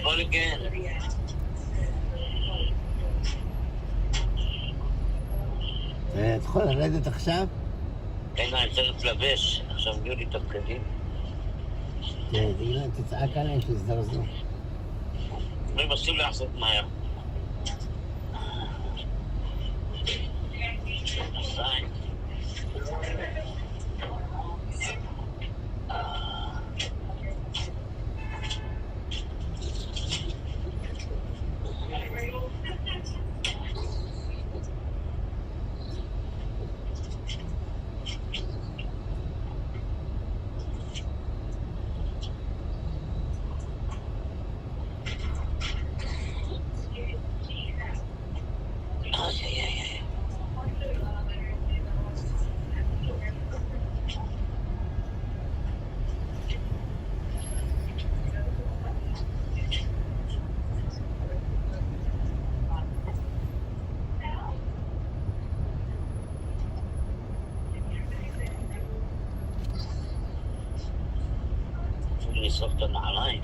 All again. אתה יכול לרדת עכשיו? כן, אני צריך לבש. עכשיו הביאו לי את הבגדים. כן, אילן, תצעק עליהם שיזדרזו. הם עושים לעשות מהר. לשרוף את הנעליים.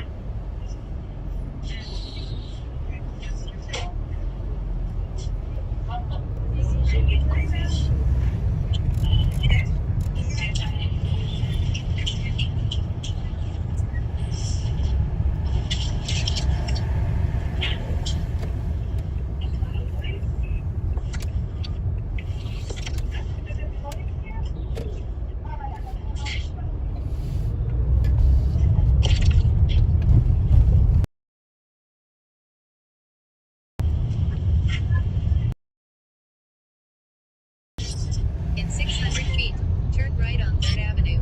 In 600 feet, turn right on 3rd Avenue.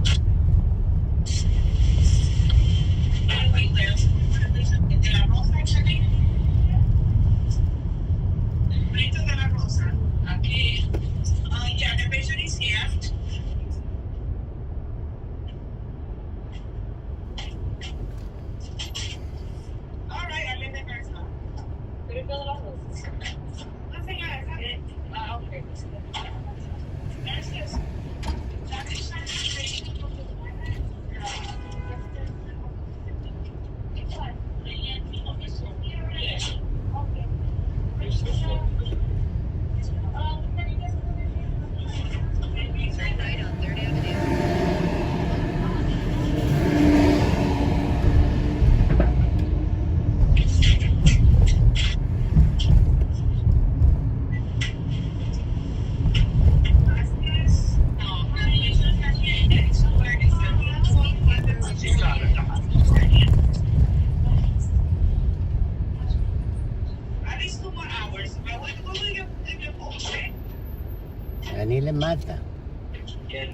Aquí. Yeah, the patient is here. All right, I'll leave the person. Could you fill it up? No, señora, está bien. Ah, okay. Gracias. Turn right on 3rd Avenue. אני למטה. כן,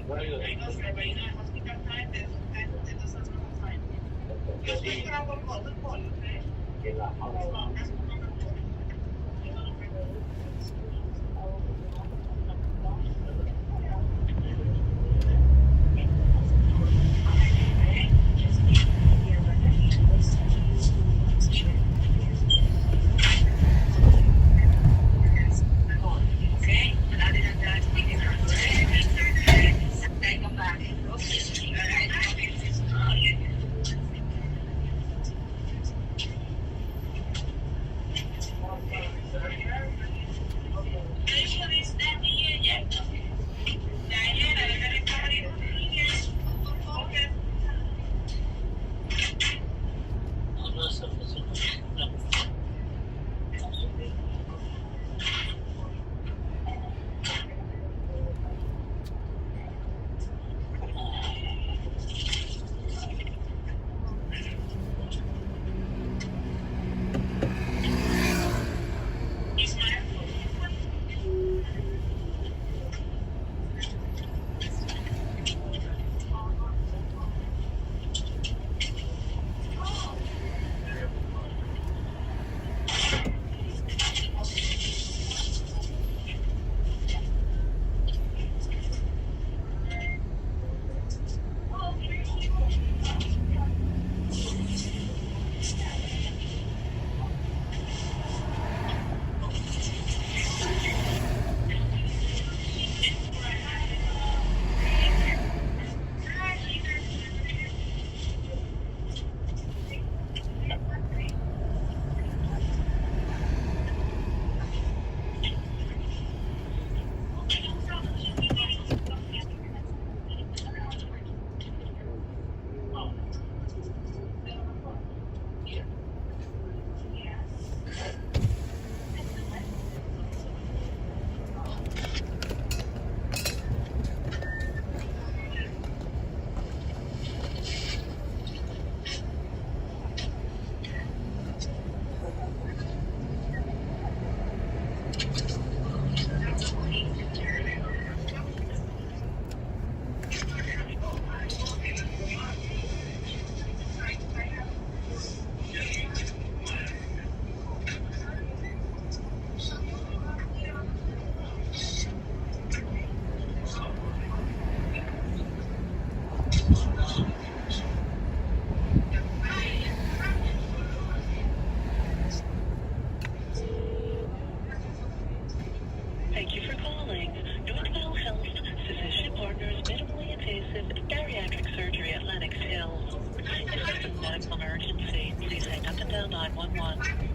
medical emergency, please hang up and dial 911.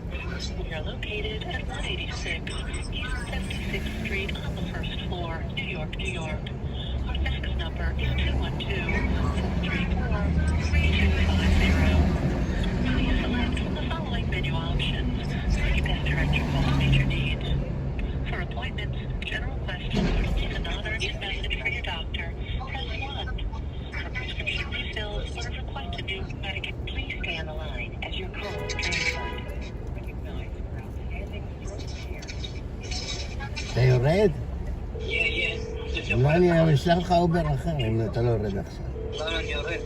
We are located at 186 East 76th Street on the first floor, New York, New York. Our fax number is 212-634-3250. Please select from the following menu options so we can best direct your call to meet your needs. For appointments, general questions, or to leave a non-urgent message for your doctor, press 1. For prescription refills or to request a new medication, please stay on the line as your call is transferred. אתה יורד? כן. אולי אני אשלח לך אובר אחר אם אתה לא יורד עכשיו. לא, אני יורד.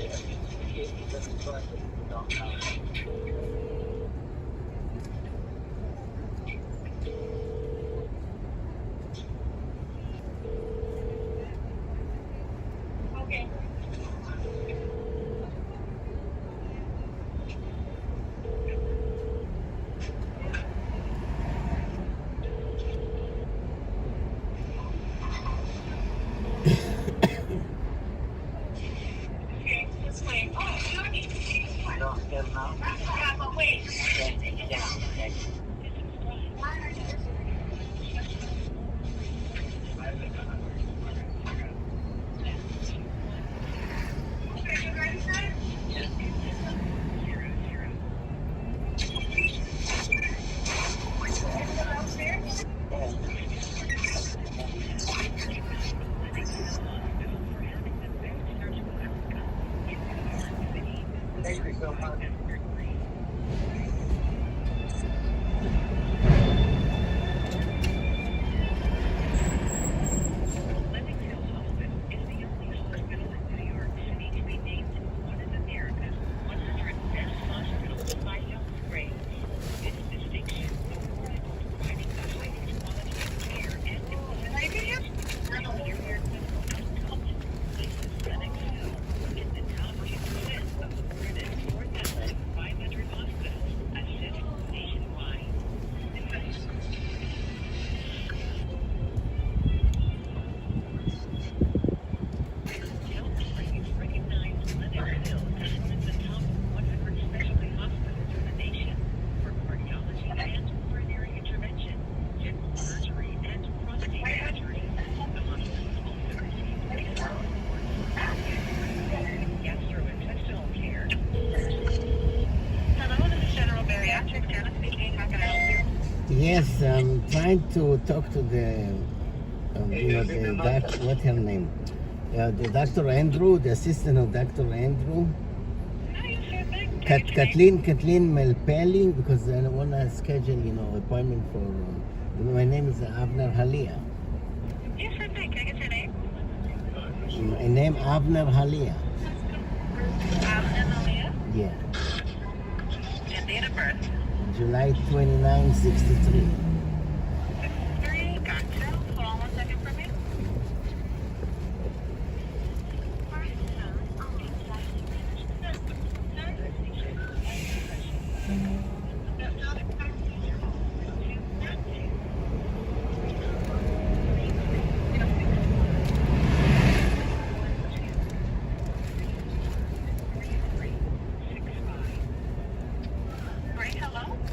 Yes, I'm trying to talk to the doctor, what's her name? The Dr. Andrew, the assistant of Dr. Andrew. Kathleen Melpelli, because I want to schedule, appointment for, my name is Avner Halia. Yes, sure thing. Can I get your name? My name Avner Halia. Avner Halia? Yeah. And date of birth? July 29, 63. 63, gotcha. Hold on 1 second for me.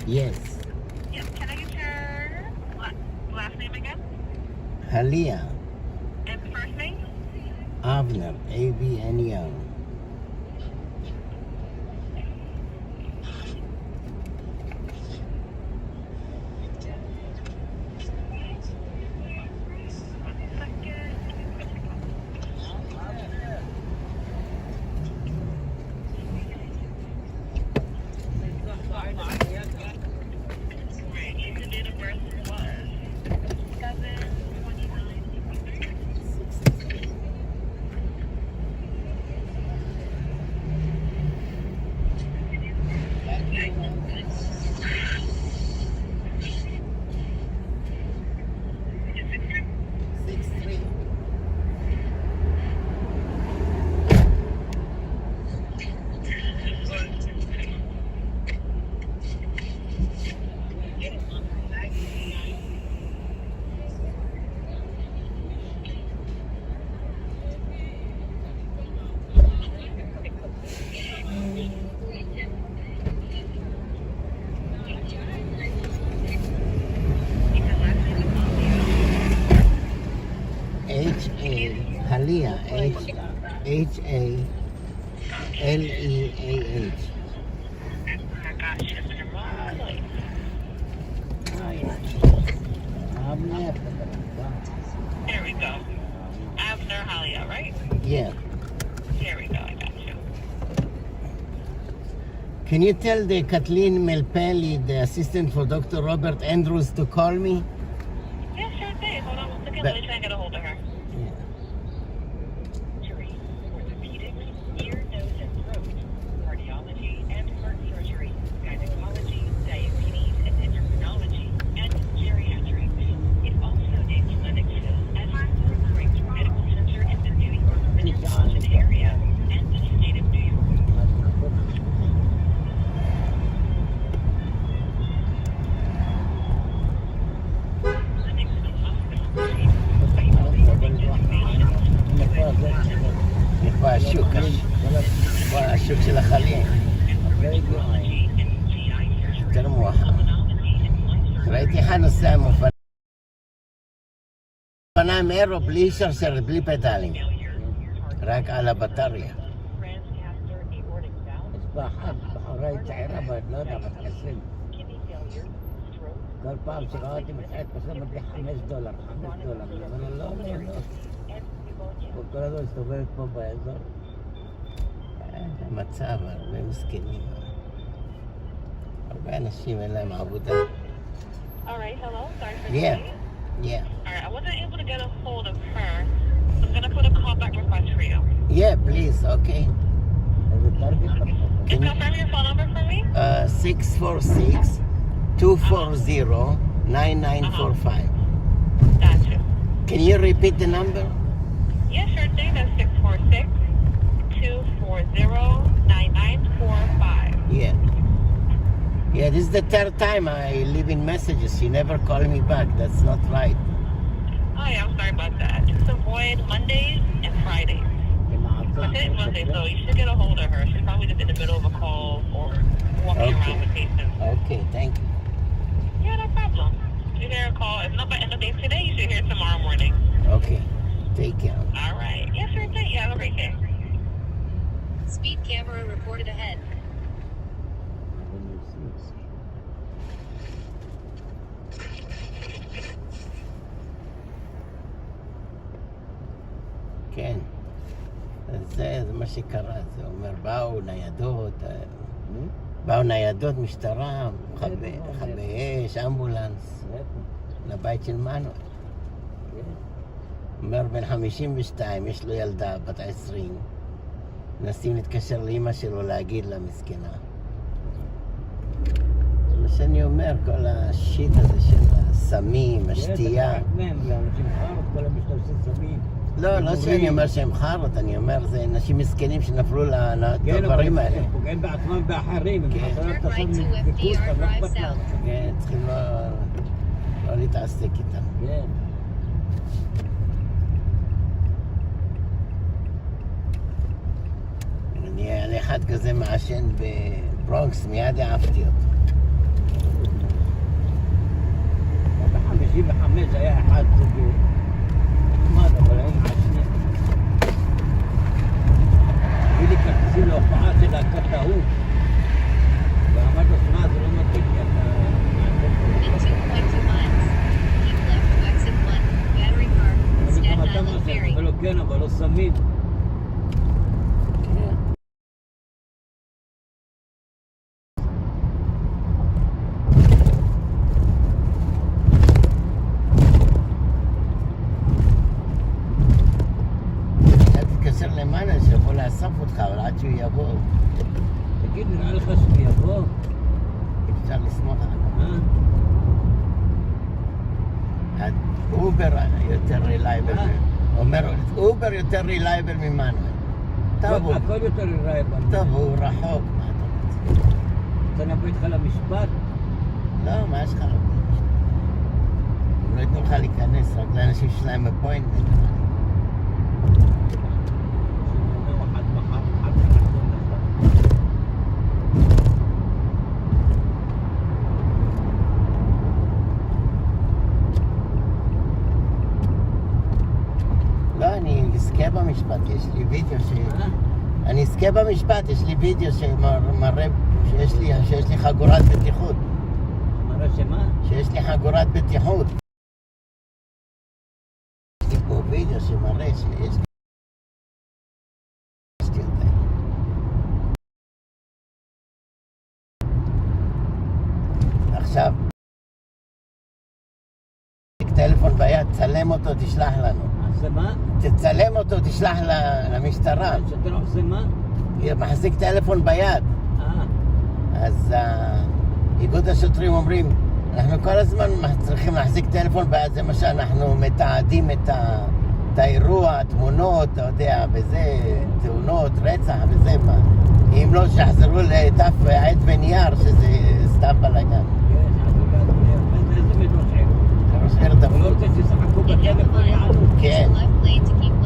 Yes. Yep. Can I get your last name again? Halia. And first name? Avner, A-V-N-E-R. H-A-L-E-A-H. There we go. Abner Halia, right? Yeah. Here we go, I got you. Can you tell the Kathleen Melpelli, the assistant for Dr. Robert Andrews, to call me? Yeah, sure thing. Hold on 1 second. Let me try and get a hold of her. Orthopedics, ear, nose, and throat, cardiology and heart surgery, gynecology, diabetes and endocrinology, and geriatrics. It also needs clinic fill at the Springs Medical Center in the New York metropolitan area and the state of New York. איפה השוק של החלים? יותר מאוחר. ראיתי לך נוסע מאופניים אירו בלי שרשרת, בלי פדלים. רק על הבטריה. יש בה אחת בחורה צעירה, לא יודע, בת 20. כל פעם שראיתי מתחילת פסומת לי $5. אני אומר לו, לא. כל הזמן מסתובבת פה באזור. המצב, הרבה מסכנים. הרבה אנשים אין להם עבודה. Alright, hello. Sorry for Yeah. the Yeah. Alright, I wasn't able to get a hold of her. I'm gonna put a callback request for you. Yeah, please, okay. Just confirm your phone number for me? 646-240-9945. Gotcha. Can you repeat the number? Yeah, sure thing. That's 646-240-9945. Yeah. Yeah, this is the third time I leave in messages. She never called me back. That's not right. Oh yeah, I'm sorry about that. Just avoid Mondays and Fridays. But today's Monday, so you should get a hold of her. She's probably just in the middle of a call or walking around with patients. Okay, thank you. Yeah, no problem. You hear a call. If not by end of day today, you should hear it tomorrow morning. Okay, take care. All right. Yeah, sure thing. Yeah, have a great day. Speed camera reported ahead. כן, זה מה שקרה, זה אומר, באו ניידות משטרה, מכבי אש, אמבולנס, לבית של מנו. אומר, בן 52, יש לו ילדה, בת 20, מנסים להתקשר לאמא שלו להגיד לה מסכנה. מה שאני אומר, כל השיט הזה של הסמים, השתייה. לא שאני אומר שהם חרות, אני אומר, זה אנשים מסכנים שנפלו לדברים האלה. הם פוגעים בעצמם באחרים, כן, צריכים לא להתעסק איתם. כן. אני אחד כזה מעשן בברונקס, מיד העפתי אותו. ב-55 היה אחד נחמד, אבל היו מעשנים. הביא לי כרטיסים להופעה של להקת ההוא. ואמר לו, שמע, זה לא מתאים לי, אתה... In 2.2 miles, keep left to exit 1, Battery Park, Staten Island Ferry. אבל לא כן, אבל לא סמים. שיבוא לאסוף אותך, אבל עד שהוא יבוא. תגיד, נראה לך שהוא יבוא? אפשר לסמוך עליו. אובר יותר רילייבל. אומר, אובר יותר רילייבל ממנו. טוב, הכל יותר רילייבל. טוב, הוא רחוק, מה אתה רוצה? אתה נבוא איתך למשפט? לא, מה יש לך למשפט? הם לא ייתנו לך להיכנס, רק לאנשים שלהם אפוינטמנט. לא, אני אזכה במשפט. במשפט, יש לי וידאו אני אזכה במשפט, יש לי וידאו שמראה שיש לי חגורת בטיחות. מראה שמה? שיש לי חגורת בטיחות. יש לי פה וידאו שמראה שיש לי... עכשיו, טלפון ביד, תצלם אותו, תשלח לנו. עושה מה? תצלם אותו, תשלח למשטרה. שוטר עושה מה? מחזיק טלפון ביד. אז איגוד השוטרים אומרים, אנחנו כל הזמן צריכים להחזיק טלפון ביד, זה מה שאנחנו מתעדים את האירוע, תמונות, אתה יודע, וזה, תאונות, רצח וזה מה. אם לא, שיחזרו לדף עט ונייר, שזה סתם בלגן. לא רוצה ששחקו בטלפון יעלו. כן.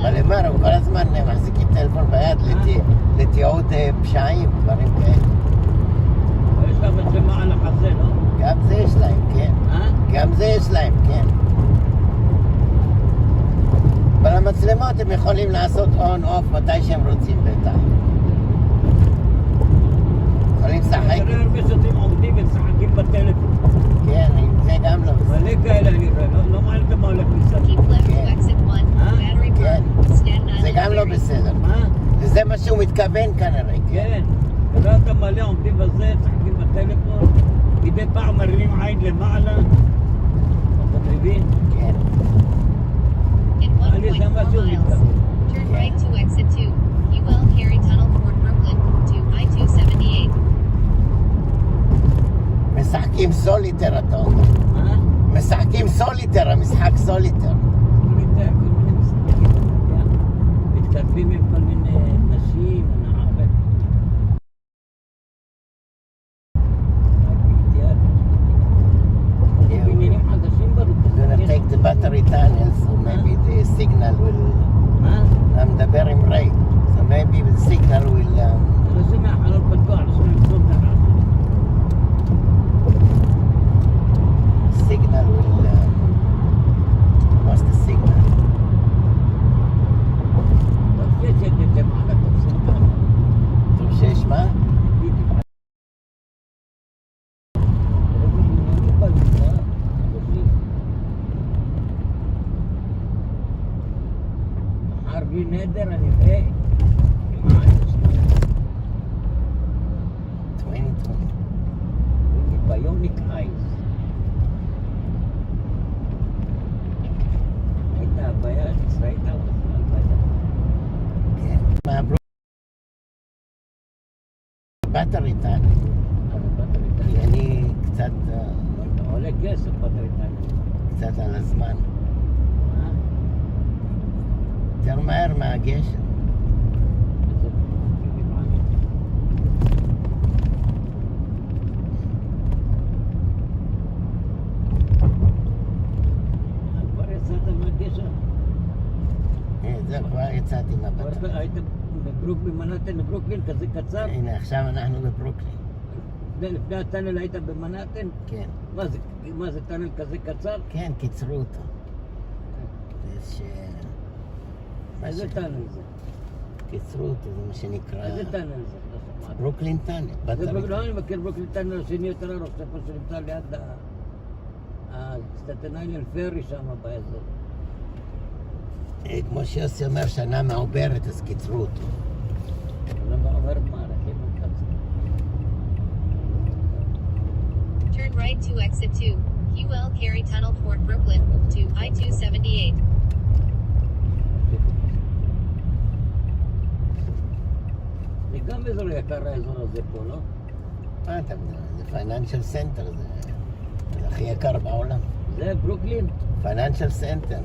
אבל אמר, הוא כל הזמן מחזיקים טלפון ביד לתיעוד פשעים, דברים כאלה. יש להם מצלמה על החזה, לא? גם זה יש להם, כן. גם זה יש להם, כן. אבל המצלמות הם יכולים לעשות on-off מתי שהם רוצים בטח. יכולים לשחק. אני רואה הרבה שוטרים עובדים ומשחקים בטלפון. כן, זה גם לא בסדר. מלא כאלה אני רואה, לא מעלה מה הולך מסביב. כן, זה גם לא בסדר. וזה מה שהוא מתכוון כנראה. כן, רואה אותם מלא עומדים בזה, משחקים בטלפון, מדי פעם מרימים עין למעלה. אתה מבין? כן. אני זה משהו מתכוון. Turn right to exit 2. UL Carey Tunnel Fort Brooklyn to I-278. משחקים סוליטר, אתה אומר. משחקים סוליטר, המשחק סוליטר. סוליטר, כל מיני משחקים. מתכתבים עם כל מיני נשים, נערת. בניינים חדשים ברוך. Gonna take the battery tunnel, so maybe the signal will... מדבר עם ריי. So maybe the signal will... זה מהחלון פתוח, לשם למצוא את הרעש. Signal will... what's the signal? טוב שיש מה? מחר בלי נדר אני רואה עם העין שלי. 2020. ביוניק אייז. הייתה הבעיה, ראית אותה? כן. בטרי טאנל. כי אני קצת... עולה כסף בטרי טאנל. קצת על הזמן. יותר מהר מהגשם. כבר יצאת מהגשם? זה כבר יצאתי מהבטרי. היית במנהטן בברוקלין כזה קצר? הנה, עכשיו אנחנו בברוקלין. לפני הטאנל היית במנהטן? כן. מה זה טאנל כזה קצר? כן, קיצרו אותו. איזה טאנל זה? קיצרו אותו, זה מה שנקרא... איזה טאנל זה? ברוקלין טאנל. לא, אני מכיר ברוקלין טאנל השני יותר ארוך, זה פה שנמצא ליד הסטטן איילנד פרי שם באזור. כמו שיוסי אומר, שנה מעוברת, אז קיצרו אותו. שנה מעוברת מערכים מקצר. Turn right to exit 2. UL Carey Tunnel Fort Brooklyn to I-278. זה גם אזור יקר האזור הזה פה, לא? מה אתה מדבר? זה פייננשל סנטר, זה הכי יקר בעולם. זה ברוקלין? פייננשל סנטר.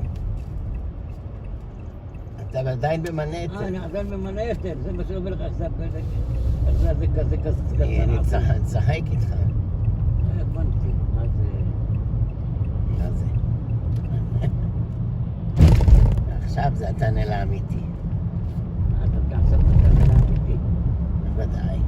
אתה עדיין במנהטן. אני עדיין במנהטן, זה מה שאומר לך שזה הפלג. זה כזה קצר. אני צחק איתך. הבנתי, מה זה? מה זה? עכשיו זה הטאנל האמיתי. אתה תעשה את הטאנל האמיתי? בוודאי.